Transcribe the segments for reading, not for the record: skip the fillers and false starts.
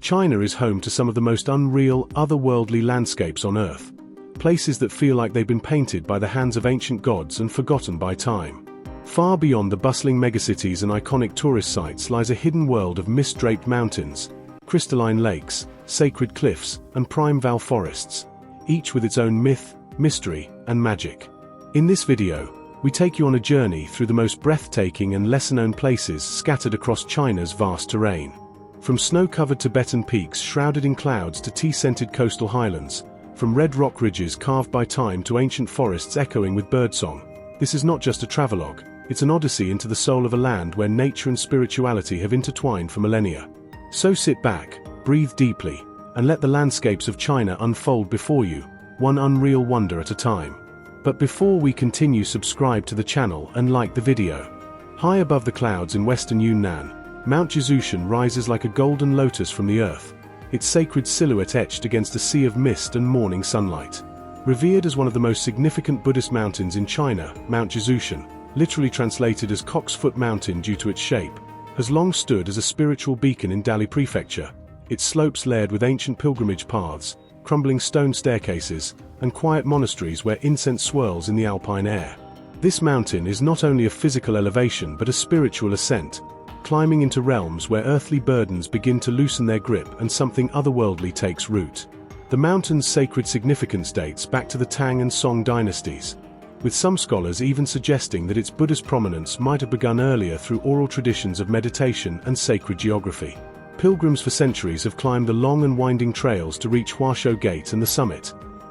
China is home to some of the most unreal, otherworldly landscapes on Earth. Places that feel like they've been painted by the hands of ancient gods and forgotten by time. Far beyond the bustling megacities and iconic tourist sites lies a hidden world of mist-draped mountains, crystalline lakes, sacred cliffs, and primeval forests, each with its own myth, mystery, and magic. In this video, we take you on a journey through the most breathtaking and lesser-known places scattered across China's vast terrain. From snow-covered Tibetan peaks shrouded in clouds to tea-scented coastal highlands, from red rock ridges carved by time to ancient forests echoing with birdsong, this is not just a travelogue, it's an odyssey into the soul of a land where nature and spirituality have intertwined for millennia. So sit back, breathe deeply, and let the landscapes of China unfold before you, one unreal wonder at a time. But before we continue, subscribe to the channel and like the video. High above the clouds in western Yunnan, Mount Jizushan rises like a golden lotus from the earth, its sacred silhouette etched against a sea of mist and morning sunlight. Revered as one of the most significant Buddhist mountains in China, Mount Jizushan, literally translated as Cock's Foot Mountain due to its shape, has long stood as a spiritual beacon in Dali Prefecture, its slopes layered with ancient pilgrimage paths, crumbling stone staircases, and quiet monasteries where incense swirls in the alpine air. This mountain is not only a physical elevation but a spiritual ascent, climbing into realms where earthly burdens begin to loosen their grip and something otherworldly takes root. The mountain's sacred significance dates back to the Tang and Song dynasties, with some scholars even suggesting that its Buddhist prominence might have begun earlier through oral traditions of meditation and sacred geography. Pilgrims for centuries have climbed the long and winding trails to reach Huasho Gate and the summit,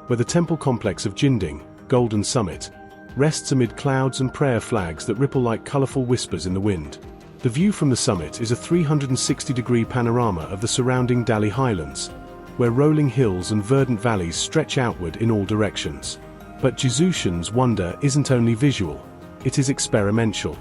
where the temple complex of Jinding, Golden Summit, rests amid clouds and prayer flags that ripple like colorful whispers in the wind. The view from the summit is a 360-degree panorama of the surrounding Dali Highlands, where rolling hills and verdant valleys stretch outward in all directions. But Jizushan's wonder isn't only visual, it is experiential.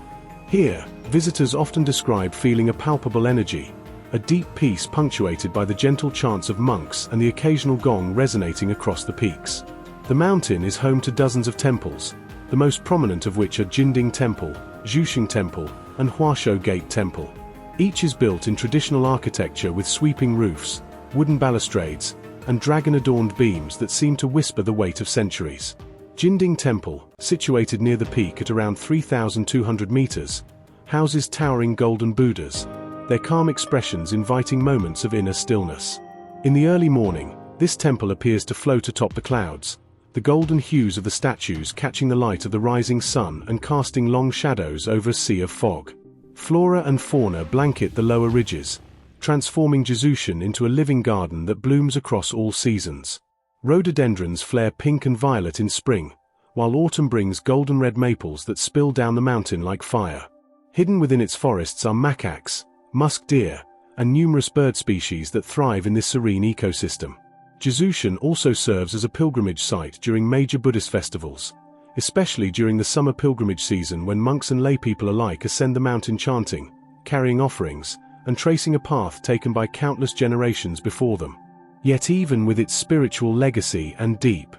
Here, visitors often describe feeling a palpable energy, a deep peace punctuated by the gentle chants of monks and the occasional gong resonating across the peaks. The mountain is home to dozens of temples, the most prominent of which are Jinding Temple, Zhuxing Temple, and Huasho Gate Temple. Each is built in traditional architecture with sweeping roofs, wooden balustrades, and dragon-adorned beams that seem to whisper the weight of centuries. Jinding Temple, situated near the peak at around 3,200 meters, houses towering golden Buddhas, their calm expressions inviting moments of inner stillness. In the early morning, this temple appears to float atop the clouds, the golden hues of the statues catching the light of the rising sun and casting long shadows over a sea of fog. Flora and fauna blanket the lower ridges, transforming Jizushan into a living garden that blooms across all seasons. Rhododendrons flare pink and violet in spring, while autumn brings golden-red maples that spill down the mountain like fire. Hidden within its forests are macaques, musk deer, and numerous bird species that thrive in this serene ecosystem. Jizushan also serves as a pilgrimage site during major Buddhist festivals, especially during the summer pilgrimage season when monks and laypeople alike ascend the mountain chanting, carrying offerings, and tracing a path taken by countless generations before them. Yet even with its spiritual legacy and deep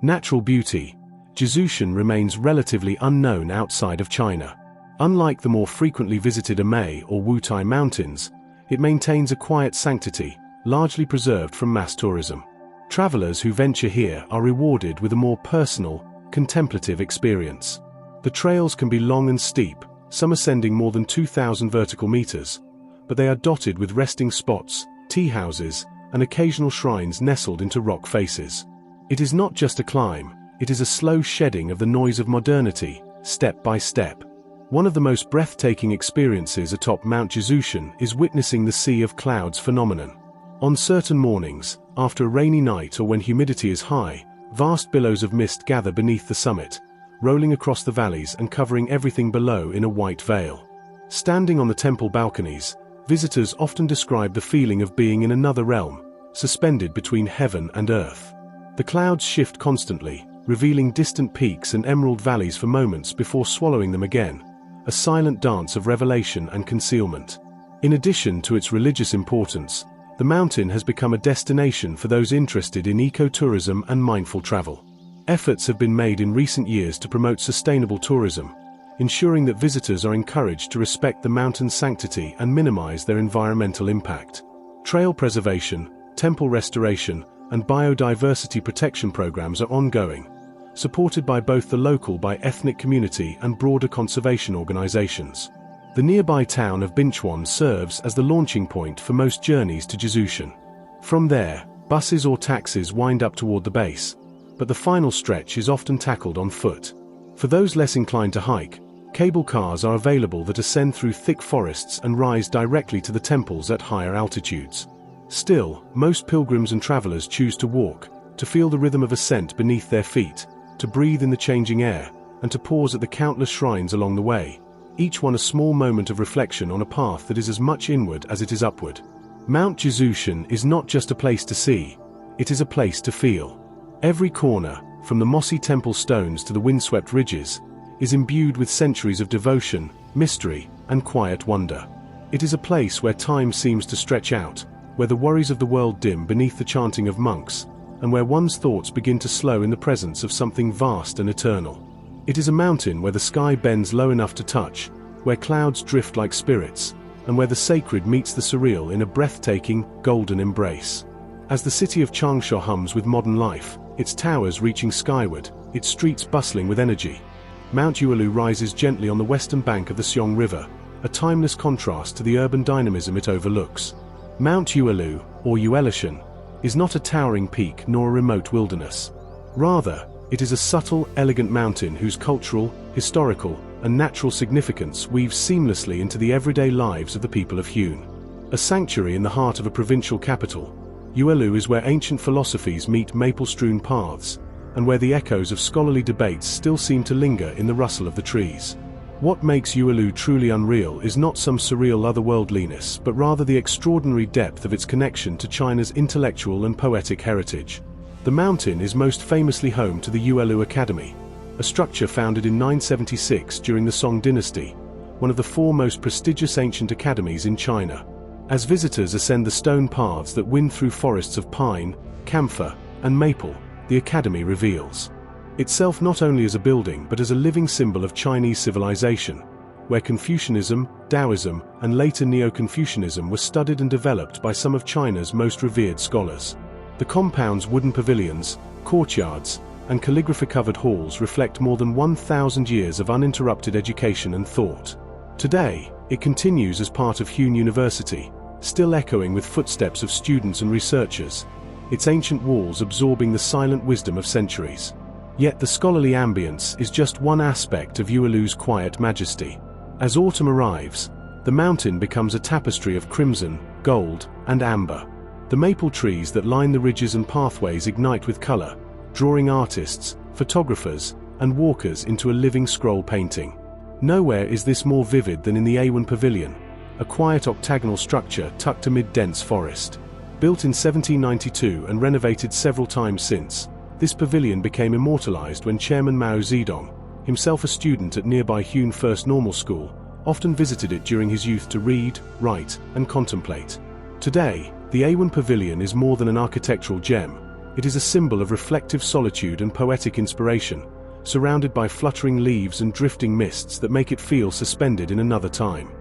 natural beauty, Jizushan remains relatively unknown outside of China. Unlike the more frequently visited Amei or Wutai mountains, it maintains a quiet sanctity, largely preserved from mass tourism. Travelers who venture here are rewarded with a more personal, contemplative experience. The trails can be long and steep, some ascending more than 2,000 vertical meters, but they are dotted with resting spots, tea houses, and occasional shrines nestled into rock faces. It is not just a climb, it is a slow shedding of the noise of modernity, step by step. One of the most breathtaking experiences atop Mount Jizushan is witnessing the sea of clouds phenomenon. On certain mornings, after a rainy night or when humidity is high, vast billows of mist gather beneath the summit, rolling across the valleys and covering everything below in a white veil. Standing on the temple balconies, visitors often describe the feeling of being in another realm, suspended between heaven and earth. The clouds shift constantly, revealing distant peaks and emerald valleys for moments before swallowing them again, a silent dance of revelation and concealment. In addition to its religious importance, the mountain has become a destination for those interested in ecotourism and mindful travel. Efforts have been made in recent years to promote sustainable tourism, ensuring that visitors are encouraged to respect the mountain's sanctity and minimize their environmental impact. Trail preservation, temple restoration, and biodiversity protection programs are ongoing, supported by both the local ethnic community and broader conservation organizations. The nearby town of Binchuan serves as the launching point for most journeys to Jizushan. From there, buses or taxis wind up toward the base, but the final stretch is often tackled on foot. For those less inclined to hike, cable cars are available that ascend through thick forests and rise directly to the temples at higher altitudes. Still, most pilgrims and travelers choose to walk, to feel the rhythm of ascent beneath their feet, to breathe in the changing air, and to pause at the countless shrines along the way, each one a small moment of reflection on a path that is as much inward as it is upward. Mount Jizushan is not just a place to see, it is a place to feel. Every corner, from the mossy temple stones to the windswept ridges, is imbued with centuries of devotion, mystery, and quiet wonder. It is a place where time seems to stretch out, where the worries of the world dim beneath the chanting of monks, and where one's thoughts begin to slow in the presence of something vast and eternal. It is a mountain where the sky bends low enough to touch, where clouds drift like spirits, and where the sacred meets the surreal in a breathtaking, golden embrace. As the city of Changsha hums with modern life, its towers reaching skyward, its streets bustling with energy, Mount Yuelu rises gently on the western bank of the Xiong River, a timeless contrast to the urban dynamism it overlooks. Mount Yuelu, or Yuelishan, is not a towering peak nor a remote wilderness. Rather, it is a subtle, elegant mountain whose cultural, historical, and natural significance weaves seamlessly into the everyday lives of the people of Yunnan. A sanctuary in the heart of a provincial capital, Yuelu is where ancient philosophies meet maple-strewn paths, and where the echoes of scholarly debates still seem to linger in the rustle of the trees. What makes Yuelu truly unreal is not some surreal otherworldliness, but rather the extraordinary depth of its connection to China's intellectual and poetic heritage. The mountain is most famously home to the Yuelu Academy, a structure founded in 976 during the Song dynasty, one of the four most prestigious ancient academies in China. As visitors ascend the stone paths that wind through forests of pine, camphor, and maple, the academy reveals itself not only as a building but as a living symbol of Chinese civilization, where Confucianism, Taoism, and later Neo-Confucianism were studied and developed by some of China's most revered scholars. The compound's wooden pavilions, courtyards, and calligraphy-covered halls reflect more than 1,000 years of uninterrupted education and thought. Today, it continues as part of Yunnan University, still echoing with footsteps of students and researchers, its ancient walls absorbing the silent wisdom of centuries. Yet the scholarly ambience is just one aspect of Yuelu's quiet majesty. As autumn arrives, the mountain becomes a tapestry of crimson, gold, and amber. The maple trees that line the ridges and pathways ignite with color, drawing artists, photographers, and walkers into a living scroll painting. Nowhere is this more vivid than in the Awan Pavilion, a quiet octagonal structure tucked amid dense forest. Built in 1792 and renovated several times since, this pavilion became immortalized when Chairman Mao Zedong, himself a student at nearby Yunnan First Normal School, often visited it during his youth to read, write, and contemplate. Today, the Awan Pavilion is more than an architectural gem. It is a symbol of reflective solitude and poetic inspiration, surrounded by fluttering leaves and drifting mists that make it feel suspended in another time.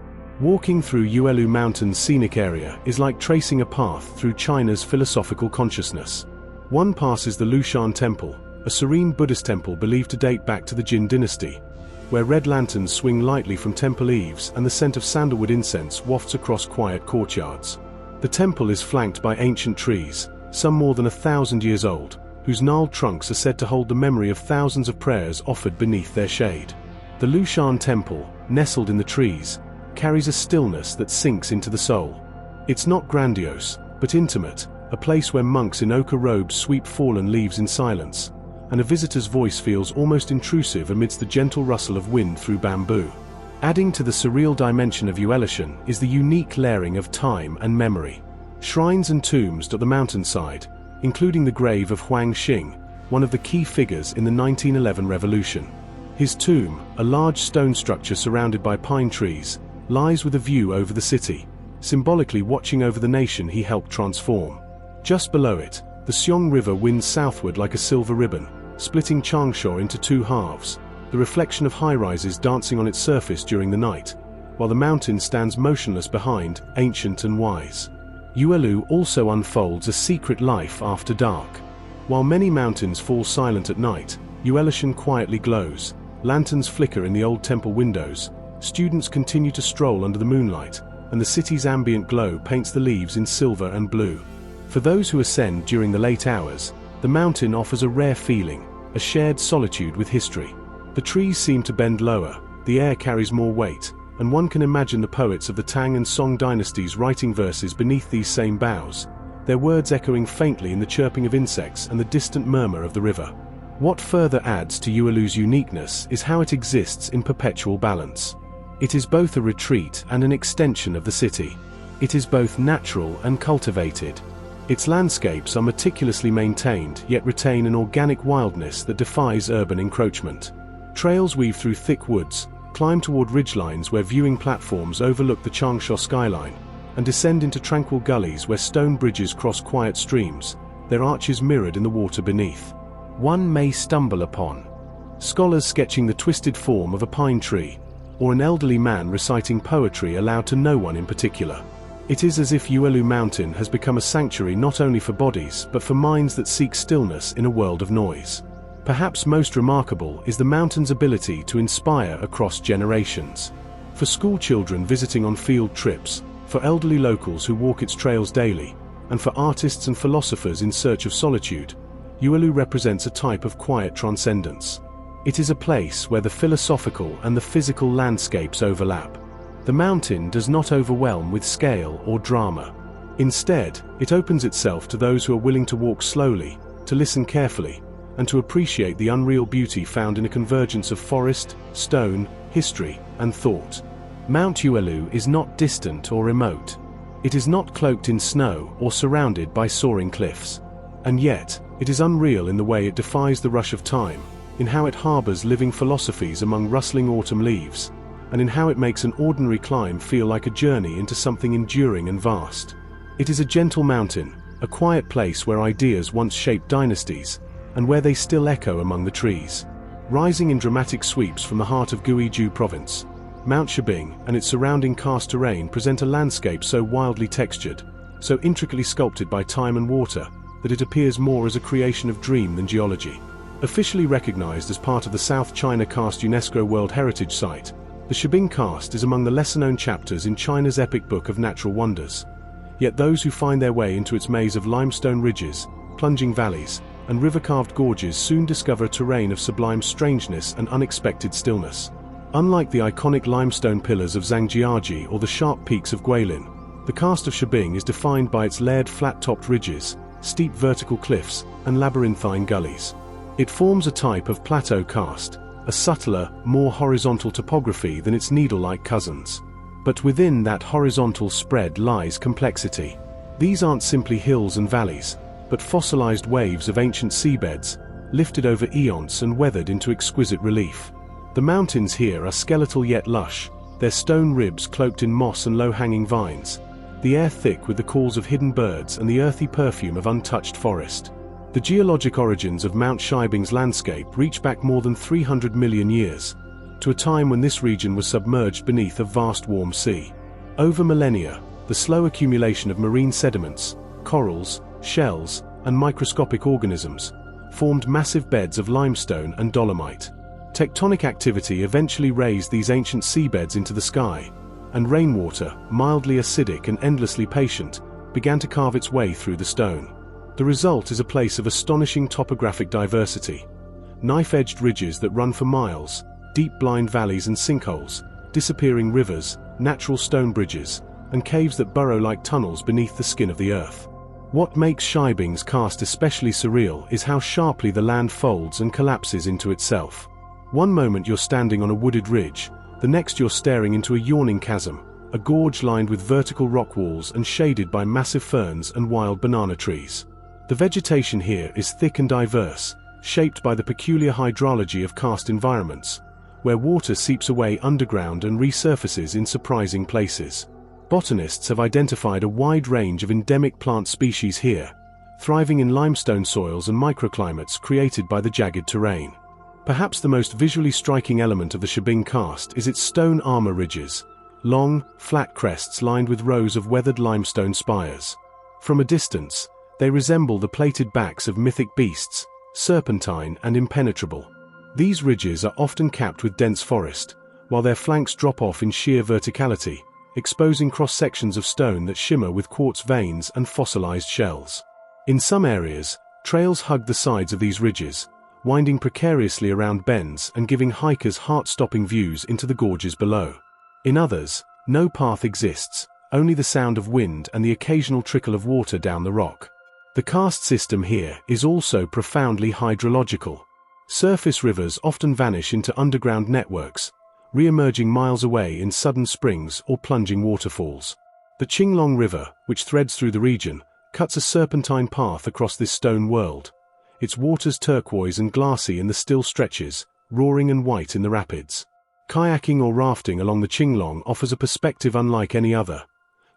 Walking through Yuelu Mountain's scenic area is like tracing a path through China's philosophical consciousness. One passes the Lushan Temple, a serene Buddhist temple believed to date back to the Jin dynasty, where red lanterns swing lightly from temple eaves and the scent of sandalwood incense wafts across quiet courtyards. The temple is flanked by ancient trees, some more than 1,000 years old, whose gnarled trunks are said to hold the memory of thousands of prayers offered beneath their shade. The Lushan Temple, nestled in the trees, carries a stillness that sinks into the soul. It's not grandiose, but intimate, a place where monks in ochre robes sweep fallen leaves in silence, and a visitor's voice feels almost intrusive amidst the gentle rustle of wind through bamboo. Adding to the surreal dimension of Yuelishan is the unique layering of time and memory. Shrines and tombs dot the mountainside, including the grave of Huang Xing, one of the key figures in the 1911 revolution. His tomb, a large stone structure surrounded by pine trees, lies with a view over the city, symbolically watching over the nation he helped transform. Just below it, the Xiong River winds southward like a silver ribbon, splitting Changsha into two halves, the reflection of high-rises dancing on its surface during the night, while the mountain stands motionless behind, ancient and wise. Yuelu also unfolds a secret life after dark. While many mountains fall silent at night, Yuelishan quietly glows. Lanterns flicker in the old temple windows. Students continue to stroll under the moonlight, and the city's ambient glow paints the leaves in silver and blue. For those who ascend during the late hours, the mountain offers a rare feeling, a shared solitude with history. The trees seem to bend lower, the air carries more weight, and one can imagine the poets of the Tang and Song dynasties writing verses beneath these same boughs, their words echoing faintly in the chirping of insects and the distant murmur of the river. What further adds to Yuelu's uniqueness is how it exists in perpetual balance. It is both a retreat and an extension of the city. It is both natural and cultivated. Its landscapes are meticulously maintained, yet retain an organic wildness that defies urban encroachment. Trails weave through thick woods, climb toward ridgelines where viewing platforms overlook the Changsha skyline, and descend into tranquil gullies where stone bridges cross quiet streams, their arches mirrored in the water beneath. One may stumble upon scholars sketching the twisted form of a pine tree, or an elderly man reciting poetry aloud to no one in particular. It is as if Yuelu Mountain has become a sanctuary not only for bodies but for minds that seek stillness in a world of noise. Perhaps most remarkable is the mountain's ability to inspire across generations. For school children visiting on field trips, for elderly locals who walk its trails daily, and for artists and philosophers in search of solitude, Yuelu represents a type of quiet transcendence. It is a place where the philosophical and the physical landscapes overlap. The mountain does not overwhelm with scale or drama. Instead, it opens itself to those who are willing to walk slowly, to listen carefully, and to appreciate the unreal beauty found in a convergence of forest, stone, history, and thought. Mount Yuelu is not distant or remote. It is not cloaked in snow or surrounded by soaring cliffs. And yet, it is unreal in the way it defies the rush of time, in how it harbors living philosophies among rustling autumn leaves, and in how it makes an ordinary climb feel like a journey into something enduring and vast. It is a gentle mountain, a quiet place where ideas once shaped dynasties, and where they still echo among the trees. Rising in dramatic sweeps from the heart of Guizhou province, Mount Shibing and its surrounding karst terrain present a landscape so wildly textured, so intricately sculpted by time and water, that it appears more as a creation of dream than geology. Officially recognized as part of the South China Karst UNESCO World Heritage Site, the Shibing Karst is among the lesser-known chapters in China's epic book of natural wonders. Yet those who find their way into its maze of limestone ridges, plunging valleys, and river-carved gorges soon discover a terrain of sublime strangeness and unexpected stillness. Unlike the iconic limestone pillars of Zhangjiajie or the sharp peaks of Guilin, the karst of Shibing is defined by its layered flat-topped ridges, steep vertical cliffs, and labyrinthine gullies. It forms a type of plateau karst, a subtler, more horizontal topography than its needle-like cousins. But within that horizontal spread lies complexity. These aren't simply hills and valleys, but fossilized waves of ancient seabeds, lifted over eons and weathered into exquisite relief. The mountains here are skeletal yet lush, their stone ribs cloaked in moss and low-hanging vines, the air thick with the calls of hidden birds and the earthy perfume of untouched forest. The geologic origins of Mount Shibing's landscape reach back more than 300 million years, to a time when this region was submerged beneath a vast warm sea. Over millennia, the slow accumulation of marine sediments, corals, shells, and microscopic organisms formed massive beds of limestone and dolomite. Tectonic activity eventually raised these ancient seabeds into the sky, and rainwater, mildly acidic and endlessly patient, began to carve its way through the stone. The result is a place of astonishing topographic diversity. Knife-edged ridges that run for miles, deep blind valleys and sinkholes, disappearing rivers, natural stone bridges, and caves that burrow like tunnels beneath the skin of the earth. What makes Shibing's karst especially surreal is how sharply the land folds and collapses into itself. One moment you're standing on a wooded ridge, the next you're staring into a yawning chasm, a gorge lined with vertical rock walls and shaded by massive ferns and wild banana trees. The vegetation here is thick and diverse, shaped by the peculiar hydrology of karst environments, where water seeps away underground and resurfaces in surprising places. Botanists have identified a wide range of endemic plant species here, thriving in limestone soils and microclimates created by the jagged terrain. Perhaps the most visually striking element of the Shibing Karst is its stone armor ridges, long, flat crests lined with rows of weathered limestone spires. From a distance, they resemble the plated backs of mythic beasts, serpentine and impenetrable. These ridges are often capped with dense forest, while their flanks drop off in sheer verticality, exposing cross-sections of stone that shimmer with quartz veins and fossilized shells. In some areas, trails hug the sides of these ridges, winding precariously around bends and giving hikers heart-stopping views into the gorges below. In others, no path exists, only the sound of wind and the occasional trickle of water down the rock. The karst system here is also profoundly hydrological. Surface rivers often vanish into underground networks, re-emerging miles away in sudden springs or plunging waterfalls. The Qinglong River, which threads through the region, cuts a serpentine path across this stone world. Its waters turquoise and glassy in the still stretches, roaring and white in the rapids. Kayaking or rafting along the Qinglong offers a perspective unlike any other.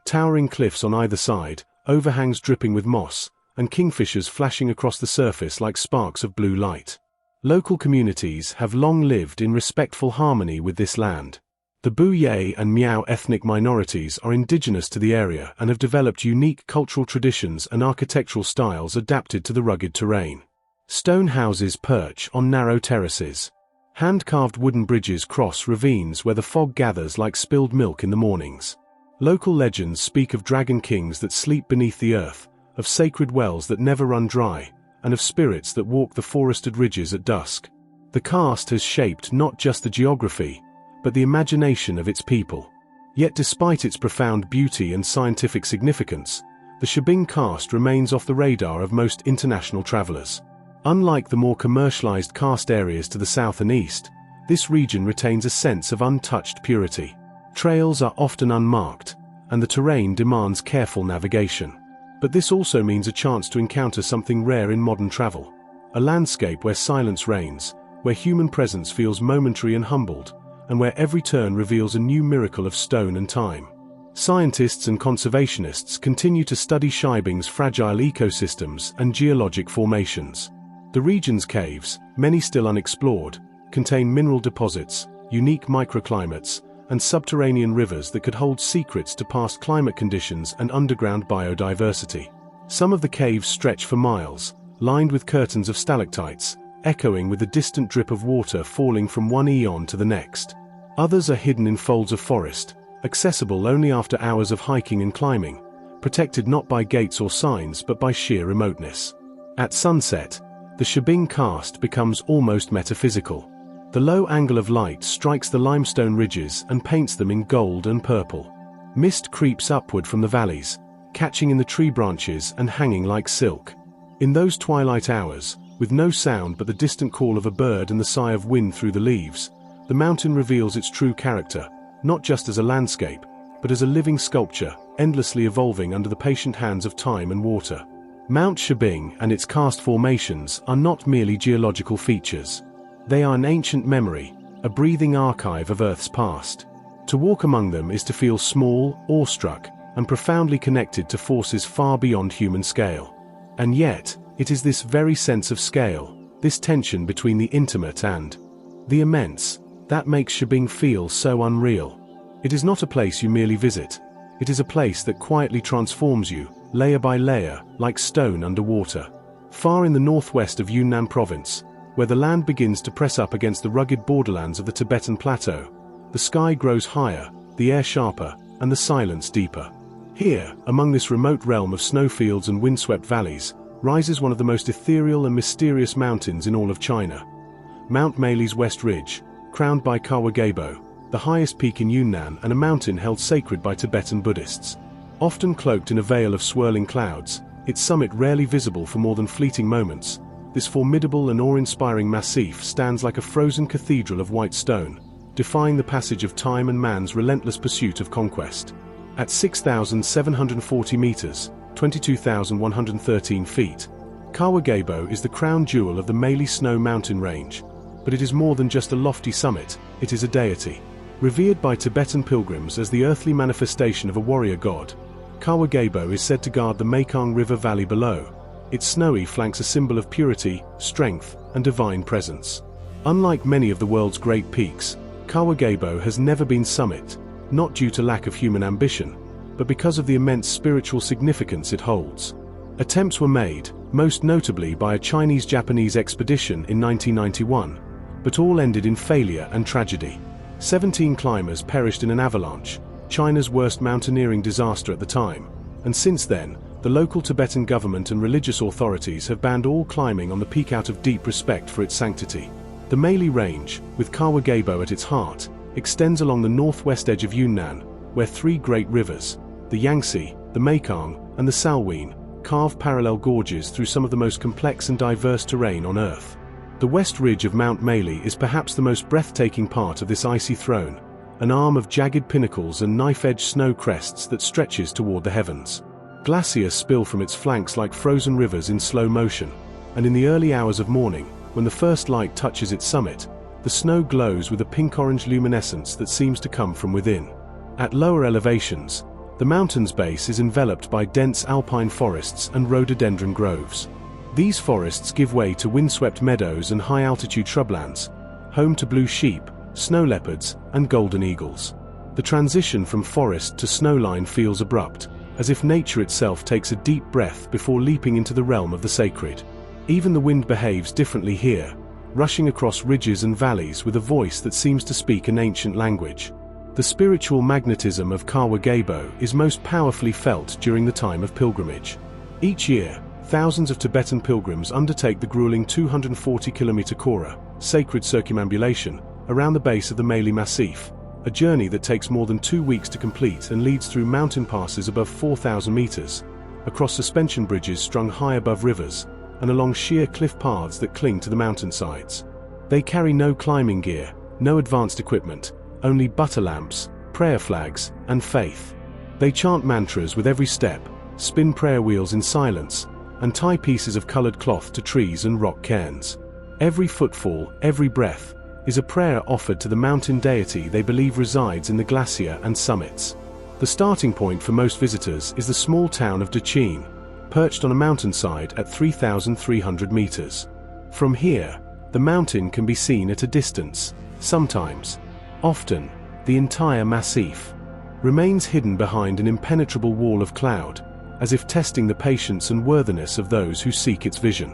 Towering cliffs on either side, overhangs dripping with moss, and kingfishers flashing across the surface like sparks of blue light. Local communities have long lived in respectful harmony with this land. The Buye and Miao ethnic minorities are indigenous to the area and have developed unique cultural traditions and architectural styles adapted to the rugged terrain. Stone houses perch on narrow terraces. Hand-carved wooden bridges cross ravines where the fog gathers like spilled milk in the mornings. Local legends speak of dragon kings that sleep beneath the earth, of sacred wells that never run dry, and of spirits that walk the forested ridges at dusk. The karst has shaped not just the geography, but the imagination of its people. Yet despite its profound beauty and scientific significance, the Shibing Karst remains off the radar of most international travelers. Unlike the more commercialized karst areas to the south and east, this region retains a sense of untouched purity. Trails are often unmarked, and the terrain demands careful navigation. But this also means a chance to encounter something rare in modern travel. A landscape where silence reigns, where human presence feels momentary and humbled, and where every turn reveals a new miracle of stone and time. Scientists and conservationists continue to study Shibing's fragile ecosystems and geologic formations. The region's caves, many still unexplored, contain mineral deposits, unique microclimates, and subterranean rivers that could hold secrets to past climate conditions and underground biodiversity. Some of the caves stretch for miles, lined with curtains of stalactites, echoing with the distant drip of water falling from one eon to the next. Others are hidden in folds of forest, accessible only after hours of hiking and climbing, protected not by gates or signs but by sheer remoteness. At sunset, the Shibing Karst becomes almost metaphysical. The low angle of light strikes the limestone ridges and paints them in gold and purple. Mist creeps upward from the valleys, catching in the tree branches and hanging like silk. In those twilight hours, with no sound but the distant call of a bird and the sigh of wind through the leaves, the mountain reveals its true character, not just as a landscape, but as a living sculpture, endlessly evolving under the patient hands of time and water. Mount Shibing and its karst formations are not merely geological features. They are an ancient memory, a breathing archive of Earth's past. To walk among them is to feel small, awestruck, and profoundly connected to forces far beyond human scale. And yet, it is this very sense of scale, this tension between the intimate and the immense, that makes Shibing feel so unreal. It is not a place you merely visit. It is a place that quietly transforms you, layer by layer, like stone underwater. Far in the northwest of Yunnan province, where the land begins to press up against the rugged borderlands of the Tibetan plateau, the sky grows higher, the air sharper, and the silence deeper. Here, among this remote realm of snowfields and windswept valleys, rises one of the most ethereal and mysterious mountains in all of China. Mount Meili's West Ridge, crowned by Kawagabo, the highest peak in Yunnan and a mountain held sacred by Tibetan Buddhists. Often cloaked in a veil of swirling clouds, its summit rarely visible for more than fleeting moments, this formidable and awe-inspiring massif stands like a frozen cathedral of white stone, defying the passage of time and man's relentless pursuit of conquest. At 6,740 meters, 22,113 feet, Kawagabo is the crown jewel of the Meili snow mountain range, but it is more than just a lofty summit, it is a deity. Revered by Tibetan pilgrims as the earthly manifestation of a warrior god, Kawagabo is said to guard the Mekong River valley below. Its snowy flanks a symbol of purity, strength, and divine presence. Unlike many of the world's great peaks, Kawagabo has never been summited, not due to lack of human ambition, but because of the immense spiritual significance it holds. Attempts were made, most notably by a Chinese-Japanese expedition in 1991, but all ended in failure and tragedy. 17 climbers perished in an avalanche, China's worst mountaineering disaster at the time, and since then, the local Tibetan government and religious authorities have banned all climbing on the peak out of deep respect for its sanctity. The Meili Range, with Kawagabo at its heart, extends along the northwest edge of Yunnan, where three great rivers, the Yangtze, the Mekong, and the Salween, carve parallel gorges through some of the most complex and diverse terrain on Earth. The west ridge of Mount Meili is perhaps the most breathtaking part of this icy throne, an arm of jagged pinnacles and knife-edged snow crests that stretches toward the heavens. Glaciers spill from its flanks like frozen rivers in slow motion, and in the early hours of morning, when the first light touches its summit, the snow glows with a pink-orange luminescence that seems to come from within. At lower elevations, the mountain's base is enveloped by dense alpine forests and rhododendron groves. These forests give way to windswept meadows and high-altitude shrublands, home to blue sheep, snow leopards, and golden eagles. The transition from forest to snowline feels abrupt, as if nature itself takes a deep breath before leaping into the realm of the sacred. Even the wind behaves differently here, rushing across ridges and valleys with a voice that seems to speak an ancient language. The spiritual magnetism of Kawagabo is most powerfully felt during the time of pilgrimage. Each year, thousands of Tibetan pilgrims undertake the grueling 240-kilometer Kora, sacred circumambulation, around the base of the Meili Massif, a journey that takes more than 2 weeks to complete and leads through mountain passes above 4,000 meters, across suspension bridges strung high above rivers, and along sheer cliff paths that cling to the mountainsides. They carry no climbing gear, no advanced equipment, only butter lamps, prayer flags, and faith. They chant mantras with every step, spin prayer wheels in silence, and tie pieces of colored cloth to trees and rock cairns. Every footfall, every breath, is a prayer offered to the mountain deity they believe resides in the glacier and summits. The starting point for most visitors is the small town of Jizushan, perched on a mountainside at 3,300 meters. From here, the mountain can be seen at a distance, sometimes, often, the entire massif remains hidden behind an impenetrable wall of cloud, as if testing the patience and worthiness of those who seek its vision.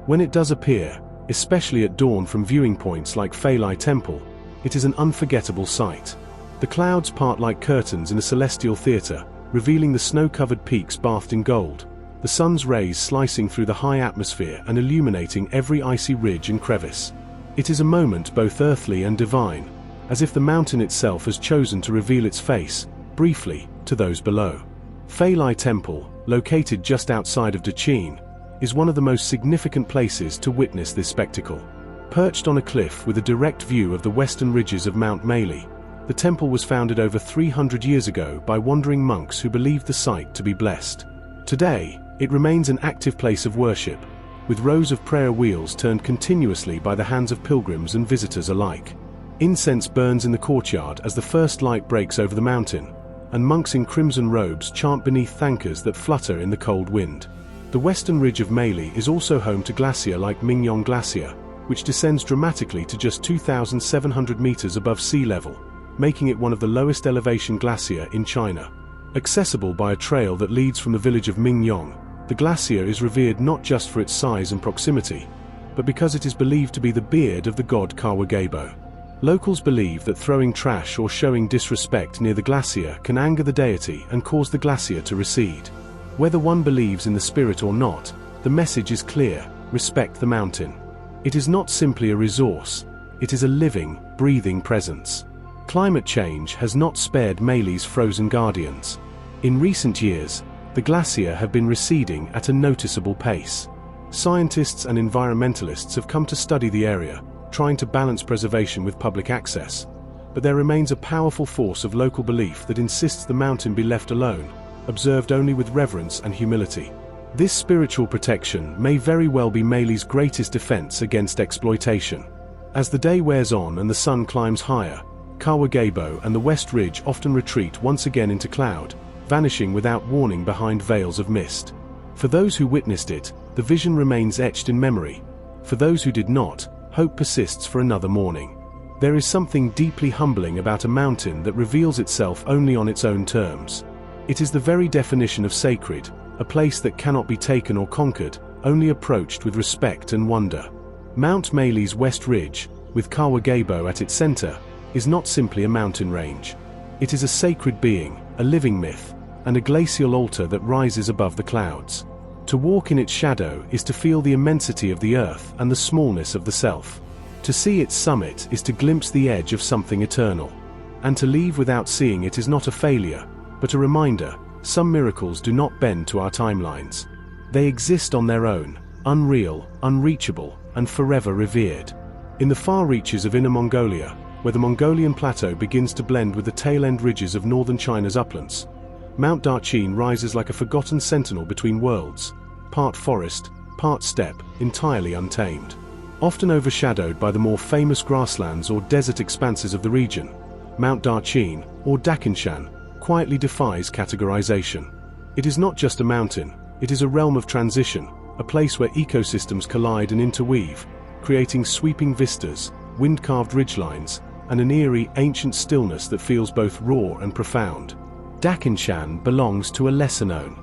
When it does appear, especially at dawn from viewing points like Meili Temple, it is an unforgettable sight. The clouds part like curtains in a celestial theater, revealing the snow-covered peaks bathed in gold, the sun's rays slicing through the high atmosphere and illuminating every icy ridge and crevice. It is a moment both earthly and divine, as if the mountain itself has chosen to reveal its face, briefly, to those below. Meili Temple, located just outside of Jizushan, is one of the most significant places to witness this spectacle. Perched on a cliff with a direct view of the western ridges of Mount Meili, the temple was founded over 300 years ago by wandering monks who believed the site to be blessed. Today, it remains an active place of worship, with rows of prayer wheels turned continuously by the hands of pilgrims and visitors alike. Incense burns in the courtyard as the first light breaks over the mountain, and monks in crimson robes chant beneath thankers that flutter in the cold wind. The western ridge of Meili is also home to glacier like Mingyong Glacier, which descends dramatically to just 2,700 meters above sea level, making it one of the lowest elevation glacier in China. Accessible by a trail that leads from the village of Mingyong, the glacier is revered not just for its size and proximity, but because it is believed to be the beard of the god Kawagabo. Locals believe that throwing trash or showing disrespect near the glacier can anger the deity and cause the glacier to recede. Whether one believes in the spirit or not, the message is clear: respect the mountain. It is not simply a resource, it is a living, breathing presence. Climate change has not spared Meili's frozen guardians. In recent years, the glacier have been receding at a noticeable pace. Scientists and environmentalists have come to study the area, trying to balance preservation with public access, but there remains a powerful force of local belief that insists the mountain be left alone, observed only with reverence and humility. This spiritual protection may very well be Meili's greatest defense against exploitation. As the day wears on and the sun climbs higher, Kawagabo and the West Ridge often retreat once again into cloud, vanishing without warning behind veils of mist. For those who witnessed it, the vision remains etched in memory. For those who did not, hope persists for another morning. There is something deeply humbling about a mountain that reveals itself only on its own terms. It is the very definition of sacred, a place that cannot be taken or conquered, only approached with respect and wonder. Mount Meili's West Ridge, with Kawagabo at its center, is not simply a mountain range. It is a sacred being, a living myth, and a glacial altar that rises above the clouds. To walk in its shadow is to feel the immensity of the earth and the smallness of the self. To see its summit is to glimpse the edge of something eternal. And to leave without seeing it is not a failure, but a reminder: some miracles do not bend to our timelines. They exist on their own, unreal, unreachable, and forever revered. In the far reaches of Inner Mongolia, where the Mongolian plateau begins to blend with the tail-end ridges of northern China's uplands, Mount Darqin rises like a forgotten sentinel between worlds, part forest, part steppe, entirely untamed. Often overshadowed by the more famous grasslands or desert expanses of the region, Mount Darqin, or Dakinshan, quietly defies categorization. It is not just a mountain, it is a realm of transition, a place where ecosystems collide and interweave, creating sweeping vistas, wind-carved ridgelines, and an eerie, ancient stillness that feels both raw and profound. Dakinshan belongs to a lesser-known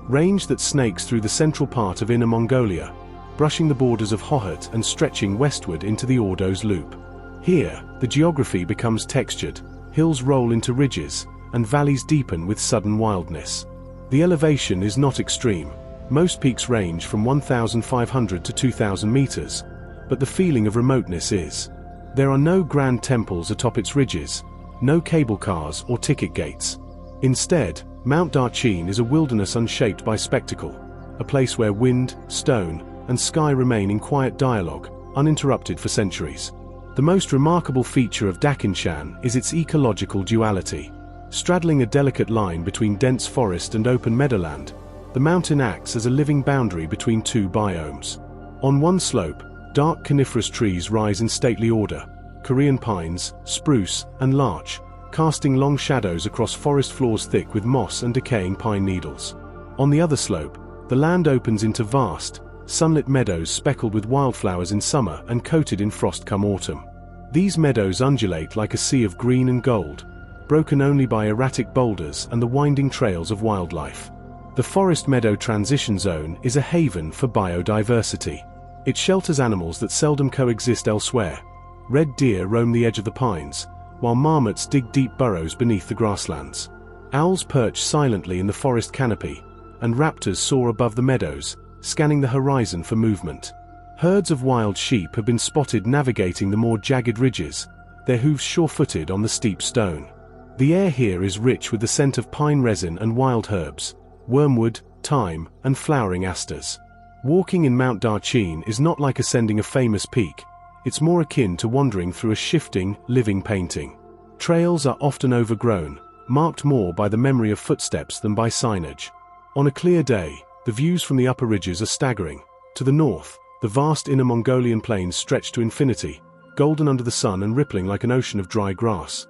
range that snakes through the central part of Inner Mongolia, brushing the borders of Hohhot and stretching westward into the Ordos Loop. Here, the geography becomes textured, hills roll into ridges, and valleys deepen with sudden wildness. The elevation is not extreme. Most peaks range from 1,500 to 2,000 meters, but the feeling of remoteness is. There are no grand temples atop its ridges, no cable cars or ticket gates. Instead, Mount Darqin is a wilderness unshaped by spectacle, a place where wind, stone, and sky remain in quiet dialogue, uninterrupted for centuries. The most remarkable feature of Dakinshan is its ecological duality. Straddling a delicate line between dense forest and open meadowland, the mountain acts as a living boundary between two biomes. On one slope, dark coniferous trees rise in stately order, Korean pines, spruce, and larch, casting long shadows across forest floors thick with moss and decaying pine needles. On the other slope, the land opens into vast, sunlit meadows speckled with wildflowers in summer and coated in frost come autumn. These meadows undulate like a sea of green and gold, broken only by erratic boulders and the winding trails of wildlife. The forest meadow transition zone is a haven for biodiversity. It shelters animals that seldom coexist elsewhere. Red deer roam the edge of the pines, while marmots dig deep burrows beneath the grasslands. Owls perch silently in the forest canopy, and raptors soar above the meadows, scanning the horizon for movement. Herds of wild sheep have been spotted navigating the more jagged ridges, their hooves sure-footed on the steep stone. The air here is rich with the scent of pine resin and wild herbs, wormwood, thyme, and flowering asters. Walking in Mount Darqin is not like ascending a famous peak. It's more akin to wandering through a shifting, living painting. Trails are often overgrown, marked more by the memory of footsteps than by signage. On a clear day, the views from the upper ridges are staggering. To the north, the vast Inner Mongolian plains stretch to infinity, golden under the sun and rippling like an ocean of dry grass.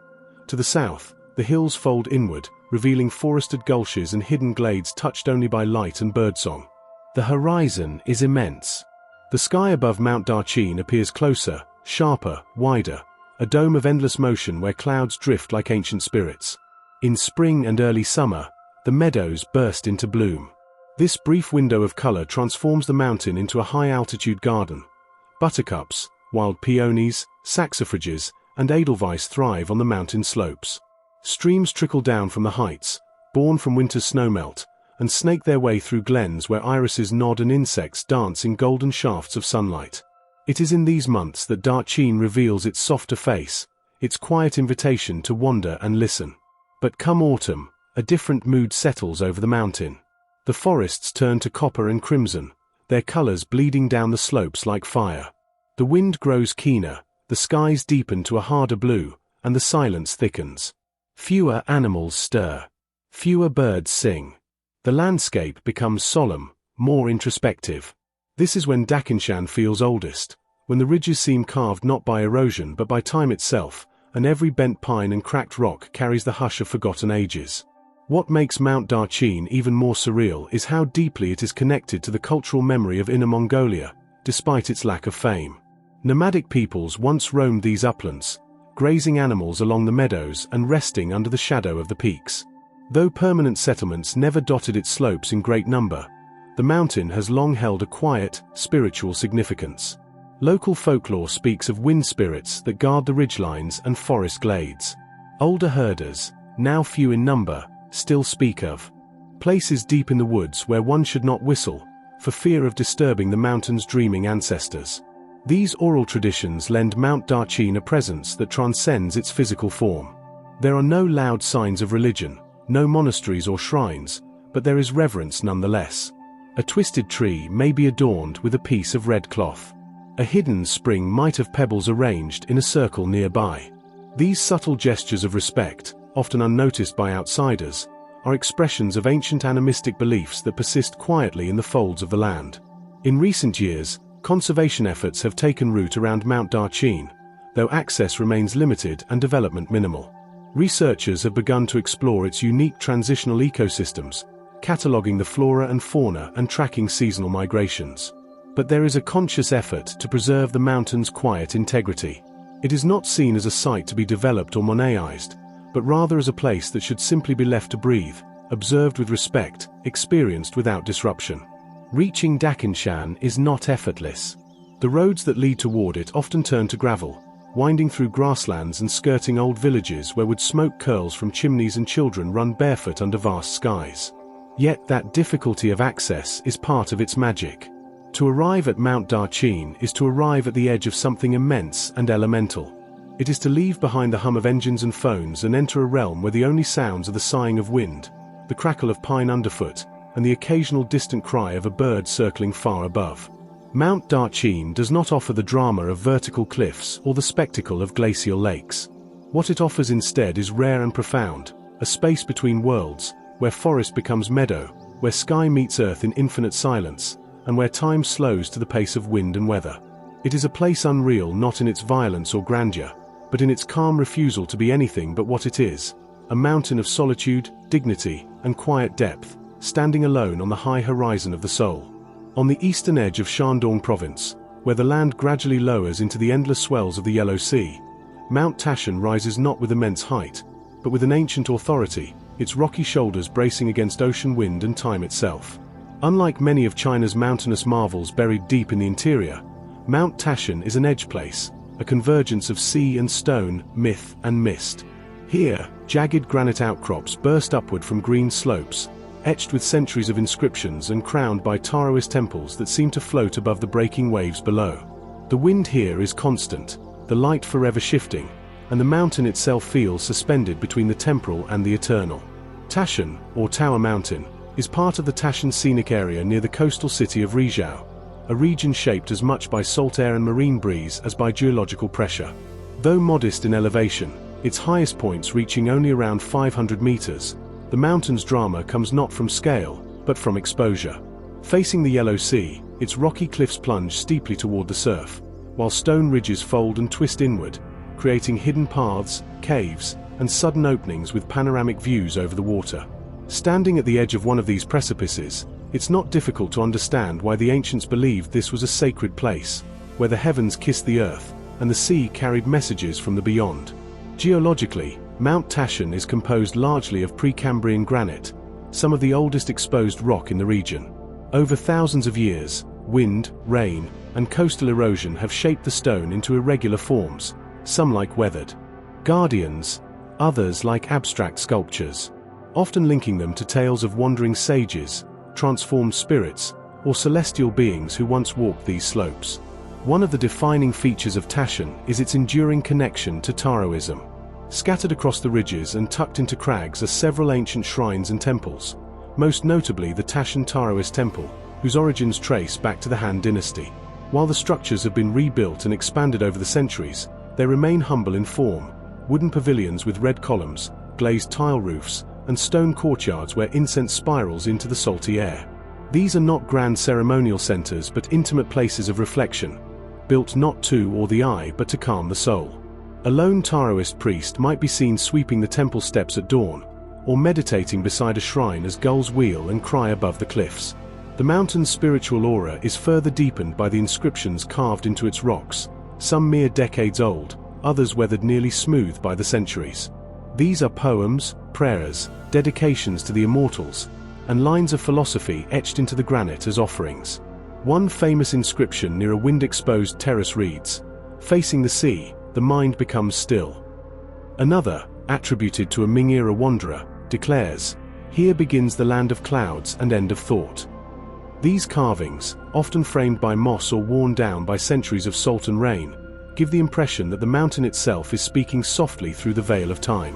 To the south, the hills fold inward, revealing forested gulches and hidden glades touched only by light and birdsong. The horizon is immense. The sky above Mount Darqin appears closer, sharper, wider, a dome of endless motion where clouds drift like ancient spirits. In spring and early summer, the meadows burst into bloom. This brief window of color transforms the mountain into a high-altitude garden. Buttercups, wild peonies, saxifrages, and edelweiss thrive on the mountain slopes. Streams trickle down from the heights, born from winter's snowmelt, and snake their way through glens where irises nod and insects dance in golden shafts of sunlight. It is in these months that Darqin reveals its softer face, its quiet invitation to wander and listen. But come autumn, a different mood settles over the mountain. The forests turn to copper and crimson, their colors bleeding down the slopes like fire. The wind grows keener, the skies deepen to a harder blue, and the silence thickens. Fewer animals stir. Fewer birds sing. The landscape becomes solemn, more introspective. This is when Dakinshan feels oldest, when the ridges seem carved not by erosion but by time itself, and every bent pine and cracked rock carries the hush of forgotten ages. What makes Mount Darqin even more surreal is how deeply it is connected to the cultural memory of Inner Mongolia, despite its lack of fame. Nomadic peoples once roamed these uplands, grazing animals along the meadows and resting under the shadow of the peaks. Though permanent settlements never dotted its slopes in great number, the mountain has long held a quiet, spiritual significance. Local folklore speaks of wind spirits that guard the ridgelines and forest glades. Older herders, now few in number, still speak of places deep in the woods where one should not whistle, for fear of disturbing the mountain's dreaming ancestors. These oral traditions lend Mount Darqin a presence that transcends its physical form. There are no loud signs of religion, no monasteries or shrines, but there is reverence nonetheless. A twisted tree may be adorned with a piece of red cloth. A hidden spring might have pebbles arranged in a circle nearby. These subtle gestures of respect, often unnoticed by outsiders, are expressions of ancient animistic beliefs that persist quietly in the folds of the land. In recent years, conservation efforts have taken root around Mount Darqin, though access remains limited and development minimal. Researchers have begun to explore its unique transitional ecosystems, cataloging the flora and fauna and tracking seasonal migrations. But there is a conscious effort to preserve the mountain's quiet integrity. It is not seen as a site to be developed or monetised, but rather as a place that should simply be left to breathe, observed with respect, experienced without disruption. Reaching Dakinshan is not effortless. The roads that lead toward it often turn to gravel, winding through grasslands and skirting old villages where wood smoke curls from chimneys and children run barefoot under vast skies. Yet that difficulty of access is part of its magic. To arrive at Mount Darqin is to arrive at the edge of something immense and elemental. It is to leave behind the hum of engines and phones and enter a realm where the only sounds are the sighing of wind, the crackle of pine underfoot, and the occasional distant cry of a bird circling far above. Mount Darqin does not offer the drama of vertical cliffs or the spectacle of glacial lakes. What it offers instead is rare and profound, a space between worlds, where forest becomes meadow, where sky meets earth in infinite silence, and where time slows to the pace of wind and weather. It is a place unreal not in its violence or grandeur, but in its calm refusal to be anything but what it is, a mountain of solitude, dignity, and quiet depth, standing alone on the high horizon of the soul. On the eastern edge of Shandong province, where the land gradually lowers into the endless swells of the Yellow Sea, Mount Chashan rises not with immense height, but with an ancient authority, its rocky shoulders bracing against ocean wind and time itself. Unlike many of China's mountainous marvels buried deep in the interior, Mount Chashan is an edge place, a convergence of sea and stone, myth and mist. Here, jagged granite outcrops burst upward from green slopes, etched with centuries of inscriptions and crowned by Taoist temples that seem to float above the breaking waves below. The wind here is constant, the light forever shifting, and the mountain itself feels suspended between the temporal and the eternal. Chashan, or Tower Mountain, is part of the Chashan scenic area near the coastal city of Rizhao, a region shaped as much by salt air and marine breeze as by geological pressure. Though modest in elevation, its highest points reaching only around 500 meters, the mountain's drama comes not from scale, but from exposure. Facing the Yellow Sea, its rocky cliffs plunge steeply toward the surf, while stone ridges fold and twist inward, creating hidden paths, caves, and sudden openings with panoramic views over the water. Standing at the edge of one of these precipices, it's not difficult to understand why the ancients believed this was a sacred place, where the heavens kissed the earth, and the sea carried messages from the beyond. Geologically, Mount Chashan is composed largely of Precambrian granite, some of the oldest exposed rock in the region. Over thousands of years, wind, rain, and coastal erosion have shaped the stone into irregular forms, some like weathered guardians, others like abstract sculptures, often linking them to tales of wandering sages, transformed spirits, or celestial beings who once walked these slopes. One of the defining features of Chashan is its enduring connection to Taoism. Scattered across the ridges and tucked into crags are several ancient shrines and temples, most notably the Chashan Taoist Temple, whose origins trace back to the Han Dynasty. While the structures have been rebuilt and expanded over the centuries, they remain humble in form: wooden pavilions with red columns, glazed tile roofs, and stone courtyards where incense spirals into the salty air. These are not grand ceremonial centers but intimate places of reflection, built not to awe the eye but to calm the soul. A lone Taoist priest might be seen sweeping the temple steps at dawn, or meditating beside a shrine as gulls wheel and cry above the cliffs. The mountain's spiritual aura is further deepened by the inscriptions carved into its rocks, some mere decades old, others weathered nearly smooth by the centuries. These are poems, prayers, dedications to the immortals, and lines of philosophy etched into the granite as offerings. One famous inscription near a wind-exposed terrace reads, "Facing the sea, the mind becomes still." Another, attributed to a Ming-era wanderer, declares, "Here begins the land of clouds and end of thought." These carvings, often framed by moss or worn down by centuries of salt and rain, give the impression that the mountain itself is speaking softly through the veil of time.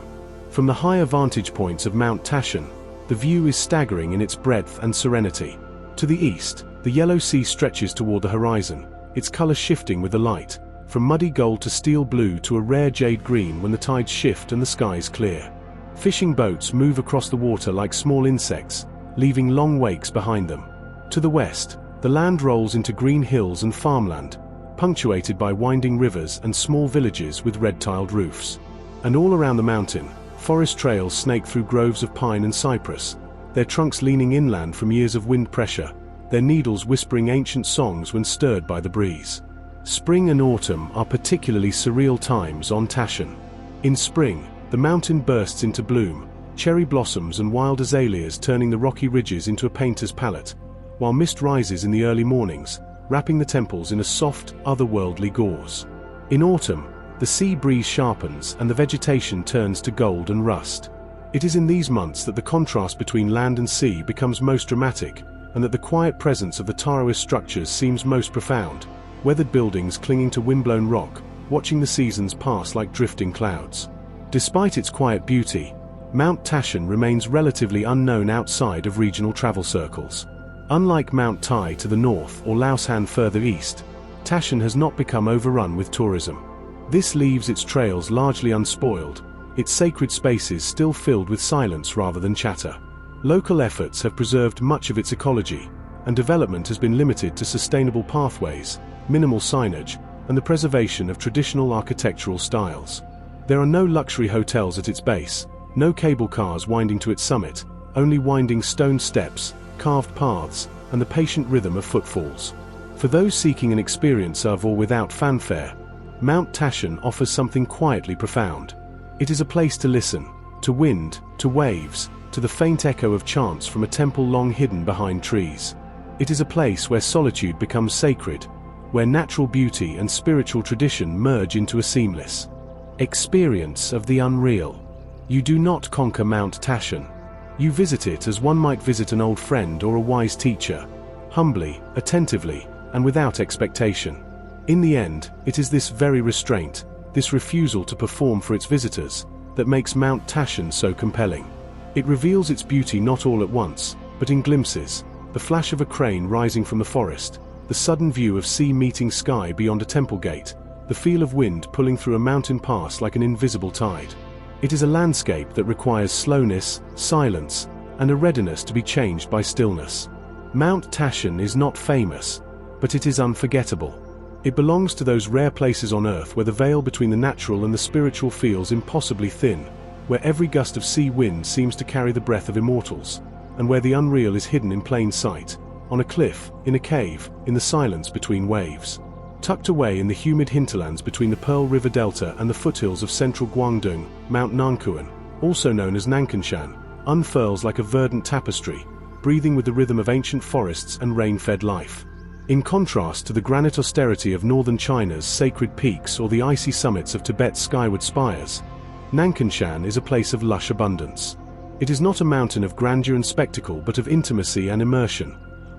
From the higher vantage points of Mount Chashan, the view is staggering in its breadth and serenity. To the east, the yellow sea stretches toward the horizon, its color shifting with the light, from muddy gold to steel blue to a rare jade green when the tides shift and the skies clear. Fishing boats move across the water like small insects, leaving long wakes behind them. To the west, the land rolls into green hills and farmland, punctuated by winding rivers and small villages with red-tiled roofs. And all around the mountain, forest trails snake through groves of pine and cypress, their trunks leaning inland from years of wind pressure, their needles whispering ancient songs when stirred by the breeze. Spring and autumn are particularly surreal times on Chashan. In spring, the mountain bursts into bloom, cherry blossoms and wild azaleas turning the rocky ridges into a painter's palette, while mist rises in the early mornings, wrapping the temples in a soft, otherworldly gauze. In autumn, the sea breeze sharpens and the vegetation turns to gold and rust. It is in these months that the contrast between land and sea becomes most dramatic, and that the quiet presence of the Taoist structures seems most profound, weathered buildings clinging to windblown rock, watching the seasons pass like drifting clouds. Despite its quiet beauty, Mount Chashan remains relatively unknown outside of regional travel circles. Unlike Mount Tai to the north or Laoshan further east, Chashan has not become overrun with tourism. This leaves its trails largely unspoiled, its sacred spaces still filled with silence rather than chatter. Local efforts have preserved much of its ecology, and development has been limited to sustainable pathways, minimal signage, and the preservation of traditional architectural styles. There are no luxury hotels at its base, no cable cars winding to its summit, only winding stone steps, carved paths, and the patient rhythm of footfalls. For those seeking an experience of or without fanfare, Mount Chashan offers something quietly profound. It is a place to listen, to wind, to waves, to the faint echo of chants from a temple long hidden behind trees. It is a place where solitude becomes sacred, where natural beauty and spiritual tradition merge into a seamless experience of the unreal. You do not conquer Mount Chashan. You visit it as one might visit an old friend or a wise teacher, humbly, attentively, and without expectation. In the end, it is this very restraint, this refusal to perform for its visitors, that makes Mount Chashan so compelling. It reveals its beauty not all at once, but in glimpses, the flash of a crane rising from the forest, the sudden view of sea meeting sky beyond a temple gate, the feel of wind pulling through a mountain pass like an invisible tide. It is a landscape that requires slowness, silence, and a readiness to be changed by stillness. Mount Chashan is not famous, but it is unforgettable. It belongs to those rare places on earth where the veil between the natural and the spiritual feels impossibly thin, where every gust of sea wind seems to carry the breath of immortals, and where the unreal is hidden in plain sight, on a cliff, in a cave, in the silence between waves. Tucked away in the humid hinterlands between the Pearl River Delta and the foothills of central Guangdong, Mount Nankun, also known as Nankun, unfurls like a verdant tapestry, breathing with the rhythm of ancient forests and rain-fed life. In contrast to the granite austerity of northern China's sacred peaks or the icy summits of Tibet's skyward spires, Nankun is a place of lush abundance. It is not a mountain of grandeur and spectacle but of intimacy and immersion,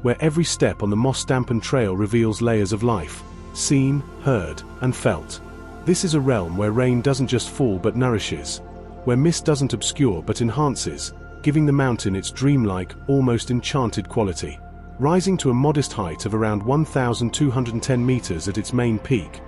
where every step on the moss-dampened trail reveals layers of life, seen, heard, and felt. This is a realm where rain doesn't just fall but nourishes, where mist doesn't obscure but enhances, giving the mountain its dreamlike, almost enchanted quality. Rising to a modest height of around 1,210 meters at its main peak,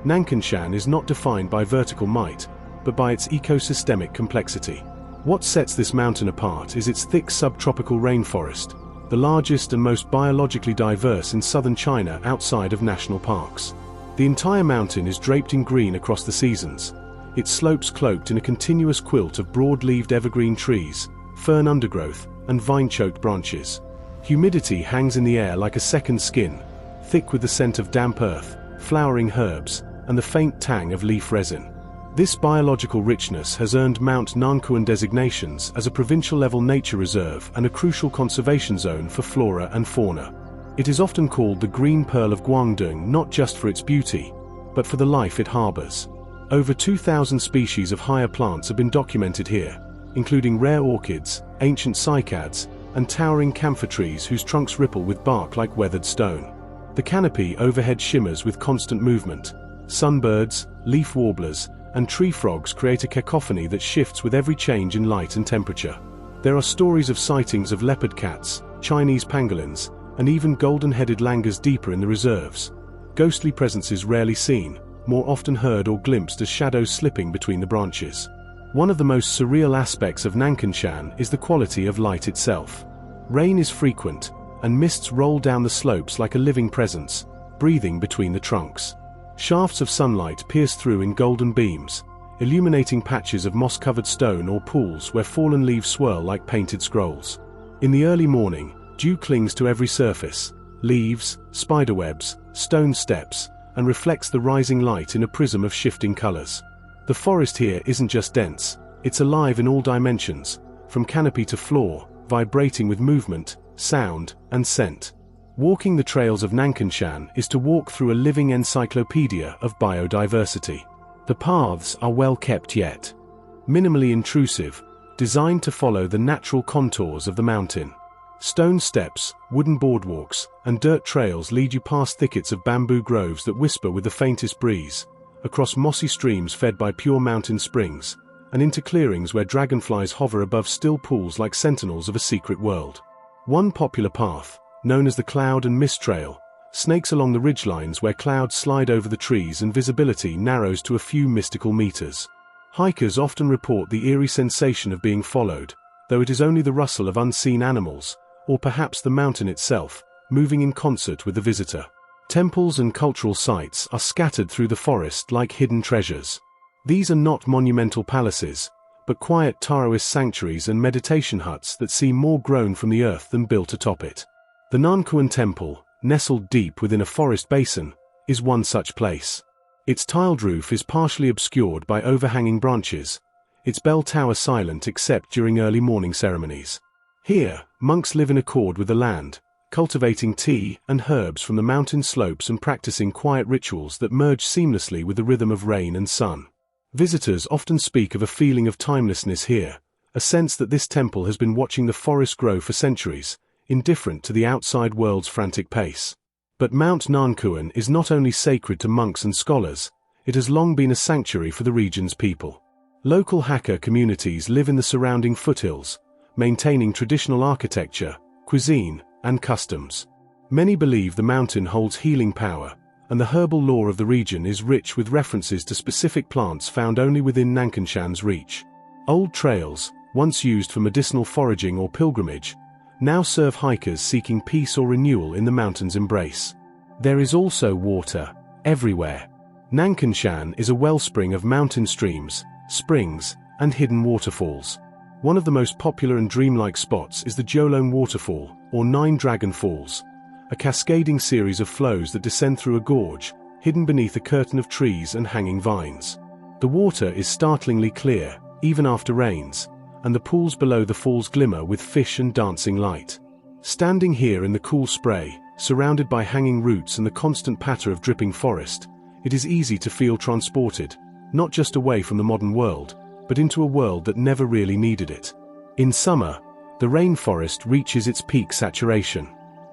Nankun is not defined by vertical might, but by its ecosystemic complexity. What sets this mountain apart is its thick subtropical rainforest, the largest and most biologically diverse in southern China outside of national parks. The entire mountain is draped in green across the seasons, its slopes cloaked in a continuous quilt of broad-leaved evergreen trees, fern undergrowth, and vine-choked branches. Humidity hangs in the air like a second skin, thick with the scent of damp earth, flowering herbs, and the faint tang of leaf resin. This biological richness has earned Mount Nankun designations as a provincial-level nature reserve and a crucial conservation zone for flora and fauna. It is often called the Green Pearl of Guangdong not just for its beauty, but for the life it harbors. Over 2,000 species of higher plants have been documented here, including rare orchids, ancient cycads, and towering camphor trees whose trunks ripple with bark like weathered stone. The canopy overhead shimmers with constant movement. Sunbirds, leaf warblers, and tree frogs create a cacophony that shifts with every change in light and temperature. There are stories of sightings of leopard cats, Chinese pangolins, and even golden-headed langurs deeper in the reserves. Ghostly presences rarely seen, more often heard or glimpsed as shadows slipping between the branches. One of the most surreal aspects of Nankun is the quality of light itself. Rain is frequent, and mists roll down the slopes like a living presence, breathing between the trunks. Shafts of sunlight pierce through in golden beams, illuminating patches of moss-covered stone or pools where fallen leaves swirl like painted scrolls. In the early morning, dew clings to every surface, leaves, spiderwebs, stone steps, and reflects the rising light in a prism of shifting colors. The forest here isn't just dense, it's alive in all dimensions, from canopy to floor, vibrating with movement, sound, and scent. Walking the trails of Nankun is to walk through a living encyclopedia of biodiversity. The paths are well kept yet minimally intrusive, designed to follow the natural contours of the mountain. Stone steps, wooden boardwalks, and dirt trails lead you past thickets of bamboo groves that whisper with the faintest breeze, across mossy streams fed by pure mountain springs, and into clearings where dragonflies hover above still pools like sentinels of a secret world. One popular path, known as the Cloud and Mist Trail, snakes along the ridgelines where clouds slide over the trees and visibility narrows to a few mystical meters. Hikers often report the eerie sensation of being followed, though it is only the rustle of unseen animals, or perhaps the mountain itself, moving in concert with the visitor. Temples and cultural sites are scattered through the forest like hidden treasures. These are not monumental palaces, but quiet Taoist sanctuaries and meditation huts that seem more grown from the earth than built atop it. The Nankun Temple, nestled deep within a forest basin, is one such place. Its tiled roof is partially obscured by overhanging branches, its bell tower silent except during early morning ceremonies. Here, monks live in accord with the land, cultivating tea and herbs from the mountain slopes and practicing quiet rituals that merge seamlessly with the rhythm of rain and sun. Visitors often speak of a feeling of timelessness here, a sense that this temple has been watching the forest grow for centuries, indifferent to the outside world's frantic pace. But Mount Nankun is not only sacred to monks and scholars, it has long been a sanctuary for the region's people. Local Hakka communities live in the surrounding foothills, maintaining traditional architecture, cuisine, and customs. Many believe the mountain holds healing power, and the herbal lore of the region is rich with references to specific plants found only within Nankun reach. Old trails, once used for medicinal foraging or pilgrimage, now serve hikers seeking peace or renewal in the mountain's embrace. There is also water, everywhere. Nankun is a wellspring of mountain streams, springs, and hidden waterfalls. One of the most popular and dreamlike spots is the Jolone Waterfall, or Nine Dragon Falls, a cascading series of flows that descend through a gorge, hidden beneath a curtain of trees and hanging vines. The water is startlingly clear, even after rains, and the pools below the falls glimmer with fish and dancing light. Standing here in the cool spray, surrounded by hanging roots and the constant patter of dripping forest, it is easy to feel transported, not just away from the modern world, but into a world that never really needed it. In summer, the rainforest reaches its peak saturation.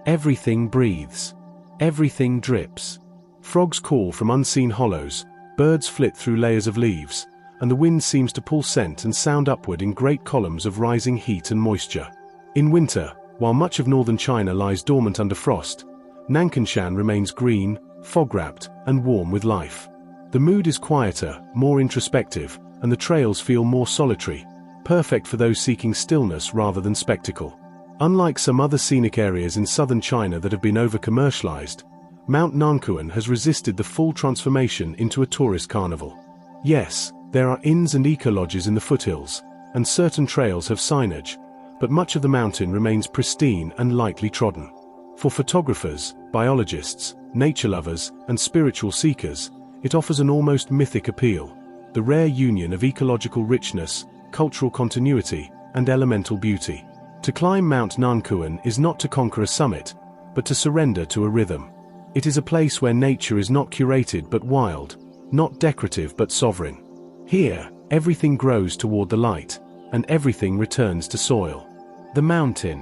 Everything breathes. Everything drips. Frogs call from unseen hollows, birds flit through layers of leaves, and the wind seems to pull scent and sound upward in great columns of rising heat and moisture. In winter, while much of northern China lies dormant under frost, Nankun remains green, fog-wrapped, and warm with life. The mood is quieter, more introspective, and the trails feel more solitary, perfect for those seeking stillness rather than spectacle. Unlike some other scenic areas in southern China that have been over-commercialized, Mount Nankun has resisted the full transformation into a tourist carnival. Yes, there are inns and eco-lodges in the foothills, and certain trails have signage, but much of the mountain remains pristine and lightly trodden. For photographers, biologists, nature lovers, and spiritual seekers, it offers an almost mythic appeal, the rare union of ecological richness, cultural continuity, and elemental beauty. To climb Mount Nankun is not to conquer a summit, but to surrender to a rhythm. It is a place where nature is not curated but wild, not decorative but sovereign. Here, everything grows toward the light, and everything returns to soil. The mountain.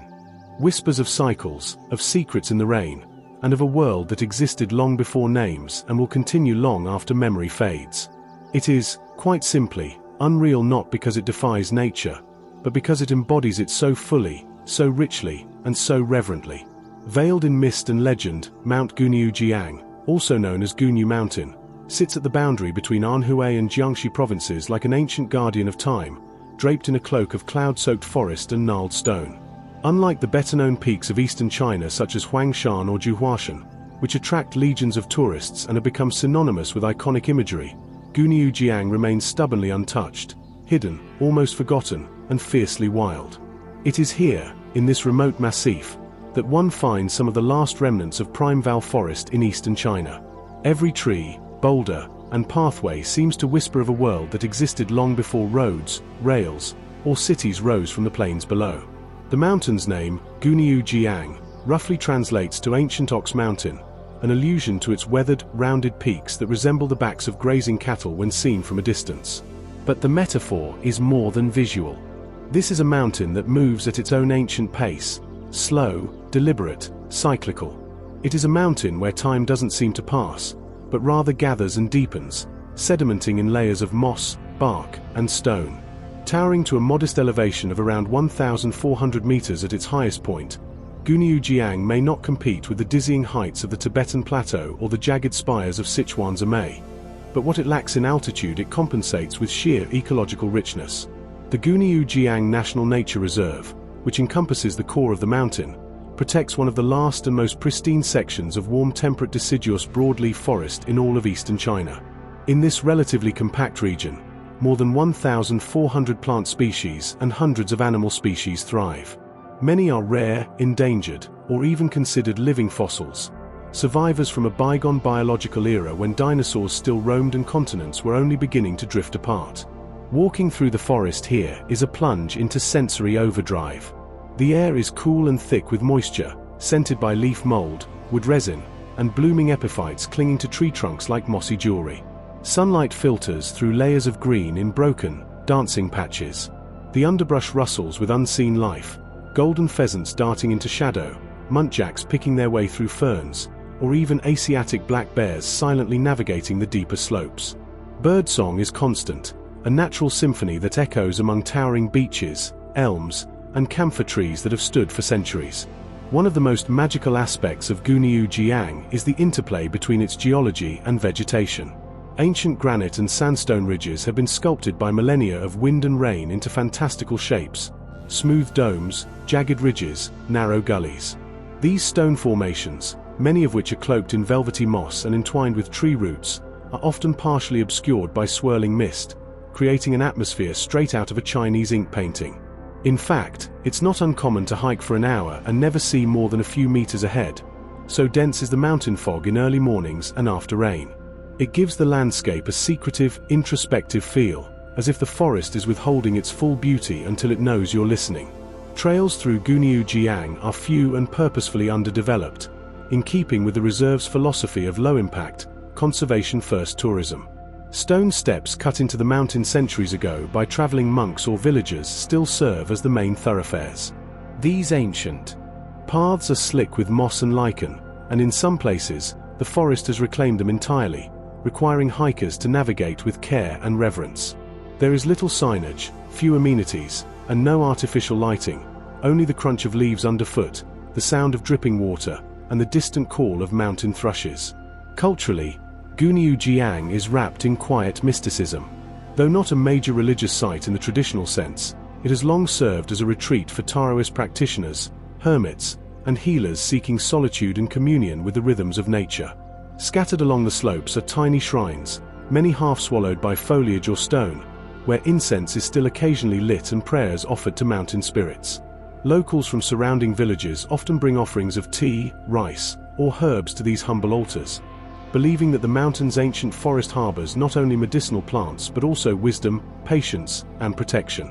Whispers of cycles, of secrets in the rain, and of a world that existed long before names and will continue long after memory fades. It is, quite simply, unreal not because it defies nature, but because it embodies it so fully, so richly, and so reverently. Veiled in mist and legend, Mount Gunyujiang, also known as Gunyu Mountain, sits at the boundary between Anhui and Jiangxi provinces like an ancient guardian of time, draped in a cloak of cloud-soaked forest and gnarled stone. Unlike the better-known peaks of eastern China such as Huangshan or Jizushan, which attract legions of tourists and have become synonymous with iconic imagery, Gunyujiang remains stubbornly untouched, hidden, almost forgotten, and fiercely wild. It is here, in this remote massif, that one finds some of the last remnants of primeval forest in eastern China. Every tree, boulder, and pathway seems to whisper of a world that existed long before roads, rails, or cities rose from the plains below. The mountain's name, Gunyujiang, roughly translates to Ancient Ox Mountain, an allusion to its weathered, rounded peaks that resemble the backs of grazing cattle when seen from a distance. But the metaphor is more than visual. This is a mountain that moves at its own ancient pace, slow, deliberate, cyclical. It is a mountain where time doesn't seem to pass, but rather gathers and deepens, sedimenting in layers of moss, bark, and stone. Towering to a modest elevation of around 1,400 meters at its highest point, Gunyujiang may not compete with the dizzying heights of the Tibetan Plateau or the jagged spires of Sichuan's Amei. But what it lacks in altitude it compensates with sheer ecological richness. The Gunyujiang National Nature Reserve, which encompasses the core of the mountain, protects one of the last and most pristine sections of warm-temperate deciduous broadleaf forest in all of eastern China. In this relatively compact region, more than 1,400 plant species and hundreds of animal species thrive. Many are rare, endangered, or even considered living fossils, survivors from a bygone biological era when dinosaurs still roamed and continents were only beginning to drift apart. Walking through the forest here is a plunge into sensory overdrive. The air is cool and thick with moisture, scented by leaf mold, wood resin, and blooming epiphytes clinging to tree trunks like mossy jewelry. Sunlight filters through layers of green in broken, dancing patches. The underbrush rustles with unseen life, golden pheasants darting into shadow, muntjacs picking their way through ferns, or even Asiatic black bears silently navigating the deeper slopes. Birdsong is constant, a natural symphony that echoes among towering beeches, elms, and camphor trees that have stood for centuries. One of the most magical aspects of Gunyujiang is the interplay between its geology and vegetation. Ancient granite and sandstone ridges have been sculpted by millennia of wind and rain into fantastical shapes: smooth domes, jagged ridges, narrow gullies. These stone formations, many of which are cloaked in velvety moss and entwined with tree roots, are often partially obscured by swirling mist, creating an atmosphere straight out of a Chinese ink painting. In fact, it's not uncommon to hike for an hour and never see more than a few meters ahead, so dense is the mountain fog in early mornings and after rain. It gives the landscape a secretive, introspective feel, as if the forest is withholding its full beauty until it knows you're listening. Trails through Gunyujiang are few and purposefully underdeveloped, in keeping with the reserve's philosophy of low-impact, conservation-first tourism. Stone steps cut into the mountain centuries ago by traveling monks or villagers still serve as the main thoroughfares. These ancient paths are slick with moss and lichen, and in some places, the forest has reclaimed them entirely, requiring hikers to navigate with care and reverence. There is little signage, few amenities, and no artificial lighting, only the crunch of leaves underfoot, the sound of dripping water, and the distant call of mountain thrushes. Culturally, Gunyujiang is wrapped in quiet mysticism. Though not a major religious site in the traditional sense, it has long served as a retreat for Taoist practitioners, hermits, and healers seeking solitude and communion with the rhythms of nature. Scattered along the slopes are tiny shrines, many half-swallowed by foliage or stone, where incense is still occasionally lit and prayers offered to mountain spirits. Locals from surrounding villages often bring offerings of tea, rice, or herbs to these humble altars. believing that the mountain's ancient forest harbors not only medicinal plants but also wisdom, patience, and protection.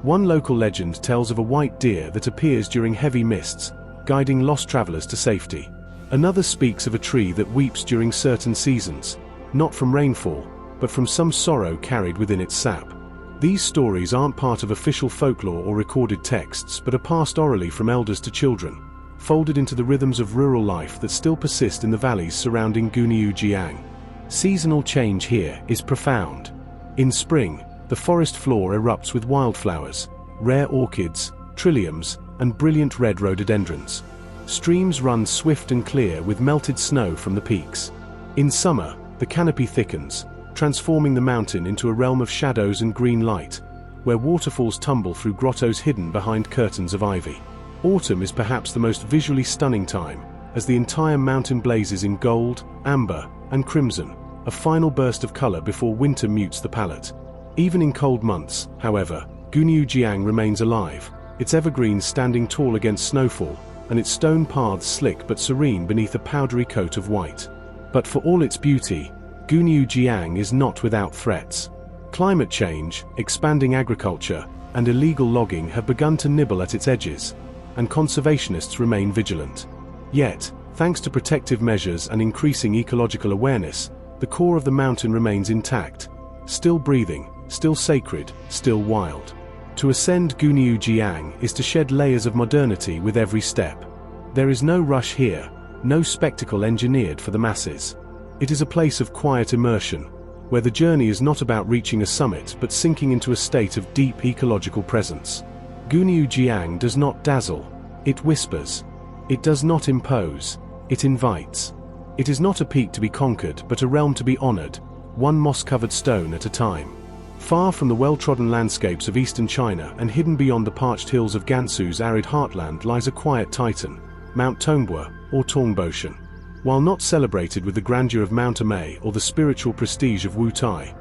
One local legend tells of a white deer that appears during heavy mists, guiding lost travelers to safety. Another speaks of a tree that weeps during certain seasons, not from rainfall, but from some sorrow carried within its sap. These stories aren't part of official folklore or recorded texts but are passed orally from elders to children, folded into the rhythms of rural life that still persist in the valleys surrounding Guangdong. Seasonal change here is profound. In spring, the forest floor erupts with wildflowers, rare orchids, trilliums, and brilliant red rhododendrons. Streams run swift and clear with melted snow from the peaks. In summer, the canopy thickens, transforming the mountain into a realm of shadows and green light, where waterfalls tumble through grottos hidden behind curtains of ivy. Autumn is perhaps the most visually stunning time, as the entire mountain blazes in gold, amber, and crimson, a final burst of color before winter mutes the palate. Even in cold months, however, Guangdong remains alive, its evergreens standing tall against snowfall, and its stone paths slick but serene beneath a powdery coat of white. But for all its beauty, Guangdong is not without threats. Climate change, expanding agriculture, and illegal logging have begun to nibble at its edges, and conservationists remain vigilant. Yet, thanks to protective measures and increasing ecological awareness, the core of the mountain remains intact, still breathing, still sacred, still wild. To ascend Guangdong is to shed layers of modernity with every step. There is no rush here, no spectacle engineered for the masses. It is a place of quiet immersion, where the journey is not about reaching a summit but sinking into a state of deep ecological presence. Guangdong does not dazzle, it whispers. It does not impose, it invites. It is not a peak to be conquered but a realm to be honored, one moss-covered stone at a time. Far from the well-trodden landscapes of eastern China and hidden beyond the parched hills of Gansu's arid heartland lies a quiet titan, Mount Tongbo, or Tongboshan. While not celebrated with the grandeur of Mount Meili or the spiritual prestige of Wutai,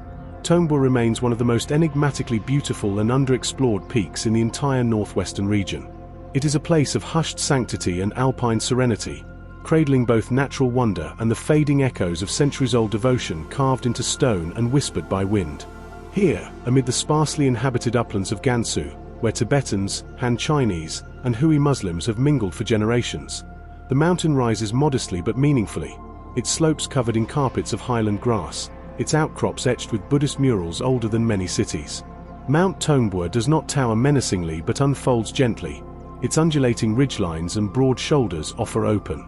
Tongbo remains one of the most enigmatically beautiful and underexplored peaks in the entire northwestern region. It is a place of hushed sanctity and alpine serenity, cradling both natural wonder and the fading echoes of centuries-old devotion carved into stone and whispered by wind. Here, amid the sparsely inhabited uplands of Gansu, where Tibetans, Han Chinese, and Hui Muslims have mingled for generations, the mountain rises modestly but meaningfully, its slopes covered in carpets of highland grass, its outcrops etched with Buddhist murals older than many cities. Mount Tongbo does not tower menacingly but unfolds gently, its undulating ridgelines and broad shoulders offer open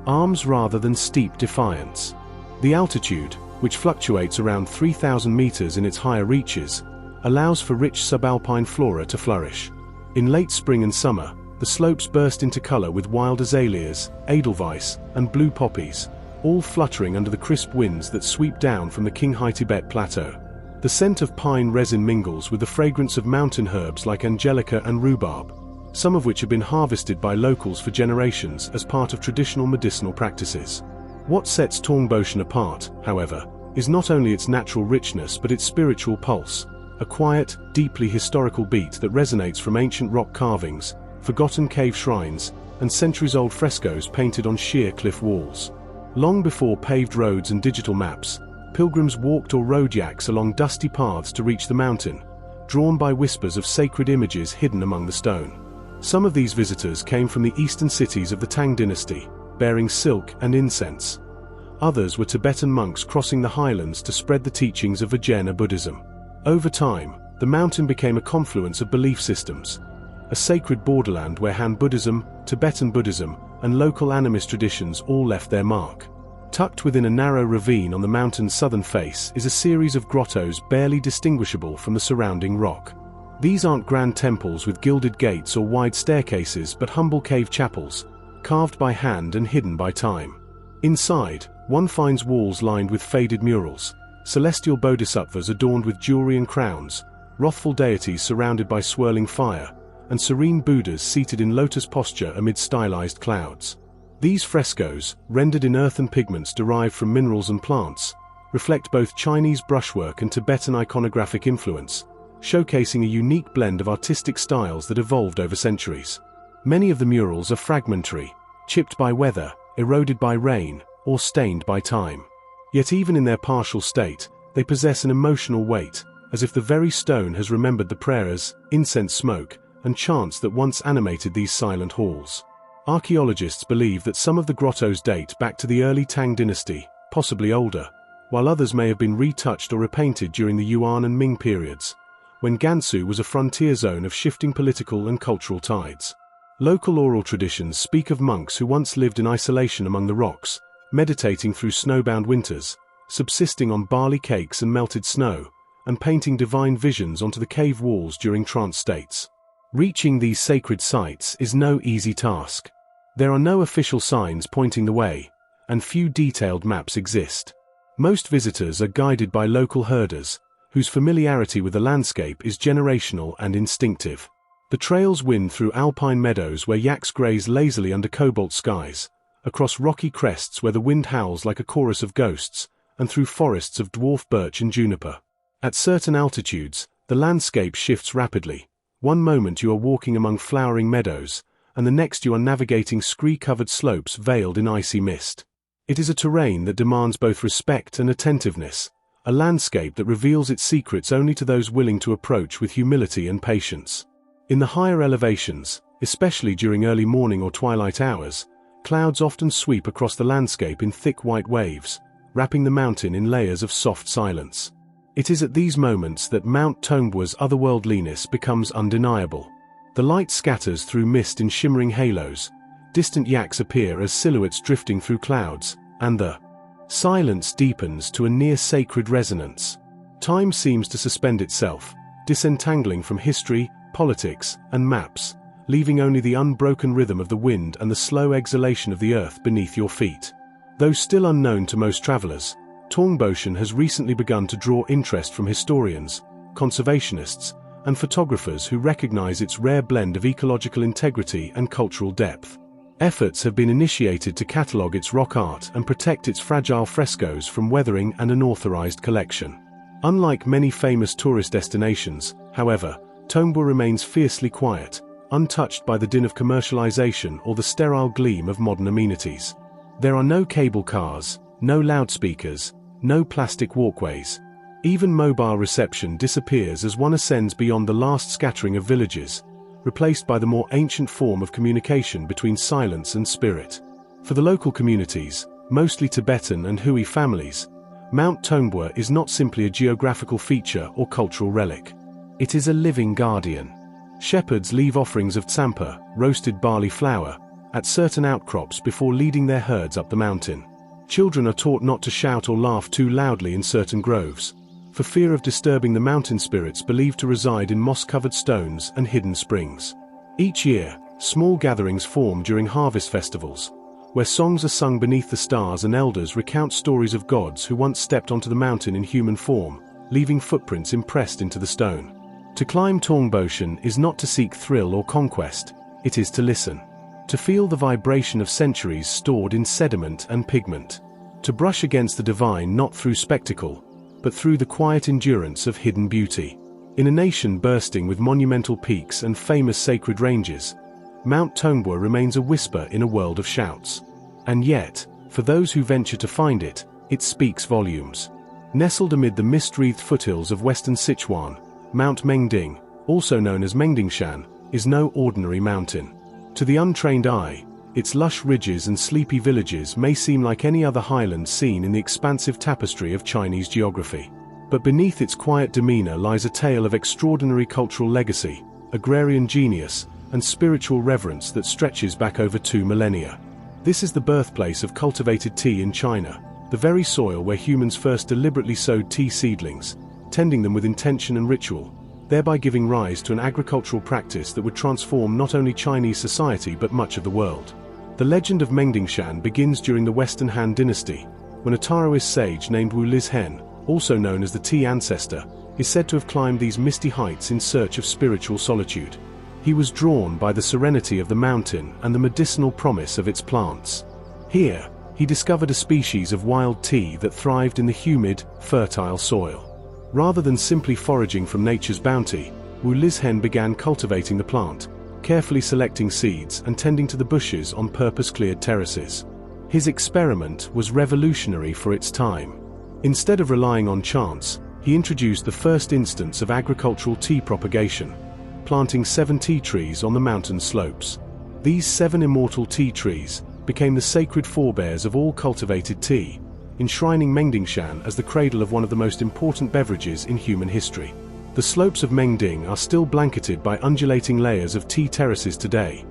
arms rather than steep defiance. The altitude, which fluctuates around 3,000 meters in its higher reaches, allows for rich subalpine flora to flourish. In late spring and summer, the slopes burst into color with wild azaleas, edelweiss, and blue poppies, all fluttering under the crisp winds that sweep down from the Qinghai Tibet Plateau. The scent of pine resin mingles with the fragrance of mountain herbs like angelica and rhubarb, some of which have been harvested by locals for generations as part of traditional medicinal practices. What sets Tongboshan apart, however, is not only its natural richness but its spiritual pulse, a quiet, deeply historical beat that resonates from ancient rock carvings, forgotten cave shrines, and centuries-old frescoes painted on sheer cliff walls. Long before paved roads and digital maps, pilgrims walked or rode yaks along dusty paths to reach the mountain, drawn by whispers of sacred images hidden among the stone. Some of these visitors came from the eastern cities of the Tang dynasty, bearing silk and incense. Others were Tibetan monks crossing the highlands to spread the teachings of Vajrayana Buddhism. Over time, the mountain became a confluence of belief systems, a sacred borderland where Han Buddhism, Tibetan Buddhism, and local animist traditions all left their mark. Tucked within a narrow ravine on the mountain's southern face is a series of grottos barely distinguishable from the surrounding rock. These aren't grand temples with gilded gates or wide staircases but humble cave chapels, carved by hand and hidden by time. Inside, one finds walls lined with faded murals, celestial bodhisattvas adorned with jewelry and crowns, wrathful deities surrounded by swirling fire, and serene Buddhas seated in lotus posture amid stylized clouds. These frescoes, rendered in earthen pigments derived from minerals and plants, reflect both Chinese brushwork and Tibetan iconographic influence, showcasing a unique blend of artistic styles that evolved over centuries. Many of the murals are fragmentary, chipped by weather, eroded by rain, or stained by time. Yet even in their partial state, they possess an emotional weight, as if the very stone has remembered the prayers, incense smoke, and chants that once animated these silent halls. Archaeologists believe that some of the grottos date back to the early Tang dynasty, possibly older, while others may have been retouched or repainted during the Yuan and Ming periods, when Gansu was a frontier zone of shifting political and cultural tides. Local oral traditions speak of monks who once lived in isolation among the rocks, meditating through snowbound winters, subsisting on barley cakes and melted snow, and painting divine visions onto the cave walls during trance states. Reaching these sacred sites is no easy task. There are no official signs pointing the way, and few detailed maps exist. Most visitors are guided by local herders, whose familiarity with the landscape is generational and instinctive. The trails wind through alpine meadows where yaks graze lazily under cobalt skies, across rocky crests where the wind howls like a chorus of ghosts, and through forests of dwarf birch and juniper. At certain altitudes, the landscape shifts rapidly. One moment you are walking among flowering meadows, and the next you are navigating scree-covered slopes veiled in icy mist. It is a terrain that demands both respect and attentiveness, a landscape that reveals its secrets only to those willing to approach with humility and patience. In the higher elevations, especially during early morning or twilight hours, clouds often sweep across the landscape in thick white waves, wrapping the mountain in layers of soft silence. It is at these moments that Mount Tongbo's otherworldliness becomes undeniable. The light scatters through mist in shimmering halos, distant yaks appear as silhouettes drifting through clouds, and the silence deepens to a near-sacred resonance. Time seems to suspend itself, disentangling from history, politics, and maps, leaving only the unbroken rhythm of the wind and the slow exhalation of the earth beneath your feet. Though still unknown to most travelers, Tongbo has recently begun to draw interest from historians, conservationists, and photographers who recognize its rare blend of ecological integrity and cultural depth. Efforts have been initiated to catalogue its rock art and protect its fragile frescoes from weathering and unauthorized collection. Unlike many famous tourist destinations, however, Tongbo remains fiercely quiet, untouched by the din of commercialization or the sterile gleam of modern amenities. There are no cable cars, no loudspeakers, no plastic walkways. Even mobile reception disappears as one ascends beyond the last scattering of villages, replaced by the more ancient form of communication between silence and spirit. For the local communities, mostly Tibetan and Hui families, Mount Tongbo is not simply a geographical feature or cultural relic. It is a living guardian. Shepherds leave offerings of tsampa, roasted barley flour, at certain outcrops before leading their herds up the mountain. Children are taught not to shout or laugh too loudly in certain groves, for fear of disturbing the mountain spirits believed to reside in moss-covered stones and hidden springs. Each year, small gatherings form during harvest festivals, where songs are sung beneath the stars and elders recount stories of gods who once stepped onto the mountain in human form, leaving footprints impressed into the stone. To climb Tongbo is not to seek thrill or conquest, it is to listen. To feel the vibration of centuries stored in sediment and pigment. To brush against the divine not through spectacle, but through the quiet endurance of hidden beauty. In a nation bursting with monumental peaks and famous sacred ranges, Mount Tongbo remains a whisper in a world of shouts. And yet, for those who venture to find it, it speaks volumes. Nestled amid the mist-wreathed foothills of western Sichuan, Mount Mengding, also known as Mengdingshan, is no ordinary mountain. To the untrained eye, its lush ridges and sleepy villages may seem like any other highland seen in the expansive tapestry of Chinese geography. But beneath its quiet demeanor lies a tale of extraordinary cultural legacy, agrarian genius, and spiritual reverence that stretches back over 2 millennia. This is the birthplace of cultivated tea in China, the very soil where humans first deliberately sowed tea seedlings, tending them with intention and ritual, thereby giving rise to an agricultural practice that would transform not only Chinese society but much of the world. The legend of Mengdingshan begins during the Western Han Dynasty, when a Taoist sage named Wu Lizhen, also known as the Tea Ancestor, is said to have climbed these misty heights in search of spiritual solitude. He was drawn by the serenity of the mountain and the medicinal promise of its plants. Here, he discovered a species of wild tea that thrived in the humid, fertile soil. Rather than simply foraging from nature's bounty, Wu Lizhen began cultivating the plant, carefully selecting seeds and tending to the bushes on purpose-cleared terraces. His experiment was revolutionary for its time. Instead of relying on chance, he introduced the first instance of agricultural tea propagation, planting 7 tea trees on the mountain slopes. These 7 immortal tea trees became the sacred forebears of all cultivated tea, enshrining Mengdingshan as the cradle of one of the most important beverages in human history. The slopes of Mengding are still blanketed by undulating layers of tea terraces today,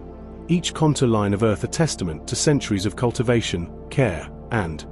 each contour line of earth a testament to centuries of cultivation, care, and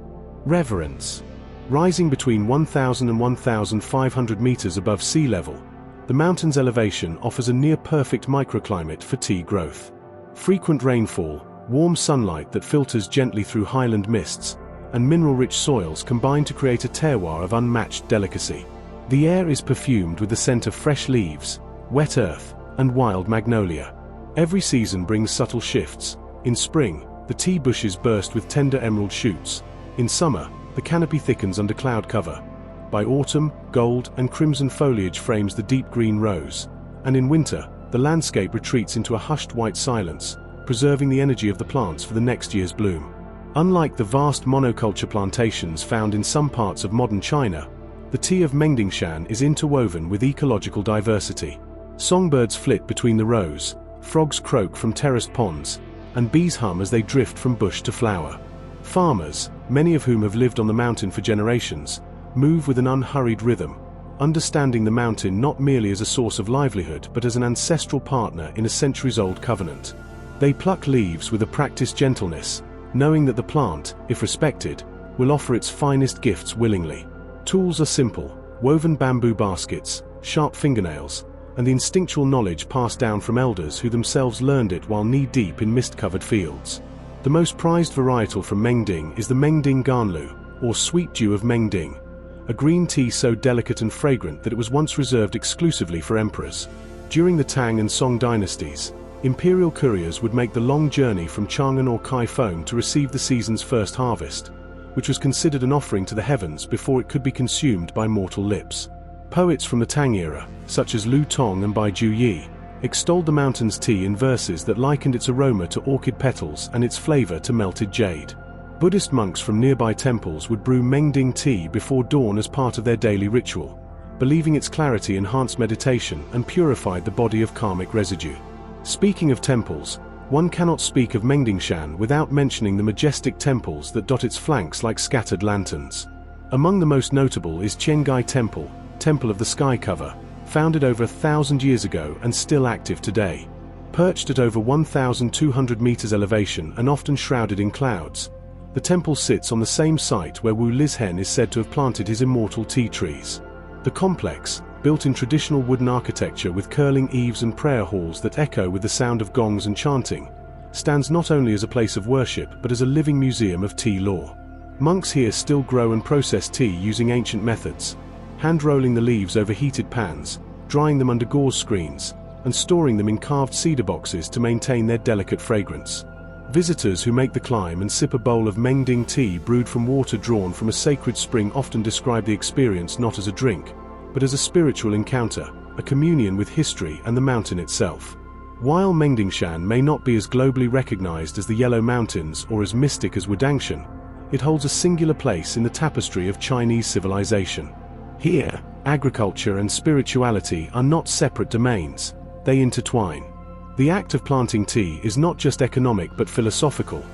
reverence. Rising between 1,000 and 1,500 meters above sea level, the mountain's elevation offers a near-perfect microclimate for tea growth. Frequent rainfall, warm sunlight that filters gently through highland mists, and mineral-rich soils combine to create a terroir of unmatched delicacy. The air is perfumed with the scent of fresh leaves, wet earth, and wild magnolia. Every season brings subtle shifts. In spring, the tea bushes burst with tender emerald shoots. In summer, the canopy thickens under cloud cover. By autumn, gold and crimson foliage frames the deep green rose. And in winter, the landscape retreats into a hushed white silence, preserving the energy of the plants for the next year's bloom. Unlike the vast monoculture plantations found in some parts of modern China, the tea of Mengdingshan is interwoven with ecological diversity. Songbirds flit between the rows, frogs croak from terraced ponds, and bees hum as they drift from bush to flower. Farmers, many of whom have lived on the mountain for generations, move with an unhurried rhythm, understanding the mountain not merely as a source of livelihood but as an ancestral partner in a centuries-old covenant. They pluck leaves with a practiced gentleness, knowing that the plant, if respected, will offer its finest gifts willingly. Tools are simple: woven bamboo baskets, sharp fingernails, and the instinctual knowledge passed down from elders who themselves learned it while knee-deep in mist-covered fields. The most prized varietal from Mengding is the Mengding Ganlu, or sweet dew of Mengding, a green tea so delicate and fragrant that it was once reserved exclusively for emperors. During the Tang and Song dynasties, imperial couriers would make the long journey from Chang'an or Kaifeng to receive the season's first harvest, which was considered an offering to the heavens before it could be consumed by mortal lips. Poets from the Tang era, such as Lu Tong and Bai Ju Yi, extolled the mountain's tea in verses that likened its aroma to orchid petals and its flavor to melted jade. Buddhist monks from nearby temples would brew Mengding tea before dawn as part of their daily ritual, believing its clarity enhanced meditation and purified the body of karmic residue. Speaking of temples, one cannot speak of Mengdingshan without mentioning the majestic temples that dot its flanks like scattered lanterns. Among the most notable is Qiangai Temple, Temple of the Sky Cover, founded over 1,000 years ago and still active today. Perched at over 1,200 meters elevation and often shrouded in clouds, the temple sits on the same site where Wu Lizhen is said to have planted his immortal tea trees. The complex, built in traditional wooden architecture with curling eaves and prayer halls that echo with the sound of gongs and chanting, stands not only as a place of worship but as a living museum of tea lore. Monks here still grow and process tea using ancient methods, hand-rolling the leaves over heated pans, drying them under gauze screens, and storing them in carved cedar boxes to maintain their delicate fragrance. Visitors who make the climb and sip a bowl of Mengding tea brewed from water drawn from a sacred spring often describe the experience not as a drink, but as a spiritual encounter, a communion with history and the mountain itself. While Mengdingshan may not be as globally recognized as the Yellow Mountains or as mystic as Wudangshan, it holds a singular place in the tapestry of Chinese civilization. Here, agriculture and spirituality are not separate domains, they intertwine. The act of planting tea is not just economic but philosophical.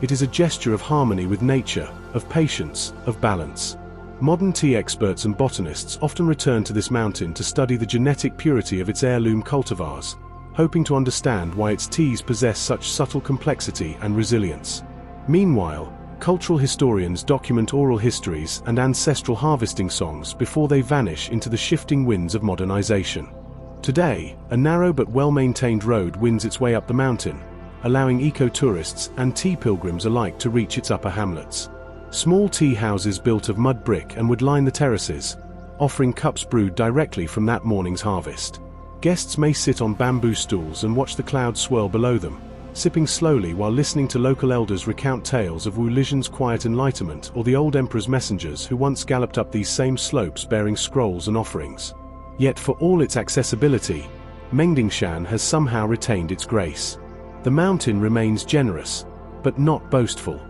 It is a gesture of harmony with nature, of patience, of balance. Modern tea experts and botanists often return to this mountain to study the genetic purity of its heirloom cultivars, hoping to understand why its teas possess such subtle complexity and resilience. Meanwhile, cultural historians document oral histories and ancestral harvesting songs before they vanish into the shifting winds of modernization. Today, a narrow but well-maintained road winds its way up the mountain, allowing eco-tourists and tea pilgrims alike to reach its upper hamlets. Small tea houses built of mud brick and wood line the terraces, offering cups brewed directly from that morning's harvest. Guests may sit on bamboo stools and watch the clouds swirl below them, sipping slowly while listening to local elders recount tales of Wu Lizhen's quiet enlightenment or the old emperor's messengers who once galloped up these same slopes bearing scrolls and offerings. Yet for all its accessibility, Mengdingshan has somehow retained its grace. The mountain remains generous, but not boastful.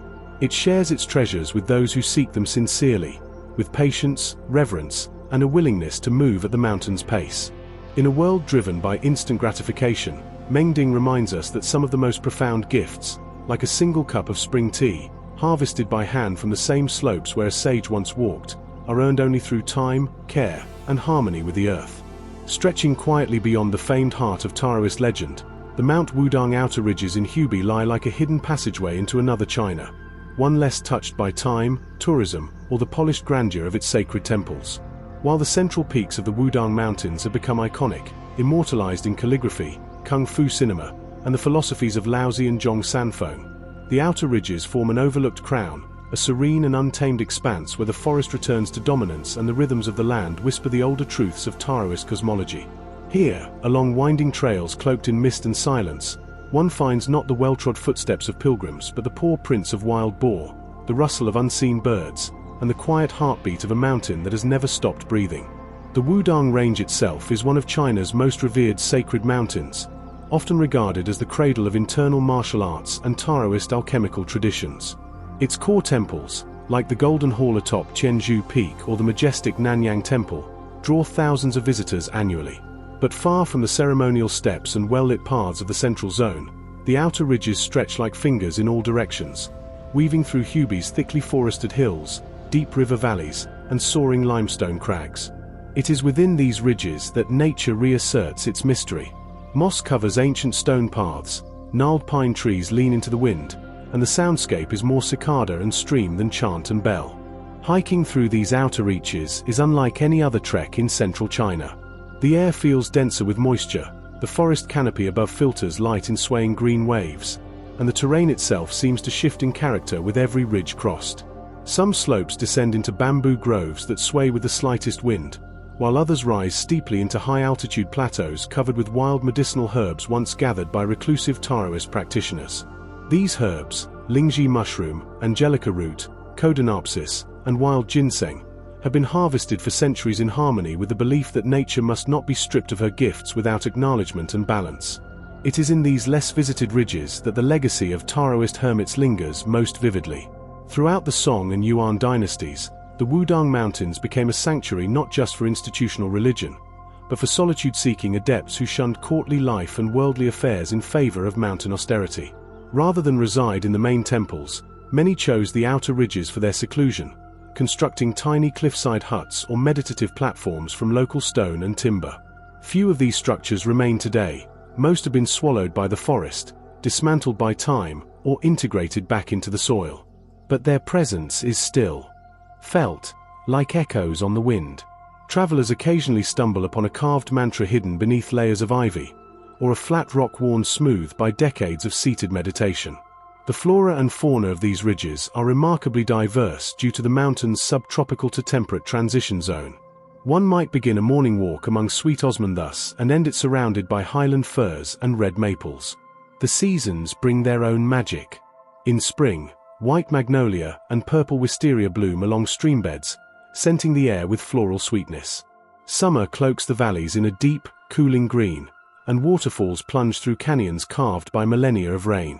It shares its treasures with those who seek them sincerely, with patience, reverence, and a willingness to move at the mountain's pace. In a world driven by instant gratification, Mengding reminds us that some of the most profound gifts, like a single cup of spring tea, harvested by hand from the same slopes where a sage once walked, are earned only through time, care, and harmony with the earth. Stretching quietly beyond the famed heart of Taoist legend, the Mount Wudang outer ridges in Hubei lie like a hidden passageway into another China, one less touched by time, tourism, or the polished grandeur of its sacred temples. While the central peaks of the Wudang Mountains have become iconic, immortalized in calligraphy, kung fu cinema, and the philosophies of Laozi and Zhong Sanfeng, the outer ridges form an overlooked crown, a serene and untamed expanse where the forest returns to dominance and the rhythms of the land whisper the older truths of Taoist cosmology. Here, along winding trails cloaked in mist and silence, one finds not the well-trod footsteps of pilgrims but the paw prints of wild boar, the rustle of unseen birds, and the quiet heartbeat of a mountain that has never stopped breathing. The Wudang Range itself is one of China's most revered sacred mountains, often regarded as the cradle of internal martial arts and Taoist alchemical traditions. Its core temples, like the Golden Hall atop Qianzhou Peak or the majestic Nanyang Temple, draw thousands of visitors annually. But far from the ceremonial steps and well-lit paths of the central zone, the outer ridges stretch like fingers in all directions, weaving through Hubei's thickly forested hills, deep river valleys, and soaring limestone crags. It is within these ridges that nature reasserts its mystery. Moss covers ancient stone paths, gnarled pine trees lean into the wind, and the soundscape is more cicada and stream than chant and bell. Hiking through these outer reaches is unlike any other trek in central China. The air feels denser with moisture, the forest canopy above filters light in swaying green waves, and the terrain itself seems to shift in character with every ridge crossed. Some slopes descend into bamboo groves that sway with the slightest wind, while others rise steeply into high-altitude plateaus covered with wild medicinal herbs once gathered by reclusive Taoist practitioners. These herbs, lingzhi mushroom, angelica root, codonopsis, and wild ginseng, have been harvested for centuries in harmony with the belief that nature must not be stripped of her gifts without acknowledgement and balance. It is in these less visited ridges that the legacy of Taoist hermits lingers most vividly. Throughout the Song and Yuan dynasties, the Wudang Mountains became a sanctuary not just for institutional religion, but for solitude-seeking adepts who shunned courtly life and worldly affairs in favor of mountain austerity. Rather than reside in the main temples, many chose the outer ridges for their seclusion, constructing tiny cliffside huts or meditative platforms from local stone and timber. Few of these structures remain today. Most have been swallowed by the forest, dismantled by time, or integrated back into the soil. But their presence is still felt, like echoes on the wind. Travelers occasionally stumble upon a carved mantra hidden beneath layers of ivy, or a flat rock worn smooth by decades of seated meditation. The flora and fauna of these ridges are remarkably diverse due to the mountain's subtropical to temperate transition zone. One might begin a morning walk among sweet osman thus and end it surrounded by highland firs and red maples. The seasons bring their own magic. In spring, white magnolia and purple wisteria bloom along streambeds, scenting the air with floral sweetness. Summer cloaks the valleys in a deep, cooling green, and waterfalls plunge through canyons carved by millennia of rain.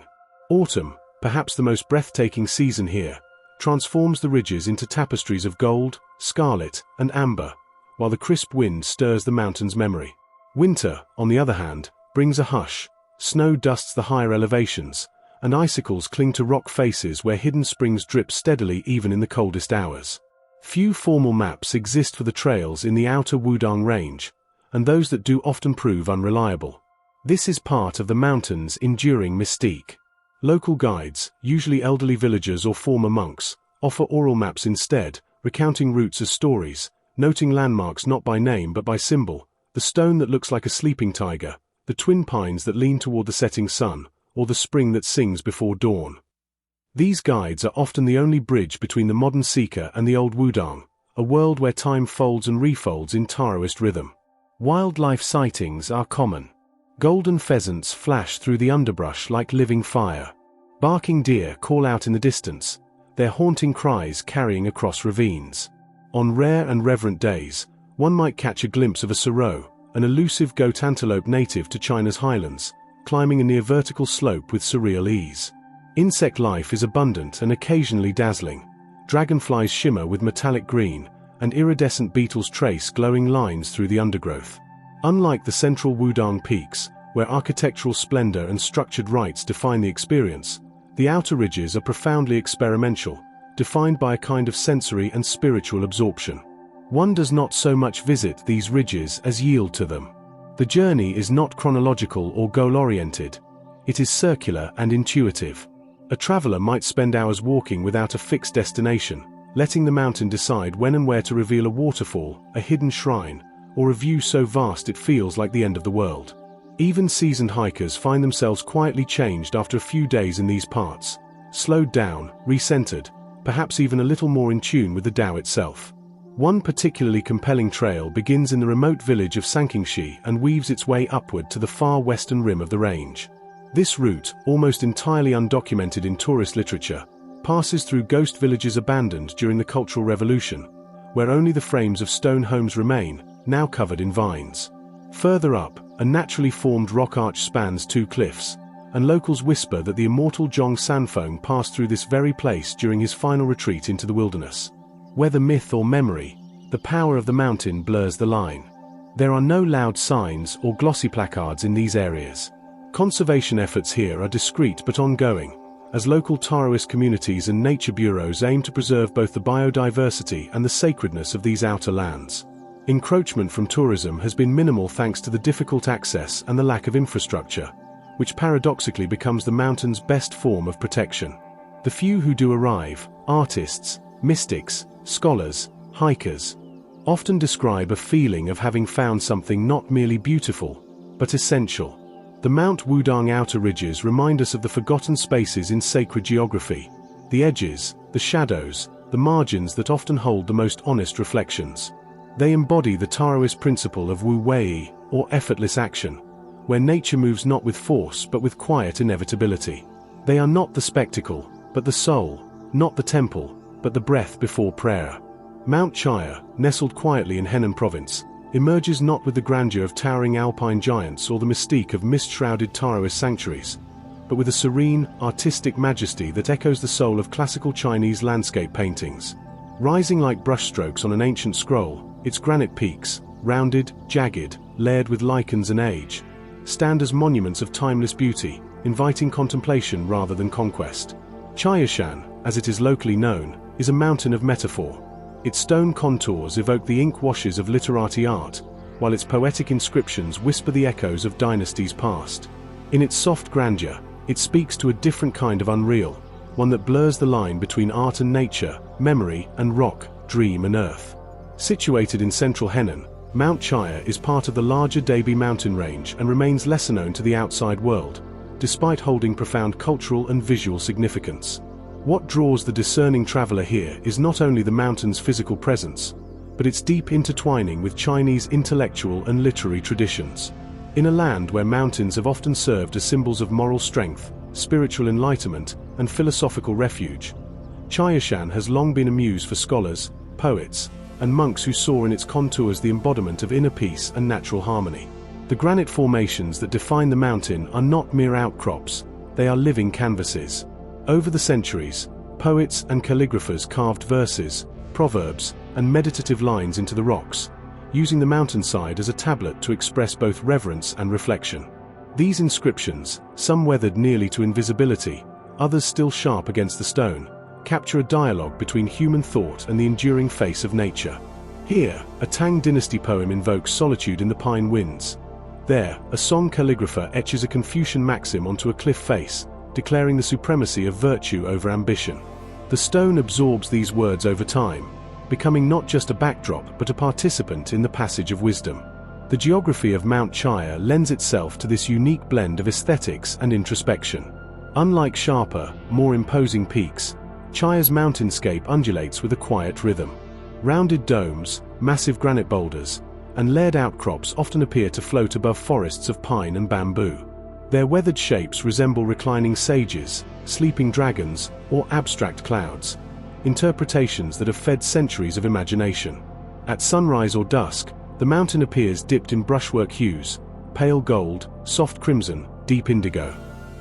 Autumn, perhaps the most breathtaking season here, transforms the ridges into tapestries of gold, scarlet, and amber, while the crisp wind stirs the mountain's memory. Winter, on the other hand, brings a hush. Snow dusts the higher elevations, and icicles cling to rock faces where hidden springs drip steadily even in the coldest hours. Few formal maps exist for the trails in the outer Wudang Range, and those that do often prove unreliable. This is part of the mountain's enduring mystique. Local guides, usually elderly villagers or former monks, offer oral maps instead, recounting routes as stories, noting landmarks not by name but by symbol, the stone that looks like a sleeping tiger, the twin pines that lean toward the setting sun, or the spring that sings before dawn. These guides are often the only bridge between the modern seeker and the old Wudang, a world where time folds and refolds in Taoist rhythm. Wildlife sightings are common. Golden pheasants flash through the underbrush like living fire. Barking deer call out in the distance, their haunting cries carrying across ravines. On rare and reverent days, one might catch a glimpse of a serow, an elusive goat antelope native to China's highlands, climbing a near vertical slope with surreal ease. Insect life is abundant and occasionally dazzling. Dragonflies shimmer with metallic green, and iridescent beetles trace glowing lines through the undergrowth. Unlike the central Wudang peaks, where architectural splendor and structured rites define the experience, the outer ridges are profoundly experimental, defined by a kind of sensory and spiritual absorption. One does not so much visit these ridges as yield to them. The journey is not chronological or goal-oriented. It is circular and intuitive. A traveler might spend hours walking without a fixed destination, letting the mountain decide when and where to reveal a waterfall, a hidden shrine, or a view so vast it feels like the end of the world. Even seasoned hikers find themselves quietly changed after a few days in these parts, slowed down, recentered, perhaps even a little more in tune with the Tao itself. One particularly compelling trail begins in the remote village of Sankingshi and weaves its way upward to the far western rim of the range. This route, almost entirely undocumented in tourist literature, passes through ghost villages abandoned during the Cultural Revolution, where only the frames of stone homes remain, now covered in vines. Further up, a naturally formed rock arch spans two cliffs, and locals whisper that the immortal Zhong Sanfeng passed through this very place during his final retreat into the wilderness. Whether myth or memory, the power of the mountain blurs the line. There are no loud signs or glossy placards in these areas. Conservation efforts here are discreet but ongoing, as local Taoist communities and nature bureaus aim to preserve both the biodiversity and the sacredness of these outer lands. Encroachment from tourism has been minimal thanks to the difficult access and the lack of infrastructure, which paradoxically becomes the mountain's best form of protection. The few who do arrive, artists, mystics, scholars, hikers, often describe a feeling of having found something not merely beautiful, but essential. The Mount Wudang outer ridges remind us of the forgotten spaces in sacred geography, the edges, the shadows, the margins that often hold the most honest reflections. They embody the Taoist principle of Wu Wei, or effortless action, where nature moves not with force but with quiet inevitability. They are not the spectacle, but the soul, not the temple, but the breath before prayer. Mount Chaya, nestled quietly in Henan province, emerges not with the grandeur of towering alpine giants or the mystique of mist-shrouded Taoist sanctuaries, but with a serene, artistic majesty that echoes the soul of classical Chinese landscape paintings. Rising like brushstrokes on an ancient scroll, its granite peaks, rounded, jagged, layered with lichens and age, stand as monuments of timeless beauty, inviting contemplation rather than conquest. Chashan, as it is locally known, is a mountain of metaphor. Its stone contours evoke the ink washes of literati art, while its poetic inscriptions whisper the echoes of dynasties past. In its soft grandeur, it speaks to a different kind of unreal, one that blurs the line between art and nature, memory and rock, dream and earth. Situated in central Henan, Mount Chaya is part of the larger Debi mountain range and remains lesser known to the outside world, despite holding profound cultural and visual significance. What draws the discerning traveler here is not only the mountain's physical presence, but its deep intertwining with Chinese intellectual and literary traditions. In a land where mountains have often served as symbols of moral strength, spiritual enlightenment, and philosophical refuge, Chashan has long been a muse for scholars, poets, and monks who saw in its contours the embodiment of inner peace and natural harmony. The granite formations that define the mountain are not mere outcrops, they are living canvases. Over the centuries, poets and calligraphers carved verses, proverbs, and meditative lines into the rocks, using the mountainside as a tablet to express both reverence and reflection. These inscriptions, some weathered nearly to invisibility, others still sharp against the stone, capture a dialogue between human thought and the enduring face of nature. Here, a Tang dynasty poem invokes solitude in the pine winds. There, a Song calligrapher etches a Confucian maxim onto a cliff face, declaring the supremacy of virtue over ambition. The stone absorbs these words over time, becoming not just a backdrop but a participant in the passage of wisdom. The geography of Mount Chaya lends itself to this unique blend of aesthetics and introspection. Unlike sharper, more imposing peaks, Chaya's mountainscape undulates with a quiet rhythm. Rounded domes, massive granite boulders, and layered outcrops often appear to float above forests of pine and bamboo. Their weathered shapes resemble reclining sages, sleeping dragons, or abstract clouds, interpretations that have fed centuries of imagination. At sunrise or dusk, the mountain appears dipped in brushwork hues, pale gold, soft crimson, deep indigo.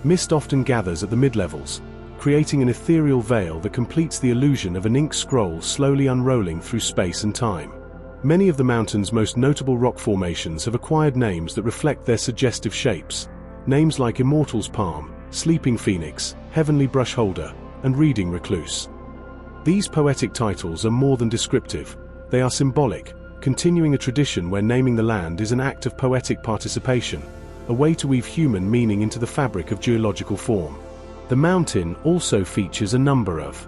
Mist often gathers at the mid-levels, creating an ethereal veil that completes the illusion of an ink scroll slowly unrolling through space and time. Many of the mountain's most notable rock formations have acquired names that reflect their suggestive shapes. Names like Immortal's Palm, Sleeping Phoenix, Heavenly Brushholder, and Reading Recluse. These poetic titles are more than descriptive. They are symbolic, continuing a tradition where naming the land is an act of poetic participation, a way to weave human meaning into the fabric of geological form. The mountain also features a number of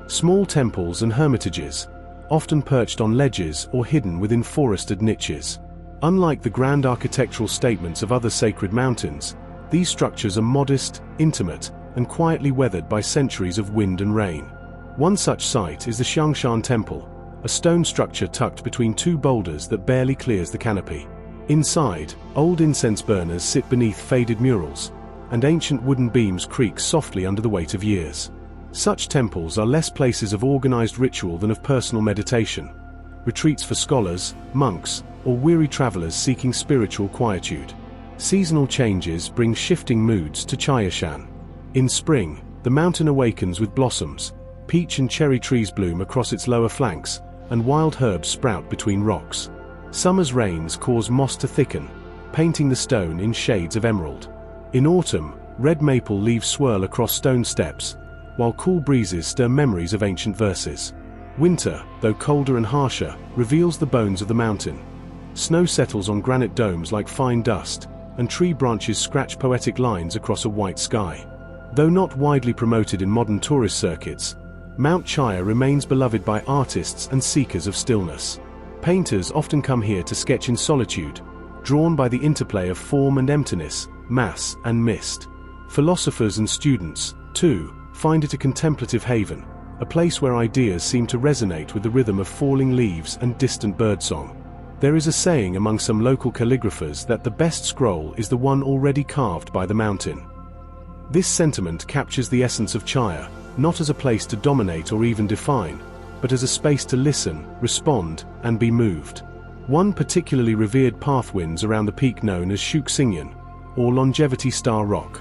small temples and hermitages, often perched on ledges or hidden within forested niches. Unlike the grand architectural statements of other sacred mountains, these structures are modest, intimate, and quietly weathered by centuries of wind and rain. One such site is the Jizushan Temple, a stone structure tucked between two boulders that barely clears the canopy. Inside, old incense burners sit beneath faded murals, and ancient wooden beams creak softly under the weight of years. Such temples are less places of organized ritual than of personal meditation, retreats for scholars, monks, or weary travelers seeking spiritual quietude. Seasonal changes bring shifting moods to Chashan. In spring, the mountain awakens with blossoms, peach and cherry trees bloom across its lower flanks, and wild herbs sprout between rocks. Summer's rains cause moss to thicken, painting the stone in shades of emerald. In autumn, red maple leaves swirl across stone steps, while cool breezes stir memories of ancient verses. Winter, though colder and harsher, reveals the bones of the mountain. Snow settles on granite domes like fine dust, and tree branches scratch poetic lines across a white sky. Though not widely promoted in modern tourist circuits, Mount Chaya remains beloved by artists and seekers of stillness. Painters often come here to sketch in solitude, drawn by the interplay of form and emptiness, mass and mist. Philosophers and students, too, find it a contemplative haven, a place where ideas seem to resonate with the rhythm of falling leaves and distant birdsong. There is a saying among some local calligraphers that the best scroll is the one already carved by the mountain. This sentiment captures the essence of Chaya, not as a place to dominate or even define, but as a space to listen, respond, and be moved. One particularly revered path winds around the peak known as Shukxingyan, or Longevity Star Rock.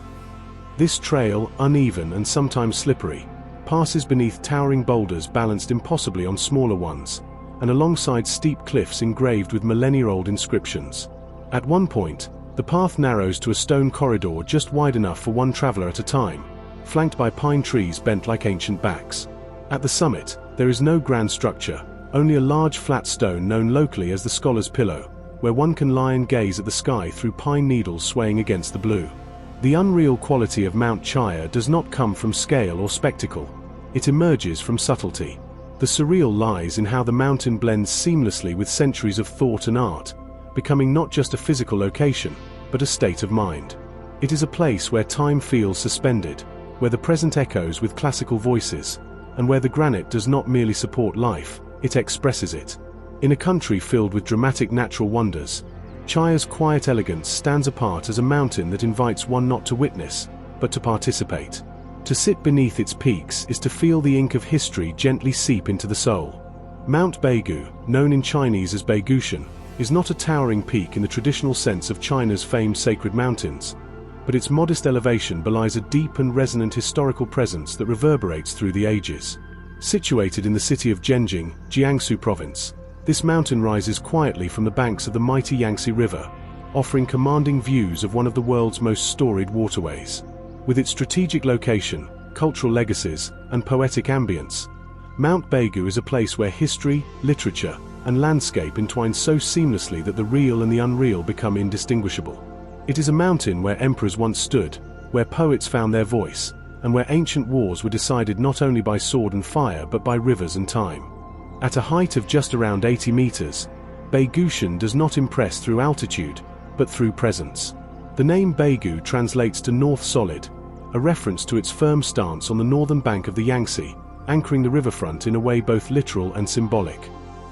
This trail, uneven and sometimes slippery, passes beneath towering boulders balanced impossibly on smaller ones, and alongside steep cliffs engraved with millennia-old inscriptions. At one point, the path narrows to a stone corridor just wide enough for one traveler at a time, flanked by pine trees bent like ancient backs. At the summit, there is no grand structure, only a large flat stone known locally as the Scholar's Pillow, where one can lie and gaze at the sky through pine needles swaying against the blue. The unreal quality of Mount Chaya does not come from scale or spectacle. It emerges from subtlety. The surreal lies in how the mountain blends seamlessly with centuries of thought and art, becoming not just a physical location, but a state of mind. It is a place where time feels suspended, where the present echoes with classical voices, and where the granite does not merely support life, it expresses it. In a country filled with dramatic natural wonders, Chaya's quiet elegance stands apart as a mountain that invites one not to witness, but to participate. To sit beneath its peaks is to feel the ink of history gently seep into the soul. Mount Beigu, known in Chinese as Beigushan, is not a towering peak in the traditional sense of China's famed sacred mountains, but its modest elevation belies a deep and resonant historical presence that reverberates through the ages. Situated in the city of Zhenjing, Jiangsu province, this mountain rises quietly from the banks of the mighty Yangtze River, offering commanding views of one of the world's most storied waterways. With its strategic location, cultural legacies, and poetic ambience, Mount Beigu is a place where history, literature, and landscape entwine so seamlessly that the real and the unreal become indistinguishable. It is a mountain where emperors once stood, where poets found their voice, and where ancient wars were decided not only by sword and fire but by rivers and time. At a height of just around 80 meters, Beigushan does not impress through altitude, but through presence. The name Beigu translates to North Solid, a reference to its firm stance on the northern bank of the Yangtze, anchoring the riverfront in a way both literal and symbolic.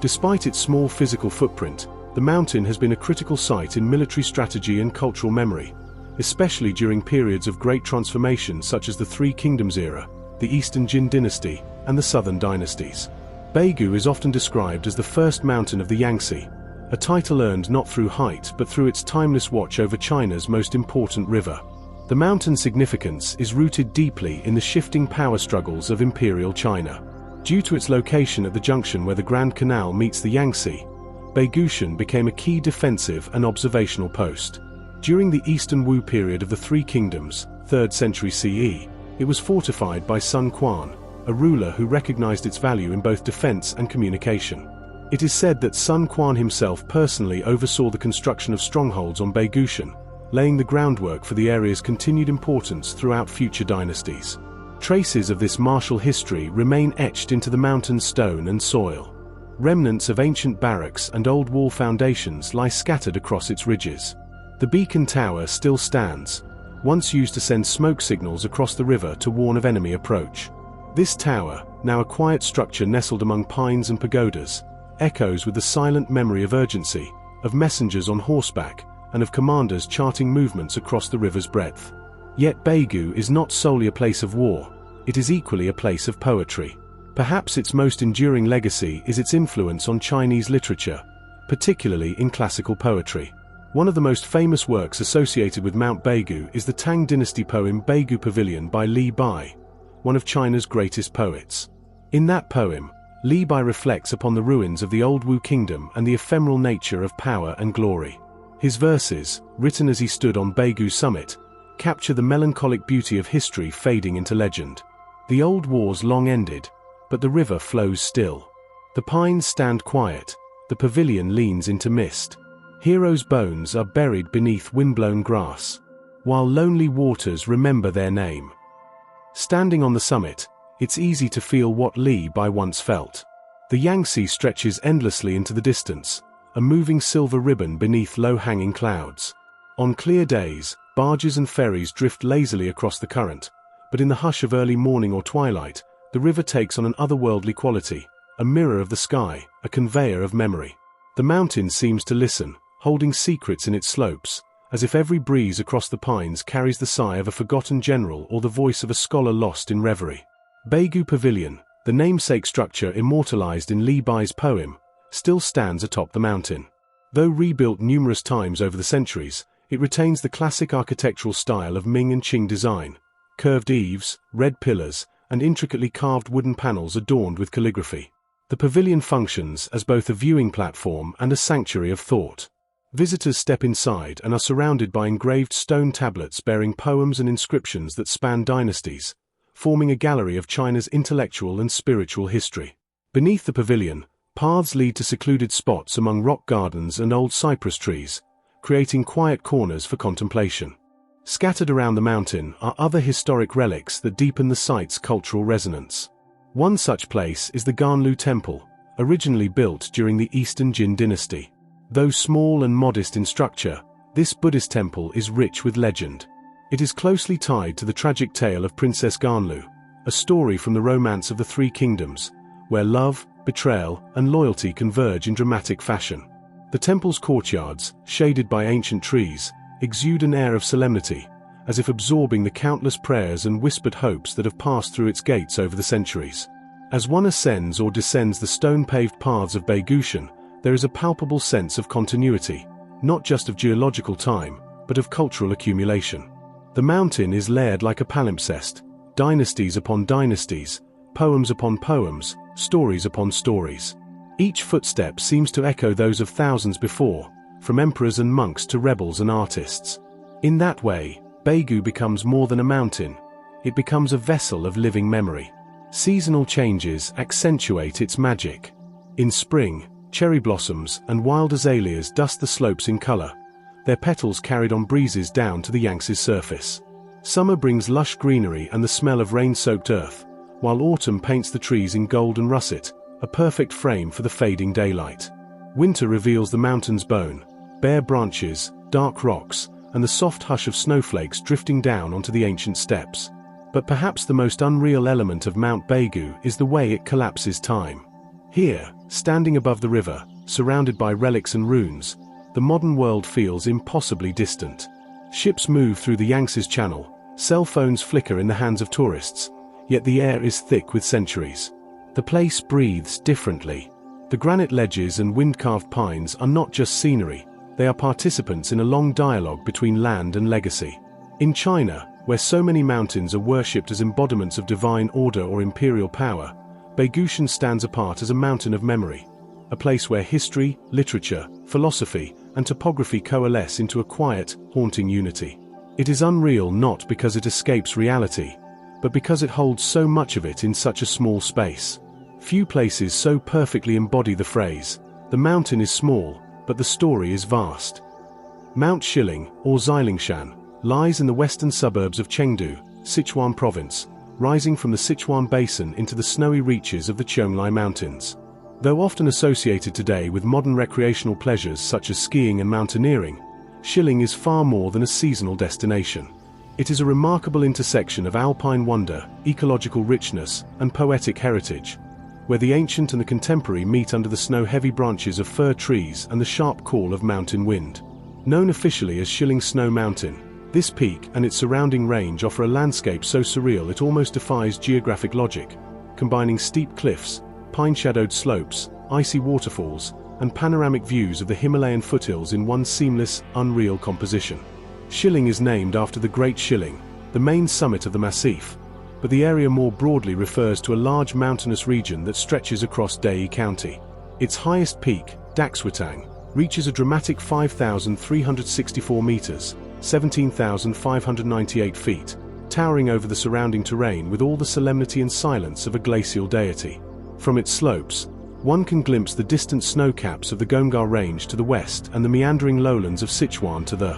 Despite its small physical footprint, the mountain has been a critical site in military strategy and cultural memory, especially during periods of great transformation such as the Three Kingdoms era, the Eastern Jin dynasty, and the Southern dynasties. Beigu is often described as the first mountain of the Yangtze, a title earned not through height but through its timeless watch over China's most important river. The mountain's significance is rooted deeply in the shifting power struggles of imperial China. Due to its location at the junction where the Grand Canal meets the Yangtze, Baigushan became a key defensive and observational post. During the Eastern Wu period of the Three Kingdoms, 3rd century CE, it was fortified by Sun Quan, a ruler who recognized its value in both defense and communication. It is said that Sun Quan himself personally oversaw the construction of strongholds on Baigushan, laying the groundwork for the area's continued importance throughout future dynasties. Traces of this martial history remain etched into the mountain's stone and soil. Remnants of ancient barracks and old wall foundations lie scattered across its ridges. The beacon tower still stands, once used to send smoke signals across the river to warn of enemy approach. This tower, now a quiet structure nestled among pines and pagodas, echoes with the silent memory of urgency, of messengers on horseback, and of commanders charting movements across the river's breadth. Yet Beigu is not solely a place of war, it is equally a place of poetry. Perhaps its most enduring legacy is its influence on Chinese literature, particularly in classical poetry. One of the most famous works associated with Mount Beigu is the Tang Dynasty poem Beigu Pavilion by Li Bai, one of China's greatest poets. In that poem, Li Bai reflects upon the ruins of the old Wu kingdom and the ephemeral nature of power and glory. His verses, written as he stood on Beigu's summit, capture the melancholic beauty of history fading into legend. The old war's long ended, but the river flows still. The pines stand quiet, the pavilion leans into mist. Heroes' bones are buried beneath windblown grass, while lonely waters remember their name. Standing on the summit, it's easy to feel what Li Bai once felt. The Yangtze stretches endlessly into the distance, a moving silver ribbon beneath low-hanging clouds. On clear days, barges and ferries drift lazily across the current, but in the hush of early morning or twilight, the river takes on an otherworldly quality, a mirror of the sky, a conveyor of memory. The mountain seems to listen, holding secrets in its slopes, as if every breeze across the pines carries the sigh of a forgotten general or the voice of a scholar lost in reverie. Beigu Pavilion, the namesake structure immortalized in Li Bai's poem, still stands atop the mountain. Though rebuilt numerous times over the centuries, it retains the classic architectural style of Ming and Qing design: curved eaves, red pillars, and intricately carved wooden panels adorned with calligraphy. The pavilion functions as both a viewing platform and a sanctuary of thought. Visitors step inside and are surrounded by engraved stone tablets bearing poems and inscriptions that span dynasties, forming a gallery of China's intellectual and spiritual history. Beneath the pavilion, paths lead to secluded spots among rock gardens and old cypress trees, creating quiet corners for contemplation. Scattered around the mountain are other historic relics that deepen the site's cultural resonance. One such place is the Ganlu Temple, originally built during the Eastern Jin dynasty. Though small and modest in structure, this Buddhist temple is rich with legend. It is closely tied to the tragic tale of Princess Ganlu, a story from the romance of the Three Kingdoms, where love, betrayal, and loyalty converge in dramatic fashion. The temple's courtyards, shaded by ancient trees, exude an air of solemnity, as if absorbing the countless prayers and whispered hopes that have passed through its gates over the centuries. As one ascends or descends the stone-paved paths of Baigushan, there is a palpable sense of continuity, not just of geological time, but of cultural accumulation. The mountain is layered like a palimpsest, dynasties upon dynasties, poems upon poems, stories upon stories. Each footstep seems to echo those of thousands before, from emperors and monks to rebels and artists. In that way, Beigu becomes more than a mountain, it becomes a vessel of living memory. Seasonal changes accentuate its magic. In spring, cherry blossoms and wild azaleas dust the slopes in color, their petals carried on breezes down to the Yangtze's surface. Summer brings lush greenery and the smell of rain-soaked earth, while autumn paints the trees in gold and russet, a perfect frame for the fading daylight. Winter reveals the mountain's bone, bare branches, dark rocks, and the soft hush of snowflakes drifting down onto the ancient steppes. But perhaps the most unreal element of Mount Beigu is the way it collapses time. Here, standing above the river, surrounded by relics and ruins, the modern world feels impossibly distant. Ships move through the Yangtze's channel, cell phones flicker in the hands of tourists, yet the air is thick with centuries. The place breathes differently. The granite ledges and wind-carved pines are not just scenery, they are participants in a long dialogue between land and legacy. In China, where so many mountains are worshipped as embodiments of divine order or imperial power, Baigushan stands apart as a mountain of memory, a place where history, literature, philosophy, and topography coalesce into a quiet, haunting unity. It is unreal not because it escapes reality, but because it holds so much of it in such a small space. Few places so perfectly embody the phrase, "The mountain is small, but the story is vast." Mount Shilin, or Xilingshan, lies in the western suburbs of Chengdu, Sichuan province, rising from the Sichuan Basin into the snowy reaches of the Qionglai Mountains. Though often associated today with modern recreational pleasures such as skiing and mountaineering, Shilin is far more than a seasonal destination. It is a remarkable intersection of alpine wonder, ecological richness, and poetic heritage, where the ancient and the contemporary meet under the snow-heavy branches of fir trees and the sharp call of mountain wind. Known officially as Shilin Snow Mountain, this peak and its surrounding range offer a landscape so surreal it almost defies geographic logic, combining steep cliffs, pine-shadowed slopes, icy waterfalls, and panoramic views of the Himalayan foothills in one seamless, unreal composition. Shilin is named after the Great Shilin, the main summit of the massif, but the area more broadly refers to a large mountainous region that stretches across Dai County. Its highest peak, Daxwatang, reaches a dramatic 5,364 meters, 17,598 feet, towering over the surrounding terrain with all the solemnity and silence of a glacial deity. From its slopes, one can glimpse the distant snow caps of the Gomgar Range to the west and the meandering lowlands of Sichuan to the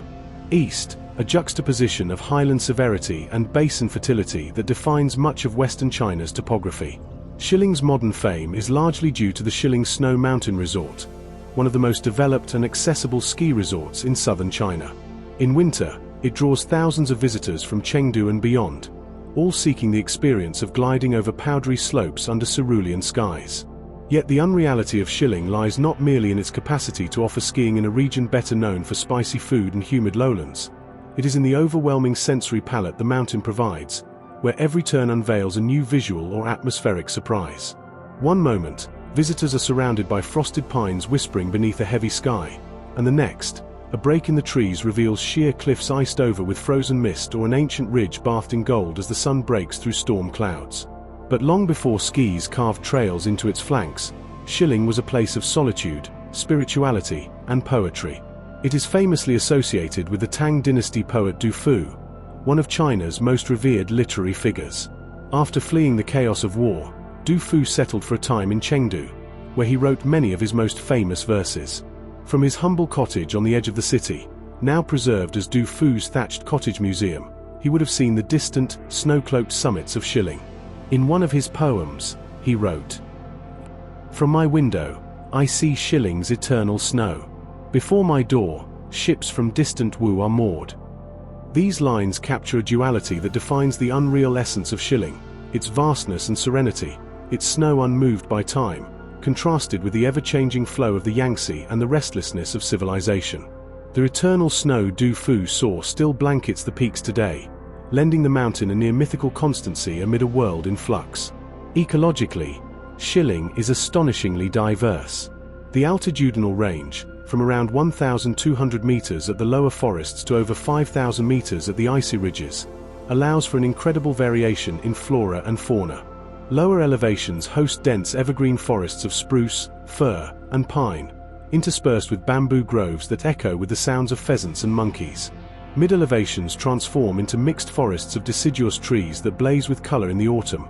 east, a juxtaposition of highland severity and basin fertility that defines much of western China's topography. Shiling's modern fame is largely due to the Shilin Snow Mountain Resort, one of the most developed and accessible ski resorts in southern China. In winter, it draws thousands of visitors from Chengdu and beyond, all seeking the experience of gliding over powdery slopes under cerulean skies. Yet the unreality of Shilin lies not merely in its capacity to offer skiing in a region better known for spicy food and humid lowlands. It is in the overwhelming sensory palette the mountain provides, where every turn unveils a new visual or atmospheric surprise. One moment, visitors are surrounded by frosted pines whispering beneath a heavy sky, and the next, a break in the trees reveals sheer cliffs iced over with frozen mist or an ancient ridge bathed in gold as the sun breaks through storm clouds. But long before skis carved trails into its flanks, Shilin was a place of solitude, spirituality, and poetry. It is famously associated with the Tang dynasty poet Du Fu, one of China's most revered literary figures. After fleeing the chaos of war, Du Fu settled for a time in Chengdu, where he wrote many of his most famous verses. From his humble cottage on the edge of the city, now preserved as Du Fu's thatched cottage museum, he would have seen the distant, snow-cloaked summits of Shilin. In one of his poems, he wrote, "From my window, I see Shiling's eternal snow. Before my door, ships from distant Wu are moored." These lines capture a duality that defines the unreal essence of Shilin, its vastness and serenity, its snow unmoved by time, contrasted with the ever-changing flow of the Yangtze and the restlessness of civilization. The eternal snow Du Fu saw still blankets the peaks today, lending the mountain a near-mythical constancy amid a world in flux. Ecologically, Shilin is astonishingly diverse. The altitudinal range, from around 1,200 meters at the lower forests to over 5,000 meters at the icy ridges, allows for an incredible variation in flora and fauna. Lower elevations host dense evergreen forests of spruce, fir, and pine, interspersed with bamboo groves that echo with the sounds of pheasants and monkeys. Mid-elevations transform into mixed forests of deciduous trees that blaze with color in the autumn,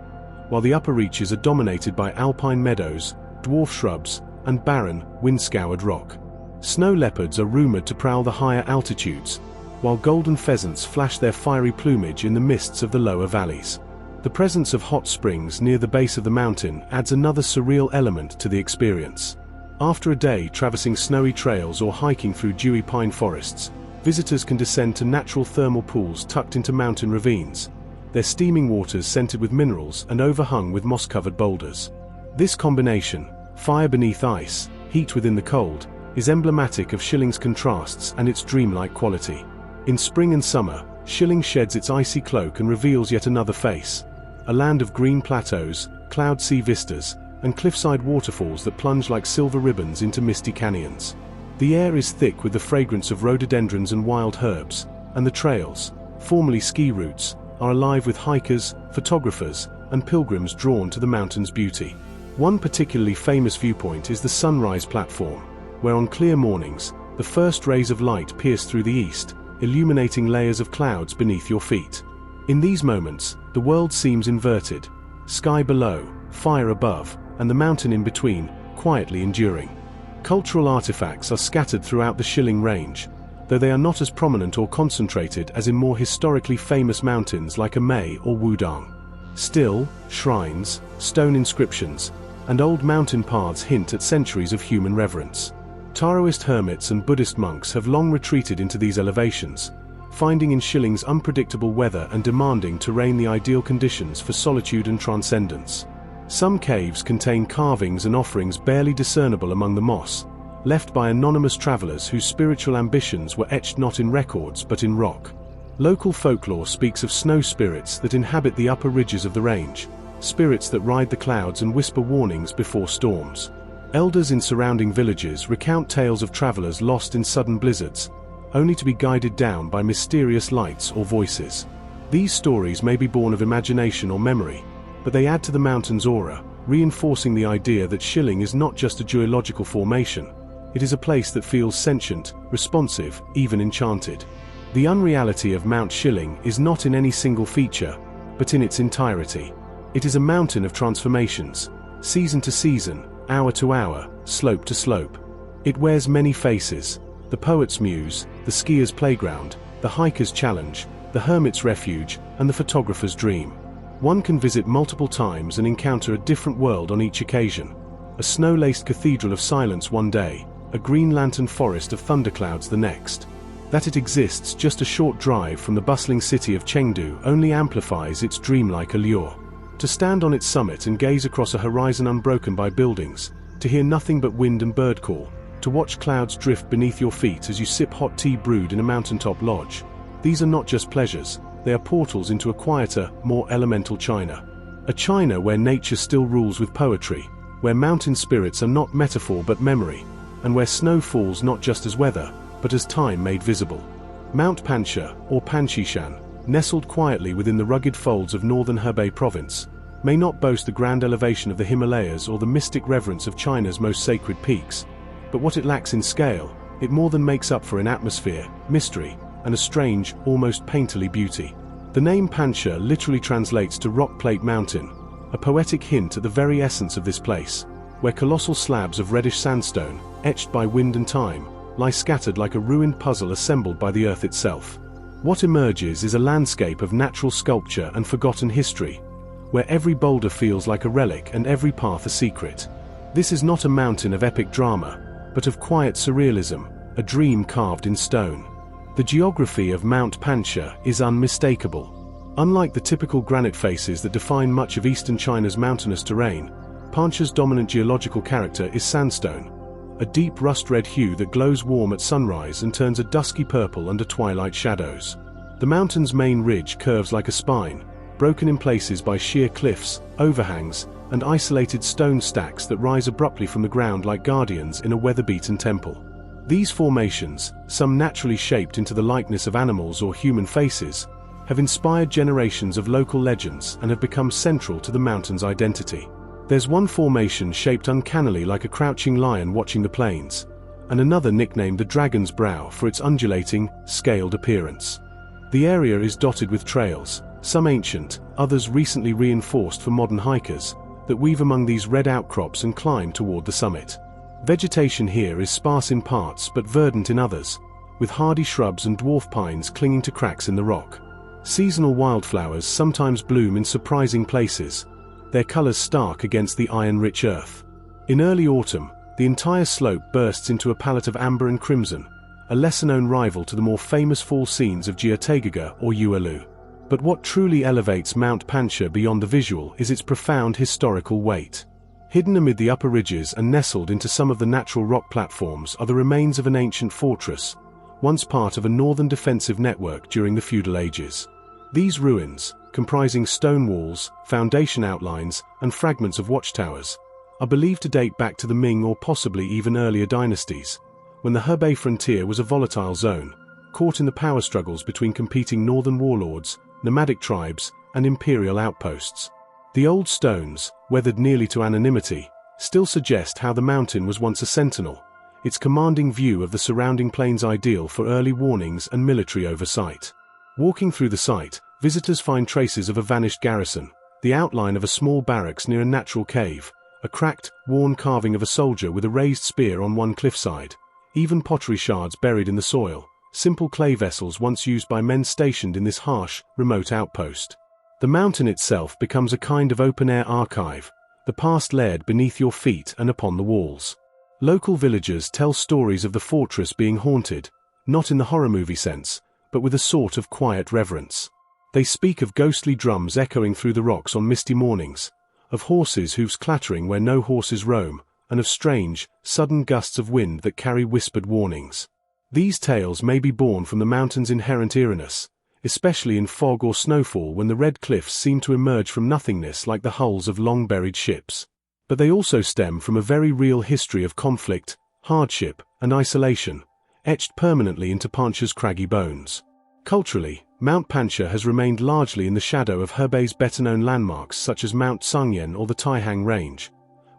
while the upper reaches are dominated by alpine meadows, dwarf shrubs, and barren, wind-scoured rock. Snow leopards are rumored to prowl the higher altitudes, while golden pheasants flash their fiery plumage in the mists of the lower valleys. The presence of hot springs near the base of the mountain adds another surreal element to the experience. After a day traversing snowy trails or hiking through dewy pine forests, visitors can descend to natural thermal pools tucked into mountain ravines, their steaming waters scented with minerals and overhung with moss-covered boulders. This combination, fire beneath ice, heat within the cold, is emblematic of Shiling's contrasts and its dreamlike quality. In spring and summer, Shilin sheds its icy cloak and reveals yet another face, a land of green plateaus, cloud sea vistas, and cliffside waterfalls that plunge like silver ribbons into misty canyons. The air is thick with the fragrance of rhododendrons and wild herbs, and the trails, formerly ski routes, are alive with hikers, photographers, and pilgrims drawn to the mountain's beauty. One particularly famous viewpoint is the sunrise platform, where on clear mornings, the first rays of light pierce through the east, illuminating layers of clouds beneath your feet. In these moments, the world seems inverted: sky below, fire above, and the mountain in between, quietly enduring. Cultural artifacts are scattered throughout the Shibing range, though they are not as prominent or concentrated as in more historically famous mountains like Meili or Guangdong. Still, shrines, stone inscriptions, and old mountain paths hint at centuries of human reverence. Taoist hermits and Buddhist monks have long retreated into these elevations, finding in Shibing's unpredictable weather and demanding terrain the ideal conditions for solitude and transcendence. Some caves contain carvings and offerings barely discernible among the moss, left by anonymous travelers whose spiritual ambitions were etched not in records but in rock. Local folklore speaks of snow spirits that inhabit the upper ridges of the range, spirits that ride the clouds and whisper warnings before storms. Elders in surrounding villages recount tales of travelers lost in sudden blizzards, only to be guided down by mysterious lights or voices. These stories may be born of imagination or memory, but they add to the mountain's aura, reinforcing the idea that Shibing is not just a geological formation. It is a place that feels sentient, responsive, even enchanted. The unreality of Mount Shibing is not in any single feature, but in its entirety. It is a mountain of transformations, season to season, hour to hour, slope to slope. It wears many faces: the poet's muse, the skier's playground, the hiker's challenge, the hermit's refuge, and the photographer's dream. One can visit multiple times and encounter a different world on each occasion. A snow-laced cathedral of silence one day, a green lantern forest of thunderclouds the next. That it exists just a short drive from the bustling city of Chengdu only amplifies its dreamlike allure. To stand on its summit and gaze across a horizon unbroken by buildings, to hear nothing but wind and bird call, to watch clouds drift beneath your feet as you sip hot tea brewed in a mountaintop lodge. These are not just pleasures, they are portals into a quieter, more elemental China. A China where nature still rules with poetry, where mountain spirits are not metaphor but memory, and where snow falls not just as weather, but as time made visible. Mount Pansha, or Panshishan, nestled quietly within the rugged folds of northern Hebei province, may not boast the grand elevation of the Himalayas or the mystic reverence of China's most sacred peaks, but what it lacks in scale, it more than makes up for in atmosphere, mystery, and a strange, almost painterly beauty. The name Pansha literally translates to rock plate mountain, a poetic hint at the very essence of this place, where colossal slabs of reddish sandstone, etched by wind and time, lie scattered like a ruined puzzle assembled by the earth itself. What emerges is a landscape of natural sculpture and forgotten history, where every boulder feels like a relic and every path a secret. This is not a mountain of epic drama, but of quiet surrealism, a dream carved in stone. The geography of Mount Pansha is unmistakable. Unlike the typical granite faces that define much of eastern China's mountainous terrain, Pansha's dominant geological character is sandstone, a deep rust-red hue that glows warm at sunrise and turns a dusky purple under twilight shadows. The mountain's main ridge curves like a spine, broken in places by sheer cliffs, overhangs, and isolated stone stacks that rise abruptly from the ground like guardians in a weather-beaten temple. These formations, some naturally shaped into the likeness of animals or human faces, have inspired generations of local legends and have become central to the mountain's identity. There's one formation shaped uncannily like a crouching lion watching the plains, and another nicknamed the Dragon's Brow for its undulating, scaled appearance. The area is dotted with trails, some ancient, others recently reinforced for modern hikers, that weave among these red outcrops and climb toward the summit. Vegetation here is sparse in parts but verdant in others, with hardy shrubs and dwarf pines clinging to cracks in the rock. Seasonal wildflowers sometimes bloom in surprising places, their colors stark against the iron-rich earth. In early autumn, the entire slope bursts into a palette of amber and crimson, a lesser-known rival to the more famous fall scenes of Jiataigaga or Yuelu. But what truly elevates Mount Pansha beyond the visual is its profound historical weight. Hidden amid the upper ridges and nestled into some of the natural rock platforms are the remains of an ancient fortress, once part of a northern defensive network during the feudal ages. These ruins, comprising stone walls, foundation outlines, and fragments of watchtowers, are believed to date back to the Ming or possibly even earlier dynasties, when the Hebei frontier was a volatile zone, caught in the power struggles between competing northern warlords, nomadic tribes, and imperial outposts. The old stones, weathered nearly to anonymity, still suggest how the mountain was once a sentinel, its commanding view of the surrounding plains ideal for early warnings and military oversight. Walking through the site, visitors find traces of a vanished garrison, the outline of a small barracks near a natural cave, a cracked, worn carving of a soldier with a raised spear on one cliffside, even pottery shards buried in the soil, simple clay vessels once used by men stationed in this harsh, remote outpost. The mountain itself becomes a kind of open-air archive, the past layered beneath your feet and upon the walls. Local villagers tell stories of the fortress being haunted, not in the horror movie sense, but with a sort of quiet reverence. They speak of ghostly drums echoing through the rocks on misty mornings, of horses' hooves clattering where no horses roam, and of strange, sudden gusts of wind that carry whispered warnings. These tales may be born from the mountain's inherent eeriness, especially in fog or snowfall when the red cliffs seem to emerge from nothingness like the hulls of long-buried ships. But they also stem from a very real history of conflict, hardship, and isolation, etched permanently into Pancha's craggy bones. Culturally, Mount Pancha has remained largely in the shadow of Hebei's better-known landmarks such as Mount Sangyan or the Taihang Range,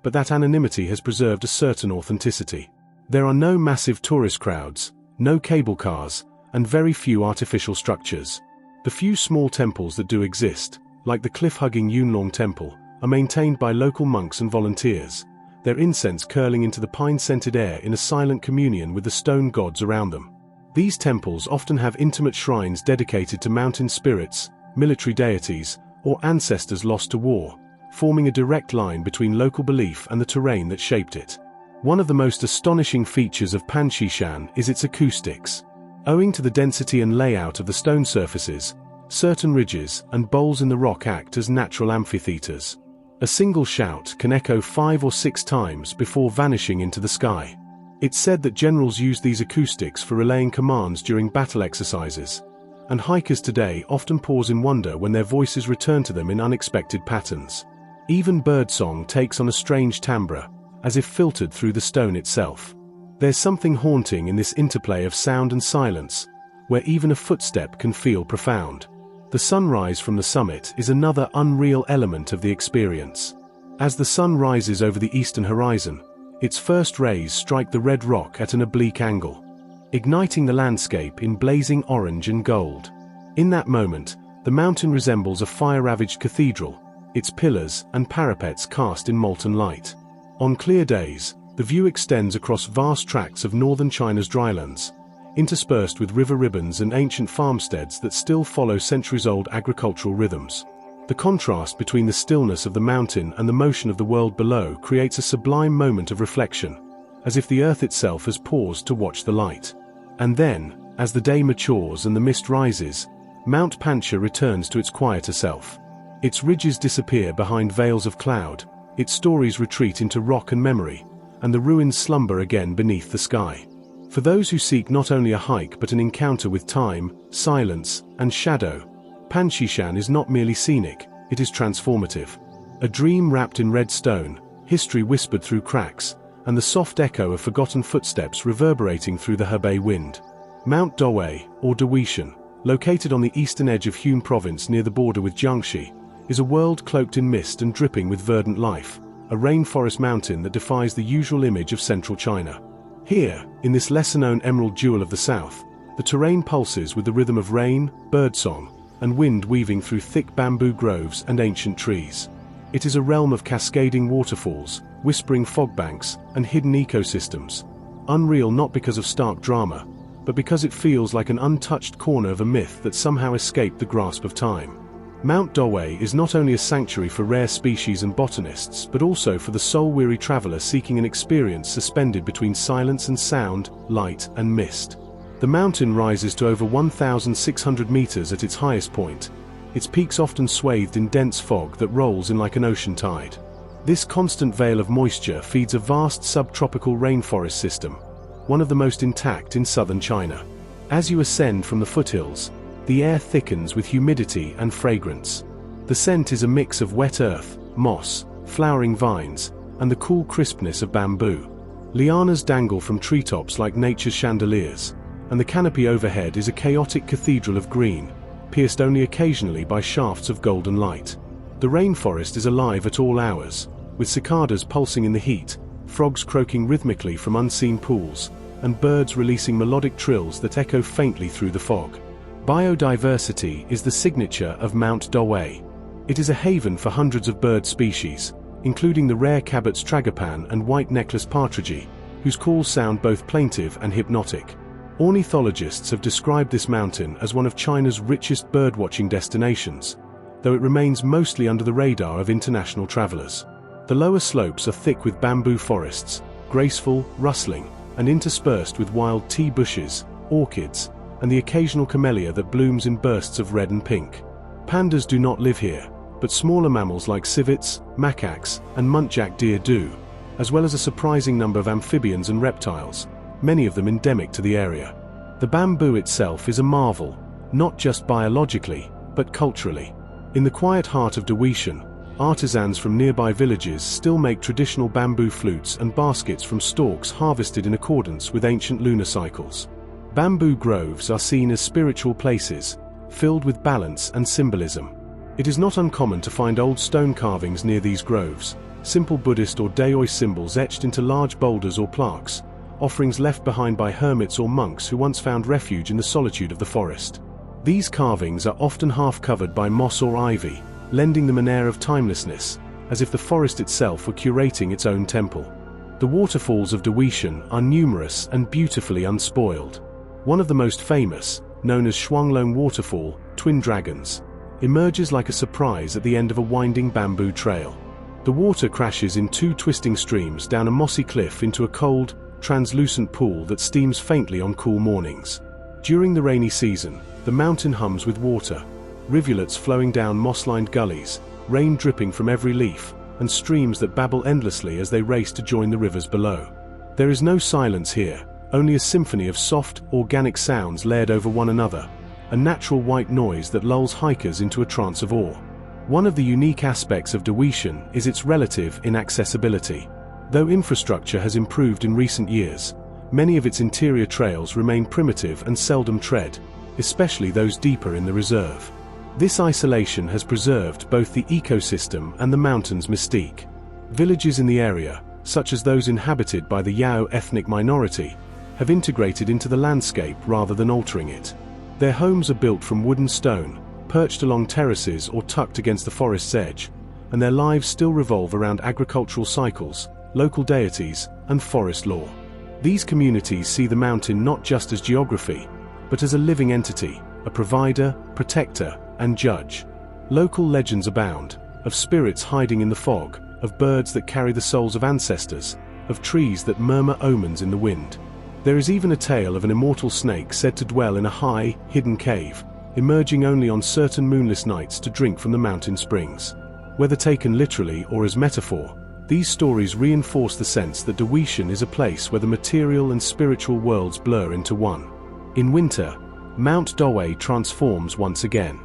but that anonymity has preserved a certain authenticity. There are no massive tourist crowds, no cable cars, and very few artificial structures. The few small temples that do exist, like the cliff-hugging Yunnan temple, are maintained by local monks and volunteers, their incense curling into the pine-scented air in a silent communion with the stone gods around them. These temples often have intimate shrines dedicated to mountain spirits, military deities, or ancestors lost to war, forming a direct line between local belief and the terrain that shaped it. One of the most astonishing features of Chashan is its acoustics. Owing to the density and layout of the stone surfaces, certain ridges and bowls in the rock act as natural amphitheaters. A single shout can echo 5 or 6 times before vanishing into the sky. It's said that generals use these acoustics for relaying commands during battle exercises, and hikers today often pause in wonder when their voices return to them in unexpected patterns. Even birdsong takes on a strange timbre, as if filtered through the stone itself. There's something haunting in this interplay of sound and silence, where even a footstep can feel profound. The sunrise from the summit is another unreal element of the experience. As the sun rises over the eastern horizon, its first rays strike the red rock at an oblique angle, igniting the landscape in blazing orange and gold. In that moment, the mountain resembles a fire-ravaged cathedral, its pillars and parapets cast in molten light. On clear days, the view extends across vast tracts of northern China's drylands, interspersed with river ribbons and ancient farmsteads that still follow centuries-old agricultural rhythms. The contrast between the stillness of the mountain and the motion of the world below creates a sublime moment of reflection, as if the earth itself has paused to watch the light. And then, as the day matures and the mist rises, Mount Pancha returns to its quieter self. Its ridges disappear behind veils of cloud, its stories retreat into rock and memory, and the ruins slumber again beneath the sky. For those who seek not only a hike but an encounter with time, silence, and shadow, Chashan is not merely scenic, it is transformative. A dream wrapped in red stone, history whispered through cracks, and the soft echo of forgotten footsteps reverberating through the Hebei wind. Mount Dawei, or Dawishan, located on the eastern edge of Hunan province near the border with Jiangxi, is a world cloaked in mist and dripping with verdant life, a rainforest mountain that defies the usual image of central China. Here, in this lesser-known emerald jewel of the south, the terrain pulses with the rhythm of rain, birdsong, and wind weaving through thick bamboo groves and ancient trees. It is a realm of cascading waterfalls, whispering fog banks, and hidden ecosystems, unreal not because of stark drama, but because it feels like an untouched corner of a myth that somehow escaped the grasp of time. Mount Dawei is not only a sanctuary for rare species and botanists, but also for the soul-weary traveler seeking an experience suspended between silence and sound, light and mist. The mountain rises to over 1,600 meters at its highest point, its peaks often swathed in dense fog that rolls in like an ocean tide. This constant veil of moisture feeds a vast subtropical rainforest system, one of the most intact in southern China. As you ascend from the foothills, the air thickens with humidity and fragrance. The scent is a mix of wet earth, moss, flowering vines, and the cool crispness of bamboo. Lianas dangle from treetops like nature's chandeliers, and the canopy overhead is a chaotic cathedral of green, pierced only occasionally by shafts of golden light. The rainforest is alive at all hours, with cicadas pulsing in the heat, frogs croaking rhythmically from unseen pools, and birds releasing melodic trills that echo faintly through the fog. Biodiversity is the signature of Mount Dowei. It is a haven for hundreds of bird species, including the rare Cabot's tragopan and white-necklaced partridge, whose calls sound both plaintive and hypnotic. Ornithologists have described this mountain as one of China's richest birdwatching destinations, though it remains mostly under the radar of international travelers. The lower slopes are thick with bamboo forests, graceful, rustling, and interspersed with wild tea bushes, orchids, and the occasional camellia that blooms in bursts of red and pink. Pandas do not live here, but smaller mammals like civets, macaques, and muntjac deer do, as well as a surprising number of amphibians and reptiles, many of them endemic to the area. The bamboo itself is a marvel, not just biologically, but culturally. In the quiet heart of Jizushan, artisans from nearby villages still make traditional bamboo flutes and baskets from stalks harvested in accordance with ancient lunar cycles. Bamboo groves are seen as spiritual places, filled with balance and symbolism. It is not uncommon to find old stone carvings near these groves, simple Buddhist or Daoist symbols etched into large boulders or plaques, offerings left behind by hermits or monks who once found refuge in the solitude of the forest. These carvings are often half covered by moss or ivy, lending them an air of timelessness, as if the forest itself were curating its own temple. The waterfalls of Jizushan are numerous and beautifully unspoiled. One of the most famous, known as Shuanglong Waterfall, Twin Dragons, emerges like a surprise at the end of a winding bamboo trail. The water crashes in two twisting streams down a mossy cliff into a cold, translucent pool that steams faintly on cool mornings. During the rainy season, the mountain hums with water, rivulets flowing down moss-lined gullies, rain dripping from every leaf, and streams that babble endlessly as they race to join the rivers below. There is no silence here, only a symphony of soft, organic sounds layered over one another, a natural white noise that lulls hikers into a trance of awe. One of the unique aspects of Jizushan is its relative inaccessibility. Though infrastructure has improved in recent years, many of its interior trails remain primitive and seldom tread, especially those deeper in the reserve. This isolation has preserved both the ecosystem and the mountain's mystique. Villages in the area, such as those inhabited by the Yao ethnic minority, have integrated into the landscape rather than altering it. Their homes are built from wood and stone, perched along terraces or tucked against the forest's edge, and their lives still revolve around agricultural cycles, local deities, and forest lore. These communities see the mountain not just as geography, but as a living entity, a provider, protector, and judge. Local legends abound, of spirits hiding in the fog, of birds that carry the souls of ancestors, of trees that murmur omens in the wind. There is even a tale of an immortal snake said to dwell in a high, hidden cave, emerging only on certain moonless nights to drink from the mountain springs. Whether taken literally or as metaphor, these stories reinforce the sense that Jizushan is a place where the material and spiritual worlds blur into one. In winter, Mount Dowei transforms once again.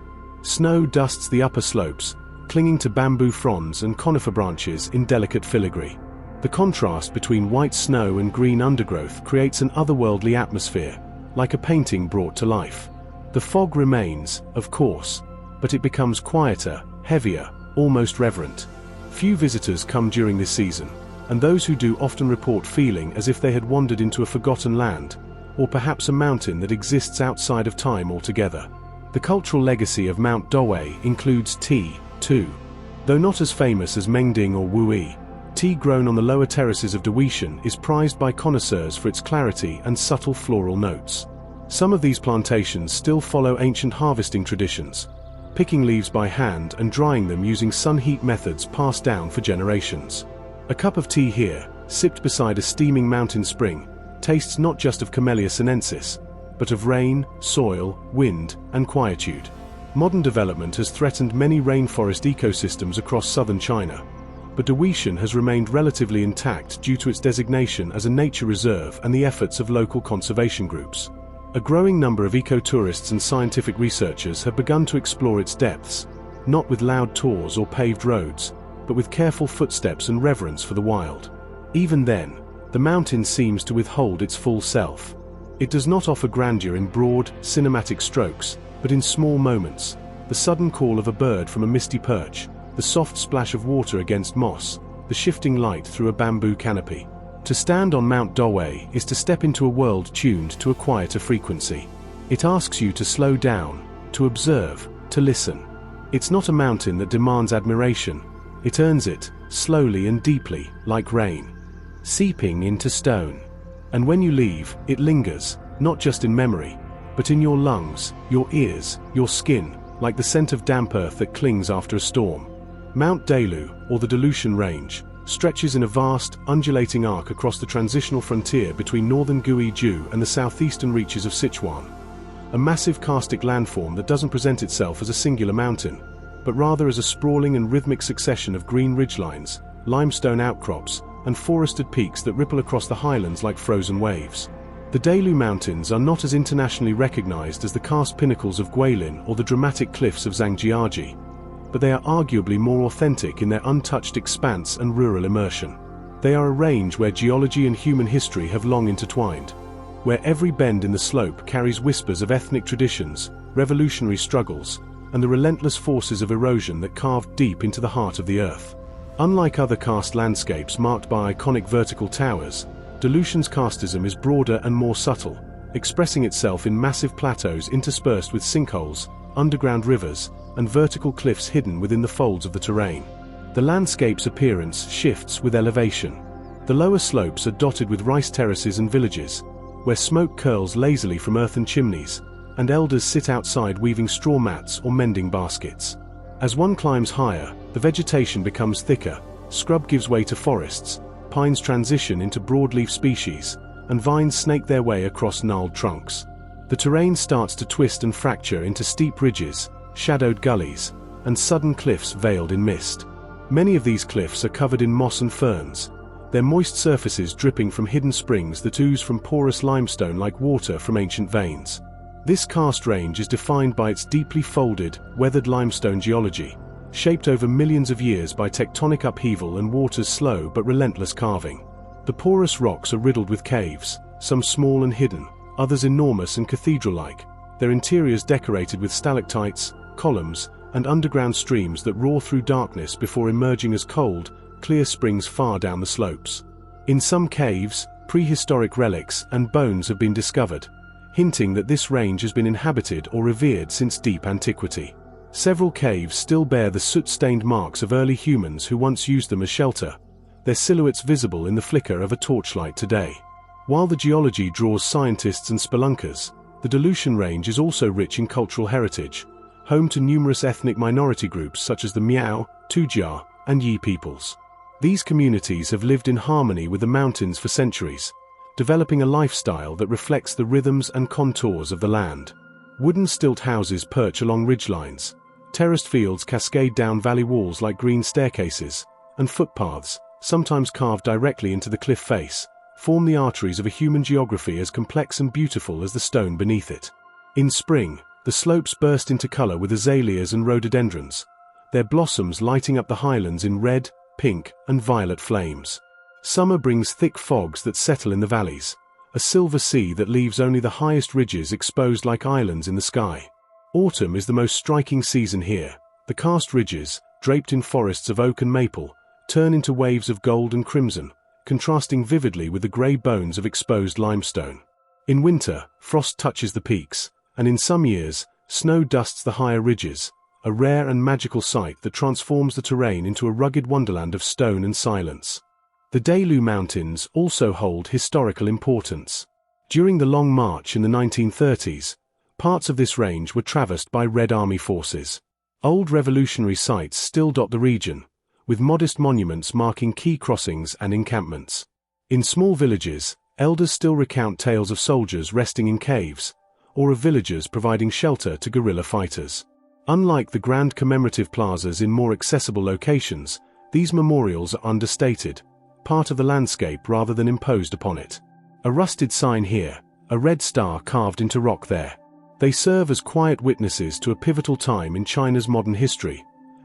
Snow dusts the upper slopes, clinging to bamboo fronds and conifer branches in delicate filigree. The contrast between white snow and green undergrowth creates an otherworldly atmosphere, like a painting brought to life. The fog remains, of course, but it becomes quieter, heavier, almost reverent. Few visitors come during this season, and those who do often report feeling as if they had wandered into a forgotten land, or perhaps a mountain that exists outside of time altogether. The cultural legacy of Mount Dowei includes tea, too. Though not as famous as Mengding or Wuyi, tea grown on the lower terraces of Jizushan is prized by connoisseurs for its clarity and subtle floral notes. Some of these plantations still follow ancient harvesting traditions, picking leaves by hand and drying them using sun heat methods passed down for generations. A cup of tea here, sipped beside a steaming mountain spring, tastes not just of Camellia sinensis, but of rain, soil, wind, and quietude. Modern development has threatened many rainforest ecosystems across southern China, but Jizushan has remained relatively intact due to its designation as a nature reserve and the efforts of local conservation groups. A growing number of ecotourists and scientific researchers have begun to explore its depths, not with loud tours or paved roads, but with careful footsteps and reverence for the wild. Even then, the mountain seems to withhold its full self. It does not offer grandeur in broad, cinematic strokes, but in small moments. The sudden call of a bird from a misty perch, the soft splash of water against moss, the shifting light through a bamboo canopy. To stand on Mount Dowei is to step into a world tuned to a quieter frequency. It asks you to slow down, to observe, to listen. It's not a mountain that demands admiration. It earns it, slowly and deeply, like rain, seeping into stone. And when you leave, it lingers, not just in memory, but in your lungs, your ears, your skin, like the scent of damp earth that clings after a storm. Mount Delu, or the Delushan Range, stretches in a vast, undulating arc across the transitional frontier between northern Guizhou and the southeastern reaches of Sichuan. A massive karstic landform that doesn't present itself as a singular mountain, but rather as a sprawling and rhythmic succession of green ridgelines, limestone outcrops, and forested peaks that ripple across the highlands like frozen waves. The Delu Mountains are not as internationally recognized as the karst pinnacles of Guilin or the dramatic cliffs of Zhangjiajie, but they are arguably more authentic in their untouched expanse and rural immersion. They are a range where geology and human history have long intertwined, where every bend in the slope carries whispers of ethnic traditions, revolutionary struggles, and the relentless forces of erosion that carved deep into the heart of the earth. Unlike other karst landscapes marked by iconic vertical towers, Delushan's karstism is broader and more subtle, expressing itself in massive plateaus interspersed with sinkholes, underground rivers, and vertical cliffs hidden within the folds of the terrain. The landscape's appearance shifts with elevation. The lower slopes are dotted with rice terraces and villages, where smoke curls lazily from earthen chimneys, and elders sit outside weaving straw mats or mending baskets. As one climbs higher, the vegetation becomes thicker, scrub gives way to forests, pines transition into broadleaf species, and vines snake their way across gnarled trunks. The terrain starts to twist and fracture into steep ridges, shadowed gullies, and sudden cliffs veiled in mist. Many of these cliffs are covered in moss and ferns, their moist surfaces dripping from hidden springs that ooze from porous limestone like water from ancient veins. This karst range is defined by its deeply folded, weathered limestone geology, shaped over millions of years by tectonic upheaval and water's slow but relentless carving. The porous rocks are riddled with caves, some small and hidden, others enormous and cathedral-like, their interiors decorated with stalactites, columns, and underground streams that roar through darkness before emerging as cold, clear springs far down the slopes. In some caves, prehistoric relics and bones have been discovered, hinting that this range has been inhabited or revered since deep antiquity. Several caves still bear the soot-stained marks of early humans who once used them as shelter, their silhouettes visible in the flicker of a torchlight today. While the geology draws scientists and spelunkers, the Delushan Range is also rich in cultural heritage, home to numerous ethnic minority groups such as the Miao, Tujia, and Yi peoples. These communities have lived in harmony with the mountains for centuries, developing a lifestyle that reflects the rhythms and contours of the land. Wooden stilt houses perch along ridgelines, terraced fields cascade down valley walls like green staircases, and footpaths, sometimes carved directly into the cliff face, form the arteries of a human geography as complex and beautiful as the stone beneath it. In spring, the slopes burst into color with azaleas and rhododendrons, their blossoms lighting up the highlands in red, pink, and violet flames. Summer brings thick fogs that settle in the valleys, a silver sea that leaves only the highest ridges exposed like islands in the sky. Autumn is the most striking season here. The karst ridges, draped in forests of oak and maple, turn into waves of gold and crimson, contrasting vividly with the grey bones of exposed limestone. In winter, frost touches the peaks, and in some years, snow dusts the higher ridges, a rare and magical sight that transforms the terrain into a rugged wonderland of stone and silence. The Delu Mountains also hold historical importance. During the Long March in the 1930s, parts of this range were traversed by Red Army forces. Old revolutionary sites still dot the region, with modest monuments marking key crossings and encampments. In small villages, elders still recount tales of soldiers resting in caves, or of villagers providing shelter to guerrilla fighters. Unlike the grand commemorative plazas in more accessible locations, these memorials are understated, part of the landscape rather than imposed upon it. A rusted sign here, a red star carved into rock there. They serve as quiet witnesses to a pivotal time in China's modern history,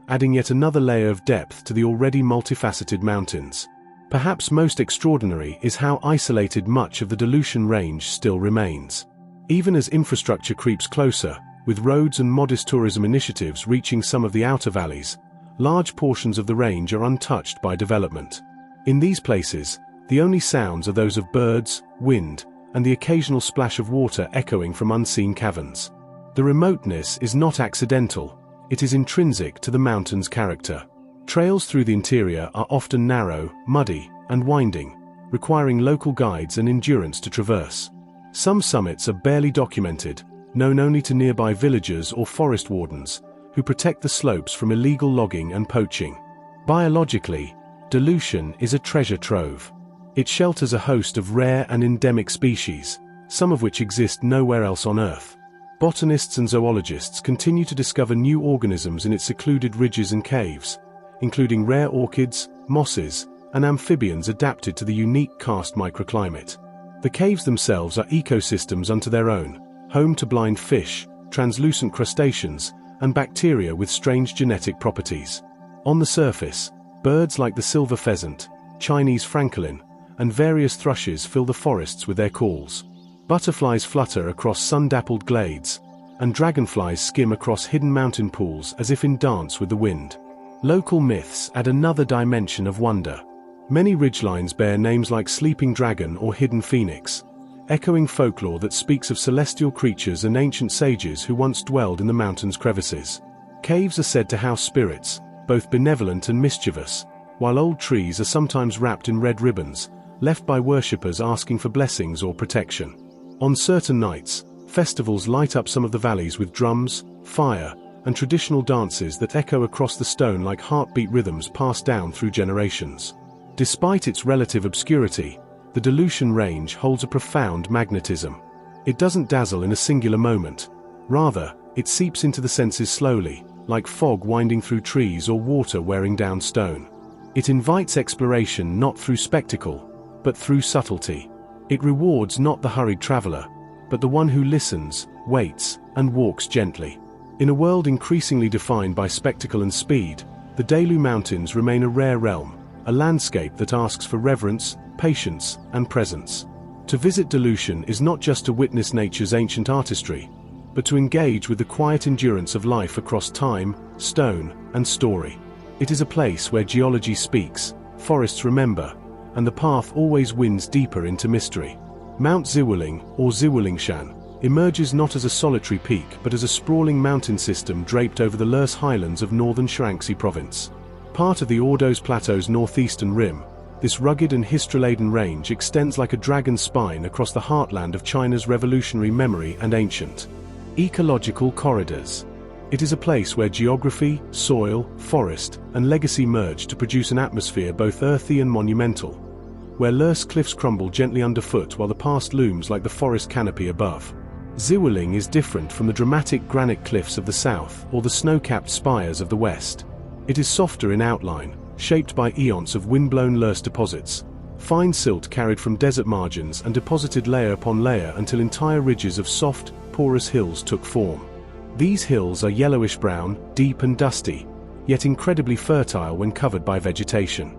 adding yet another layer of depth to the already multifaceted mountains. Perhaps most extraordinary is how isolated much of the Jizushan range still remains. Even as infrastructure creeps closer, with roads and modest tourism initiatives reaching some of the outer valleys, large portions of the range are untouched by development. In these places, the only sounds are those of birds, wind, and the occasional splash of water echoing from unseen caverns. The remoteness is not accidental, it is intrinsic to the mountain's character. Trails through the interior are often narrow, muddy, and winding, requiring local guides and endurance to traverse. Some summits are barely documented, known only to nearby villagers or forest wardens, who protect the slopes from illegal logging and poaching. Biologically, Jizushan is a treasure trove. It shelters a host of rare and endemic species, some of which exist nowhere else on Earth. Botanists and zoologists continue to discover new organisms in its secluded ridges and caves, including rare orchids, mosses, and amphibians adapted to the unique karst microclimate. The caves themselves are ecosystems unto their own, home to blind fish, translucent crustaceans, and bacteria with strange genetic properties. On the surface, birds like the silver pheasant, Chinese francolin, and various thrushes fill the forests with their calls. Butterflies flutter across sun-dappled glades, and dragonflies skim across hidden mountain pools as if in dance with the wind. Local myths add another dimension of wonder. Many ridgelines bear names like Sleeping Dragon or Hidden Phoenix, echoing folklore that speaks of celestial creatures and ancient sages who once dwelled in the mountain's crevices. Caves are said to house spirits, both benevolent and mischievous, while old trees are sometimes wrapped in red ribbons, left by worshippers asking for blessings or protection. On certain nights, festivals light up some of the valleys with drums, fire, and traditional dances that echo across the stone like heartbeat rhythms passed down through generations. Despite its relative obscurity, the Jizushan range holds a profound magnetism. It doesn't dazzle in a singular moment. Rather, it seeps into the senses slowly, like fog winding through trees or water wearing down stone. It invites exploration not through spectacle, but through subtlety. It rewards not the hurried traveler, but the one who listens, waits, and walks gently. In a world increasingly defined by spectacle and speed, the Dalu Mountains remain a rare realm, a landscape that asks for reverence, patience, and presence. To visit Jizushan is not just to witness nature's ancient artistry, but to engage with the quiet endurance of life across time, stone, and story. It is a place where geology speaks, forests remember, and the path always winds deeper into mystery. Mount Ziwiling, or Ziwiling-shan, emerges not as a solitary peak but as a sprawling mountain system draped over the Lurs highlands of northern Shaanxi province. Part of the Ordos Plateau's northeastern rim, this rugged and history-laden range extends like a dragon's spine across the heartland of China's revolutionary memory and ancient ecological corridors. It is a place where geography, soil, forest, and legacy merge to produce an atmosphere both earthy and monumental, where Lurs cliffs crumble gently underfoot while the past looms like the forest canopy above. Ziwiling is different from the dramatic granite cliffs of the south or the snow-capped spires of the west. It is softer in outline, shaped by eons of wind-blown Lurs deposits, fine silt carried from desert margins and deposited layer upon layer until entire ridges of soft, porous hills took form. These hills are yellowish-brown, deep and dusty, yet incredibly fertile when covered by vegetation.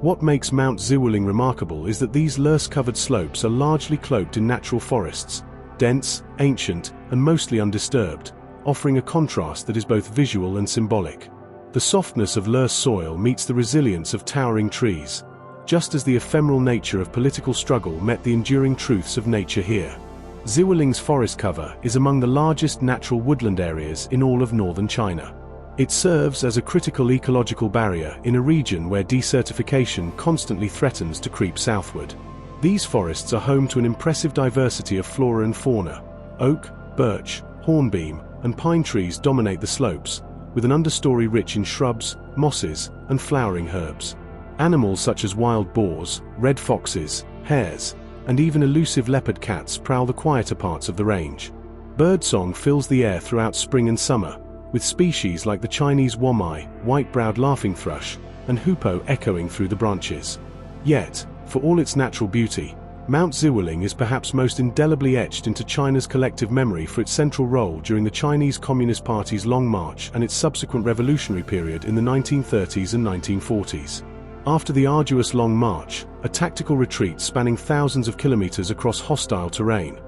What makes Mount Ziwiling remarkable is that these Lurs-covered slopes are largely cloaked in natural forests, dense, ancient, and mostly undisturbed, offering a contrast that is both visual and symbolic. The softness of Lurs soil meets the resilience of towering trees, just as the ephemeral nature of political struggle met the enduring truths of nature here. Ziwiling's forest cover is among the largest natural woodland areas in all of northern China. It serves as a critical ecological barrier in a region where desertification constantly threatens to creep southward. These forests are home to an impressive diversity of flora and fauna. Oak, birch, hornbeam, and pine trees dominate the slopes, with an understory rich in shrubs, mosses, and flowering herbs. Animals such as wild boars, red foxes, hares, and even elusive leopard cats prowl the quieter parts of the range. Birdsong fills the air throughout spring and summer, with species like the Chinese wamai, white-browed laughing thrush, and hoopoe echoing through the branches. Yet, for all its natural beauty, Mount Ziwiling is perhaps most indelibly etched into China's collective memory for its central role during the Chinese Communist Party's Long March and its subsequent revolutionary period in the 1930s and 1940s. After the arduous long march, a tactical retreat spanning thousands of kilometers across hostile terrain,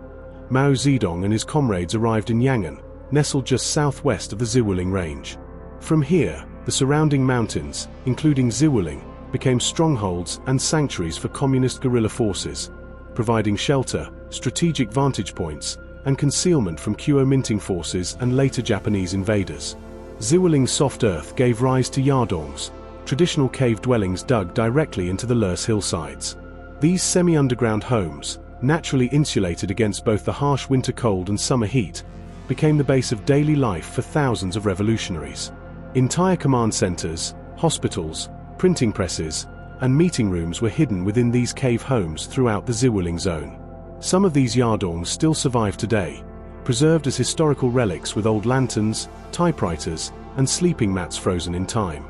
Mao Zedong and his comrades arrived in Yunnan, nestled just southwest of the Ziwuling range. From here, the surrounding mountains, including Ziwuling, became strongholds and sanctuaries for communist guerrilla forces, providing shelter, strategic vantage points, and concealment from Kuomintang forces and later Japanese invaders. Ziwuling's soft earth gave rise to yardongs, traditional cave dwellings dug directly into the Lurs hillsides. These semi-underground homes, naturally insulated against both the harsh winter cold and summer heat, became the base of daily life for thousands of revolutionaries. Entire command centers, hospitals, printing presses, and meeting rooms were hidden within these cave homes throughout the Ziwuling zone. Some of these yardongs still survive today, preserved as historical relics with old lanterns, typewriters, and sleeping mats frozen in time.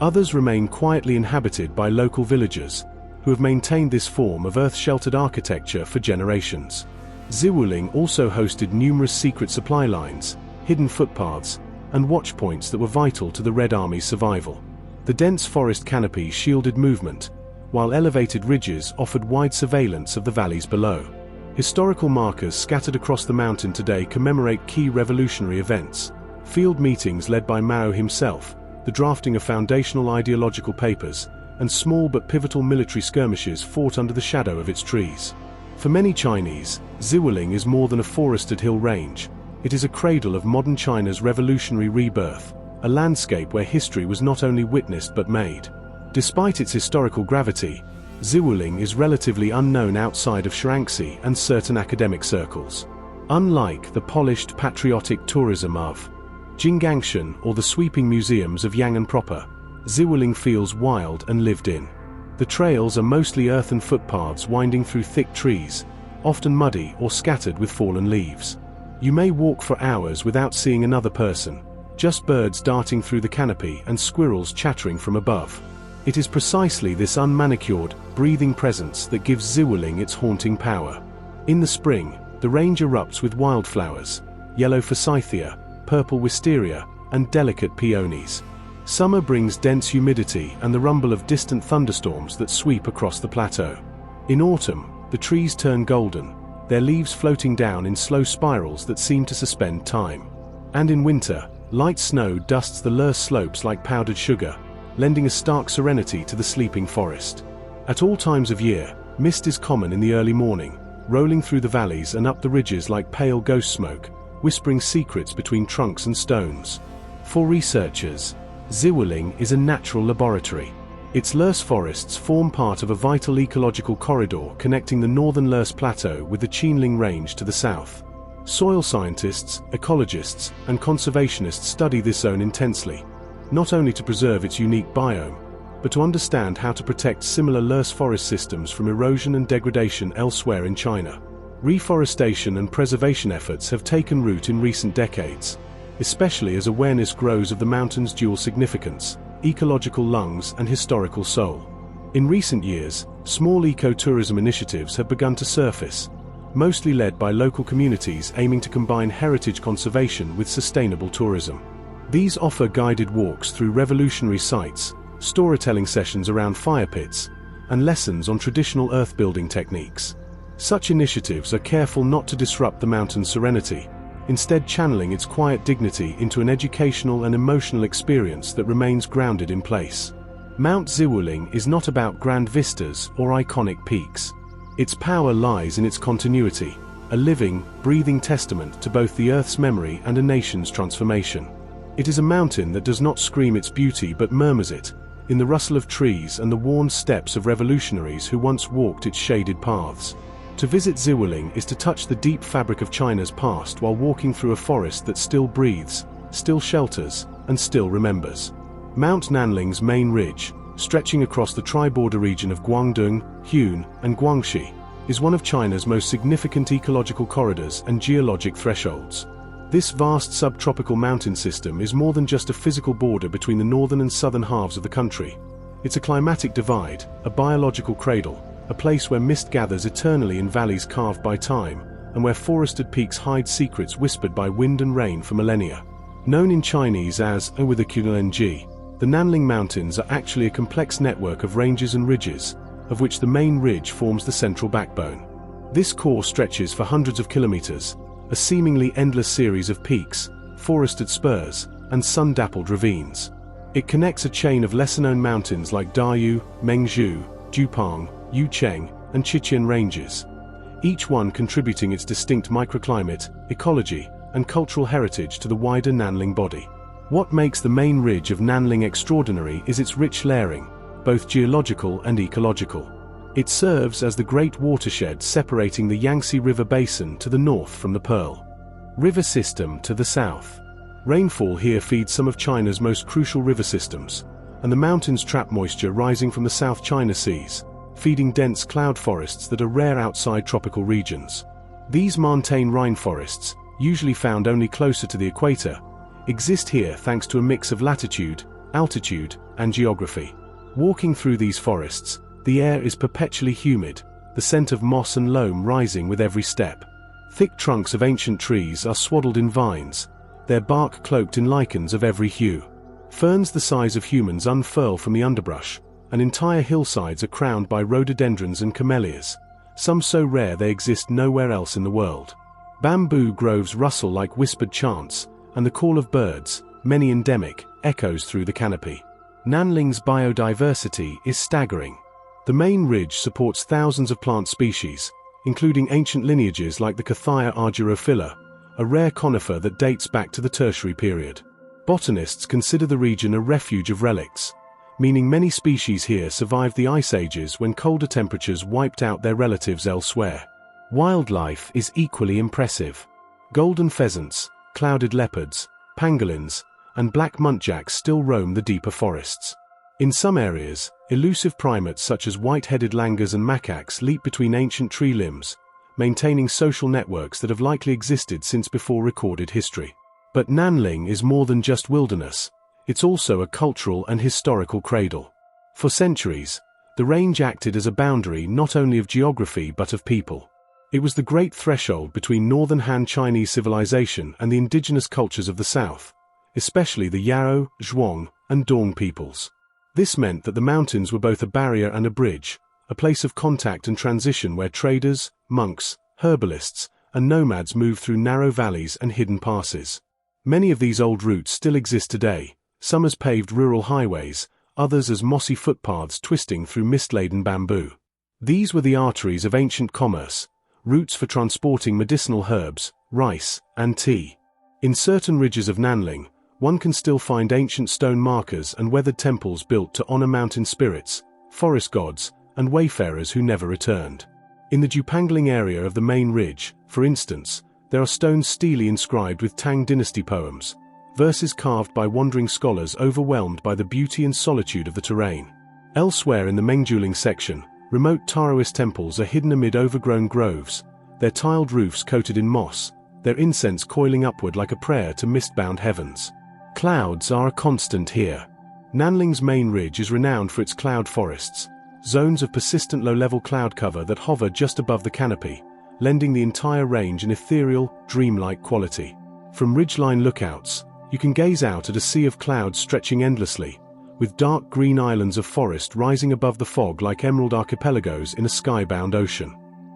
Others remain quietly inhabited by local villagers, who have maintained this form of earth-sheltered architecture for generations. Ziwuling also hosted numerous secret supply lines, hidden footpaths, and watchpoints that were vital to the Red Army's survival. The dense forest canopy shielded movement, while elevated ridges offered wide surveillance of the valleys below. Historical markers scattered across the mountain today commemorate key revolutionary events: field meetings led by Mao himself, the drafting of foundational ideological papers, and small but pivotal military skirmishes fought under the shadow of its trees. For many Chinese, Ziwuling is more than a forested hill range. It is a cradle of modern China's revolutionary rebirth, a landscape where history was not only witnessed but made. Despite its historical gravity, Ziwuling is relatively unknown outside of Shaanxi and certain academic circles. Unlike the polished patriotic tourism of Jinggangshan or the sweeping museums of Yunnan proper, Ziwuling feels wild and lived in. The trails are mostly earthen footpaths winding through thick trees, often muddy or scattered with fallen leaves. You may walk for hours without seeing another person, just birds darting through the canopy and squirrels chattering from above. It is precisely this unmanicured, breathing presence that gives Ziwuling its haunting power. In the spring, the range erupts with wildflowers, yellow forsythia, purple wisteria, and delicate peonies. Summer brings dense humidity and the rumble of distant thunderstorms that sweep across the plateau. In autumn, the trees turn golden, their leaves floating down in slow spirals that seem to suspend time. And in winter, light snow dusts the Lurs slopes like powdered sugar, lending a stark serenity to the sleeping forest. At all times of year, mist is common in the early morning, rolling through the valleys and up the ridges like pale ghost smoke, whispering secrets between trunks and stones. For researchers, Ziwuling is a natural laboratory. Its Lurs forests form part of a vital ecological corridor connecting the northern Lurs Plateau with the Qinling Range to the south. Soil scientists, ecologists, and conservationists study this zone intensely, not only to preserve its unique biome, but to understand how to protect similar Lurs forest systems from erosion and degradation elsewhere in China. Reforestation and preservation efforts have taken root in recent decades, especially as awareness grows of the mountain's dual significance, ecological lungs and historical soul. In recent years, small eco-tourism initiatives have begun to surface, mostly led by local communities aiming to combine heritage conservation with sustainable tourism. These offer guided walks through revolutionary sites, storytelling sessions around fire pits, and lessons on traditional earth-building techniques. Such initiatives are careful not to disrupt the mountain's serenity, instead channeling its quiet dignity into an educational and emotional experience that remains grounded in place. Mount Ziwuling is not about grand vistas or iconic peaks. Its power lies in its continuity, a living, breathing testament to both the Earth's memory and a nation's transformation. It is a mountain that does not scream its beauty but murmurs it, in the rustle of trees and the worn steps of revolutionaries who once walked its shaded paths. To visit Ziwuling is to touch the deep fabric of China's past while walking through a forest that still breathes, still shelters, and still remembers. Mount Nanling's main ridge, stretching across the tri-border region of Guangdong, Yunnan, and Guangxi, is one of China's most significant ecological corridors and geologic thresholds. This vast subtropical mountain system is more than just a physical border between the northern and southern halves of the country. It's a climatic divide, a biological cradle, a place where mist gathers eternally in valleys carved by time, and where forested peaks hide secrets whispered by wind and rain for millennia. Known in Chinese as with a QNG, The Nanling Mountains are actually a complex network of ranges and ridges, of which the main ridge forms the central backbone. This core stretches for hundreds of kilometers, a seemingly endless series of peaks, forested spurs, and sun-dappled ravines. It connects a chain of lesser-known mountains like Dayu, Mengzhu, Jupang, Yucheng, and Fujian ranges, each one contributing its distinct microclimate, ecology, and cultural heritage to the wider Nanling body. What makes the main ridge of Nanling extraordinary is its rich layering, both geological and ecological. It serves as the great watershed separating the Yangtze River basin to the north from the Pearl River system to the south. Rainfall here feeds some of China's most crucial river systems, and the mountains trap moisture rising from the South China Seas, feeding dense cloud forests that are rare outside tropical regions. These montane rainforests, usually found only closer to the equator, exist here thanks to a mix of latitude, altitude, and geography. Walking through these forests, the air is perpetually humid, the scent of moss and loam rising with every step. Thick trunks of ancient trees are swaddled in vines, their bark cloaked in lichens of every hue. Ferns the size of humans unfurl from the underbrush, and entire hillsides are crowned by rhododendrons and camellias, some so rare they exist nowhere else in the world. Bamboo groves rustle like whispered chants, and the call of birds, many endemic, echoes through the canopy. Nanling's biodiversity is staggering. The main ridge supports thousands of plant species, including ancient lineages like the Cathaya argyrophylla, a rare conifer that dates back to the Tertiary period. Botanists consider the region a refuge of relics, meaning many species here survived the ice ages when colder temperatures wiped out their relatives elsewhere. Wildlife is equally impressive. Golden pheasants, clouded leopards, pangolins, and black muntjacs still roam the deeper forests. In some areas, elusive primates such as white-headed langurs and macaques leap between ancient tree limbs, maintaining social networks that have likely existed since before recorded history. But Nanling is more than just wilderness, it's also a cultural and historical cradle. For centuries, the range acted as a boundary not only of geography but of people. It was the great threshold between northern Han Chinese civilization and the indigenous cultures of the south, especially the Yao, Zhuang, and Dong peoples. This meant that the mountains were both a barrier and a bridge, a place of contact and transition where traders, monks, herbalists, and nomads moved through narrow valleys and hidden passes. Many of these old routes still exist today, some as paved rural highways, others as mossy footpaths twisting through mist-laden bamboo. These were the arteries of ancient commerce, routes for transporting medicinal herbs, rice, and tea. In certain ridges of Nanling, one can still find ancient stone markers and weathered temples built to honor mountain spirits, forest gods, and wayfarers who never returned. In the Jupangling area of the main ridge, for instance, there are stones steely inscribed with Tang dynasty poems, verses carved by wandering scholars overwhelmed by the beauty and solitude of the terrain. Elsewhere in the Mengjuling section, remote Taoist temples are hidden amid overgrown groves, their tiled roofs coated in moss, their incense coiling upward like a prayer to mist-bound heavens. Clouds are a constant here. Nanling's main ridge is renowned for its cloud forests, zones of persistent low-level cloud cover that hover just above the canopy, lending the entire range an ethereal, dreamlike quality. From ridgeline lookouts, you can gaze out at a sea of clouds stretching endlessly, with dark green islands of forest rising above the fog like emerald archipelagos in a skybound ocean.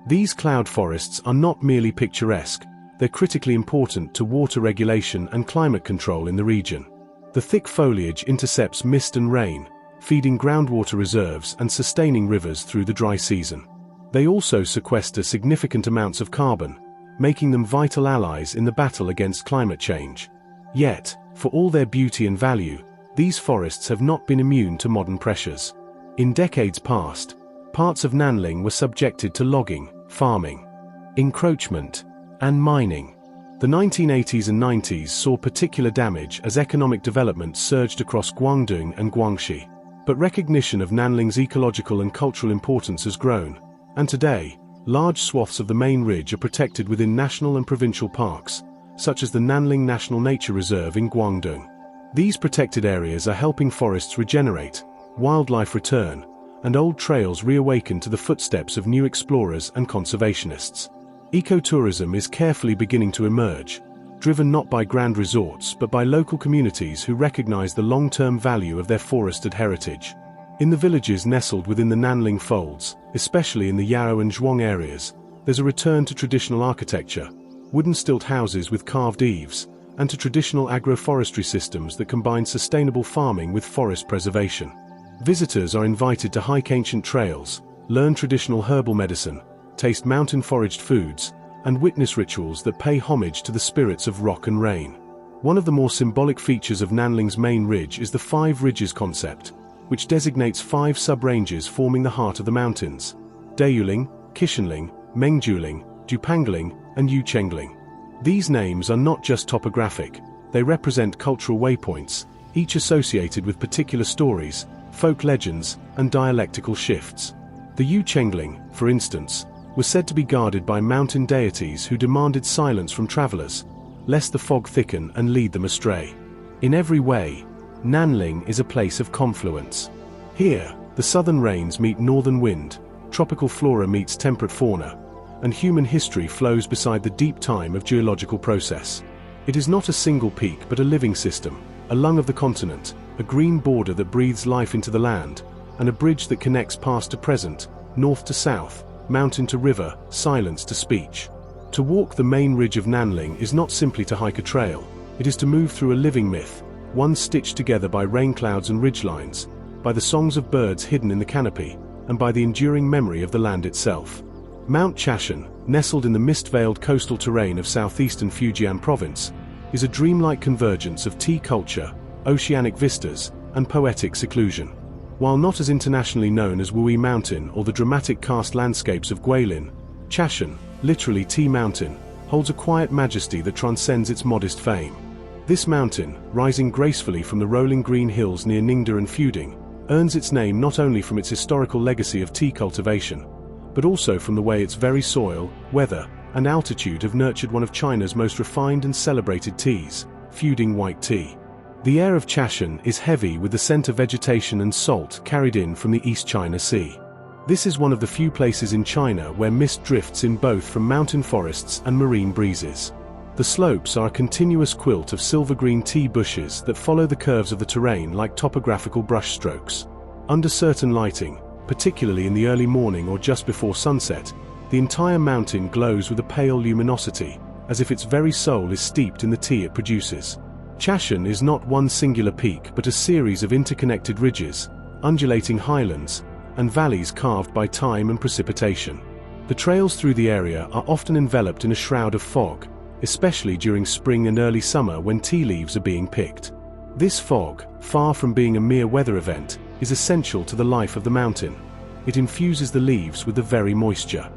These cloud forests are not merely picturesque, they're critically important to water regulation and climate control in the region. The thick foliage intercepts mist and rain, feeding groundwater reserves and sustaining rivers through the dry season. They also sequester significant amounts of carbon, making them vital allies in the battle against climate change. Yet, for all their beauty and value, these forests have not been immune to modern pressures. In decades past, parts of Nanling were subjected to logging, farming, encroachment, and mining. The 1980s and 90s saw particular damage as economic development surged across Guangdong and Guangxi. But recognition of Nanling's ecological and cultural importance has grown, and today, large swaths of the main ridge are protected within national and provincial parks, such as the Nanling National Nature Reserve in Guangdong. These protected areas are helping forests regenerate, wildlife return, and old trails reawaken to the footsteps of new explorers and conservationists. Ecotourism is carefully beginning to emerge, driven not by grand resorts but by local communities who recognize the long-term value of their forested heritage. In the villages nestled within the Nanling folds, especially in the Yao and Zhuang areas, there's a return to traditional architecture, wooden stilt houses with carved eaves, and to traditional agroforestry systems that combine sustainable farming with forest preservation. Visitors are invited to hike ancient trails, learn traditional herbal medicine, taste mountain-foraged foods, and witness rituals that pay homage to the spirits of rock and rain. One of the more symbolic features of Nanling's main ridge is the Five Ridges concept, which designates 5 sub-ranges forming the heart of the mountains: Deyuling, Qishanling, Mengjuling, Dupangling, and Yuchengling. These names are not just topographic, they represent cultural waypoints, each associated with particular stories, folk legends, and dialectical shifts. The Yuchengling, for instance, was said to be guarded by mountain deities who demanded silence from travelers, lest the fog thicken and lead them astray. In every way, Nanling is a place of confluence. Here, the southern rains meet northern wind, tropical flora meets temperate fauna, and human history flows beside the deep time of geological process. It is not a single peak but a living system, a lung of the continent, a green border that breathes life into the land, and a bridge that connects past to present, north to south, mountain to river, silence to speech. To walk the main ridge of Nanling is not simply to hike a trail, it is to move through a living myth, one stitched together by rain clouds and ridgelines, by the songs of birds hidden in the canopy, and by the enduring memory of the land itself. Mount Chashan, nestled in the mist-veiled coastal terrain of southeastern Fujian province, is a dreamlike convergence of tea culture, oceanic vistas, and poetic seclusion. While not as internationally known as Wui Mountain or the dramatic karst landscapes of Guilin, Chashan, literally Tea Mountain, holds a quiet majesty that transcends its modest fame. This mountain, rising gracefully from the rolling green hills near Ningda and Fuding, earns its name not only from its historical legacy of tea cultivation, but also from the way its very soil, weather, and altitude have nurtured one of China's most refined and celebrated teas, Fuding white tea. The air of Chashan is heavy with the scent of vegetation and salt carried in from the East China Sea. This is one of the few places in China where mist drifts in both from mountain forests and marine breezes. The slopes are a continuous quilt of silver-green tea bushes that follow the curves of the terrain like topographical brushstrokes. Under certain lighting, particularly in the early morning or just before sunset, the entire mountain glows with a pale luminosity, as if its very soul is steeped in the tea it produces. Chashan is not one singular peak but a series of interconnected ridges, undulating highlands, and valleys carved by time and precipitation. The trails through the area are often enveloped in a shroud of fog, especially during spring and early summer when tea leaves are being picked. This fog, far from being a mere weather event, is essential to the life of the mountain. It infuses the leaves with the very moisture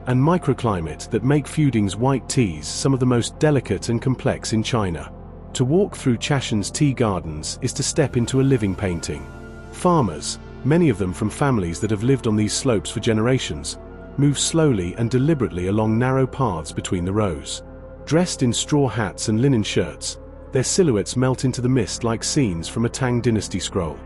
and microclimate that make Fuding's white teas some of the most delicate and complex in China. To walk through Chashan's tea gardens is to step into a living painting. Farmers, many of them from families that have lived on these slopes for generations, move slowly and deliberately along narrow paths between the rows. Dressed in straw hats and linen shirts, their silhouettes melt into the mist like scenes from a Tang dynasty scroll.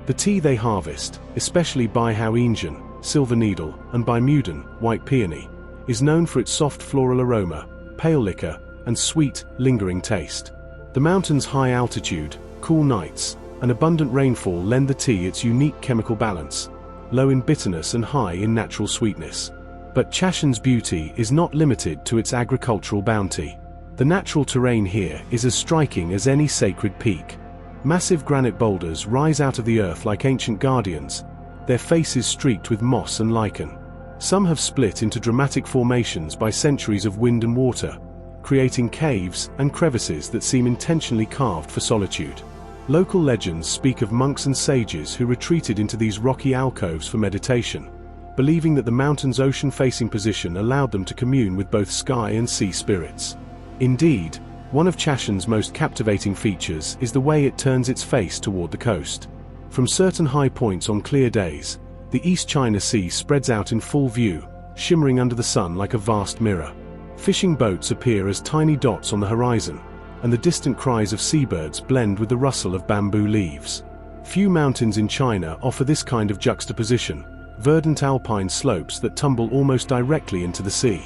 The tea they harvest, especially Bai Hao Injun, silver needle, and Bai Mudan, white peony, is known for its soft floral aroma, pale liquor, and sweet, lingering taste. The mountain's high altitude, cool nights, and abundant rainfall lend the tea its unique chemical balance, low in bitterness and high in natural sweetness. But Chashan's beauty is not limited to its agricultural bounty. The natural terrain here is as striking as any sacred peak. Massive granite boulders rise out of the earth like ancient guardians, their faces streaked with moss and lichen. Some have split into dramatic formations by centuries of wind and water, creating caves and crevices that seem intentionally carved for solitude. Local legends speak of monks and sages who retreated into these rocky alcoves for meditation, believing that the mountain's ocean-facing position allowed them to commune with both sky and sea spirits. Indeed, one of Chashan's most captivating features is the way it turns its face toward the coast. From certain high points on clear days, the East China Sea spreads out in full view, shimmering under the sun like a vast mirror. Fishing boats appear as tiny dots on the horizon, and the distant cries of seabirds blend with the rustle of bamboo leaves. Few mountains in China offer this kind of juxtaposition, verdant alpine slopes that tumble almost directly into the sea.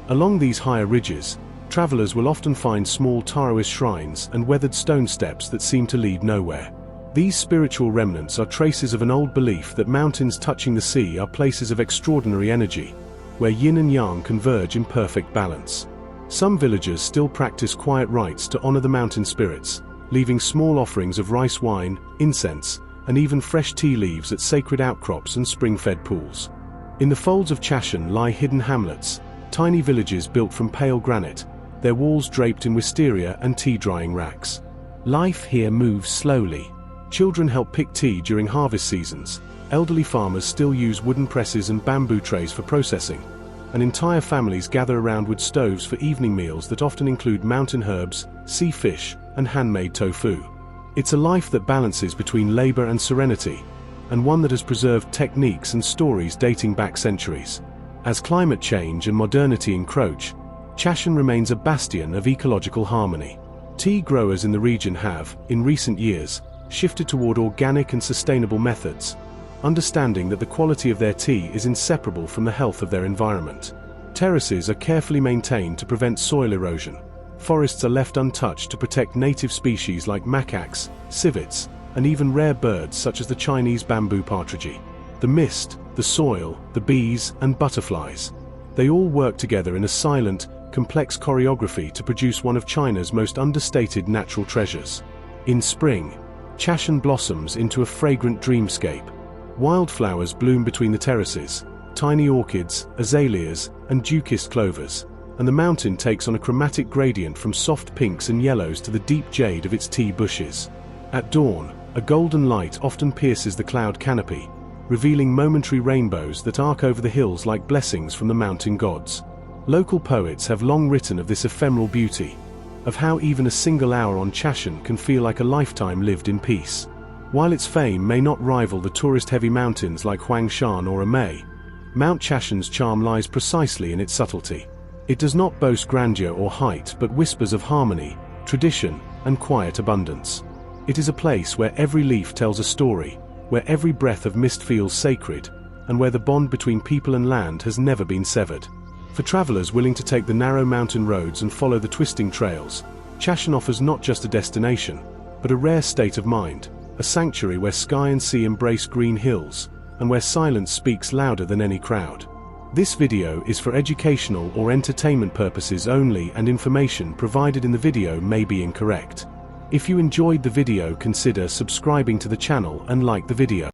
Along these higher ridges, Travelers will often find small Taoist shrines and weathered stone steps that seem to lead nowhere. These spiritual remnants are traces of an old belief that mountains touching the sea are places of extraordinary energy, where yin and yang converge in perfect balance. Some villagers still practice quiet rites to honor the mountain spirits, leaving small offerings of rice wine, incense, and even fresh tea leaves at sacred outcrops and spring-fed pools. In the folds of Chashan lie hidden hamlets, tiny villages built from pale granite, their walls draped in wisteria and tea-drying racks. Life here moves slowly. Children help pick tea during harvest seasons. Elderly farmers still use wooden presses and bamboo trays for processing. And entire families gather around wood stoves for evening meals that often include mountain herbs, sea fish, and handmade tofu. It's a life that balances between labor and serenity, and one that has preserved techniques and stories dating back centuries. As climate change and modernity encroach, Chashan remains a bastion of ecological harmony. Tea growers in the region have, in recent years, shifted toward organic and sustainable methods, understanding that the quality of their tea is inseparable from the health of their environment. Terraces are carefully maintained to prevent soil erosion. Forests are left untouched to protect native species like macaques, civets, and even rare birds such as the Chinese bamboo partridge. The mist, the soil, the bees, and butterflies. They all work together in a silent, complex choreography to produce one of China's most understated natural treasures. In spring, Chashan blossoms into a fragrant dreamscape. Wildflowers bloom between the terraces, tiny orchids, azaleas, and dew-kissed clovers, and the mountain takes on a chromatic gradient from soft pinks and yellows to the deep jade of its tea bushes. At dawn, a golden light often pierces the cloud canopy, revealing momentary rainbows that arc over the hills like blessings from the mountain gods. Local poets have long written of this ephemeral beauty, of how even a single hour on Chashan can feel like a lifetime lived in peace. While its fame may not rival the tourist-heavy mountains like Huangshan or Meili, Mount Chashan's charm lies precisely in its subtlety. It does not boast grandeur or height but whispers of harmony, tradition, and quiet abundance. It is a place where every leaf tells a story, where every breath of mist feels sacred, and where the bond between people and land has never been severed. For travelers willing to take the narrow mountain roads and follow the twisting trails, Chashan offers not just a destination, but a rare state of mind, a sanctuary where sky and sea embrace green hills, and where silence speaks louder than any crowd. This video is for educational or entertainment purposes only, and information provided in the video may be incorrect. If you enjoyed the video, consider subscribing to the channel and like the video.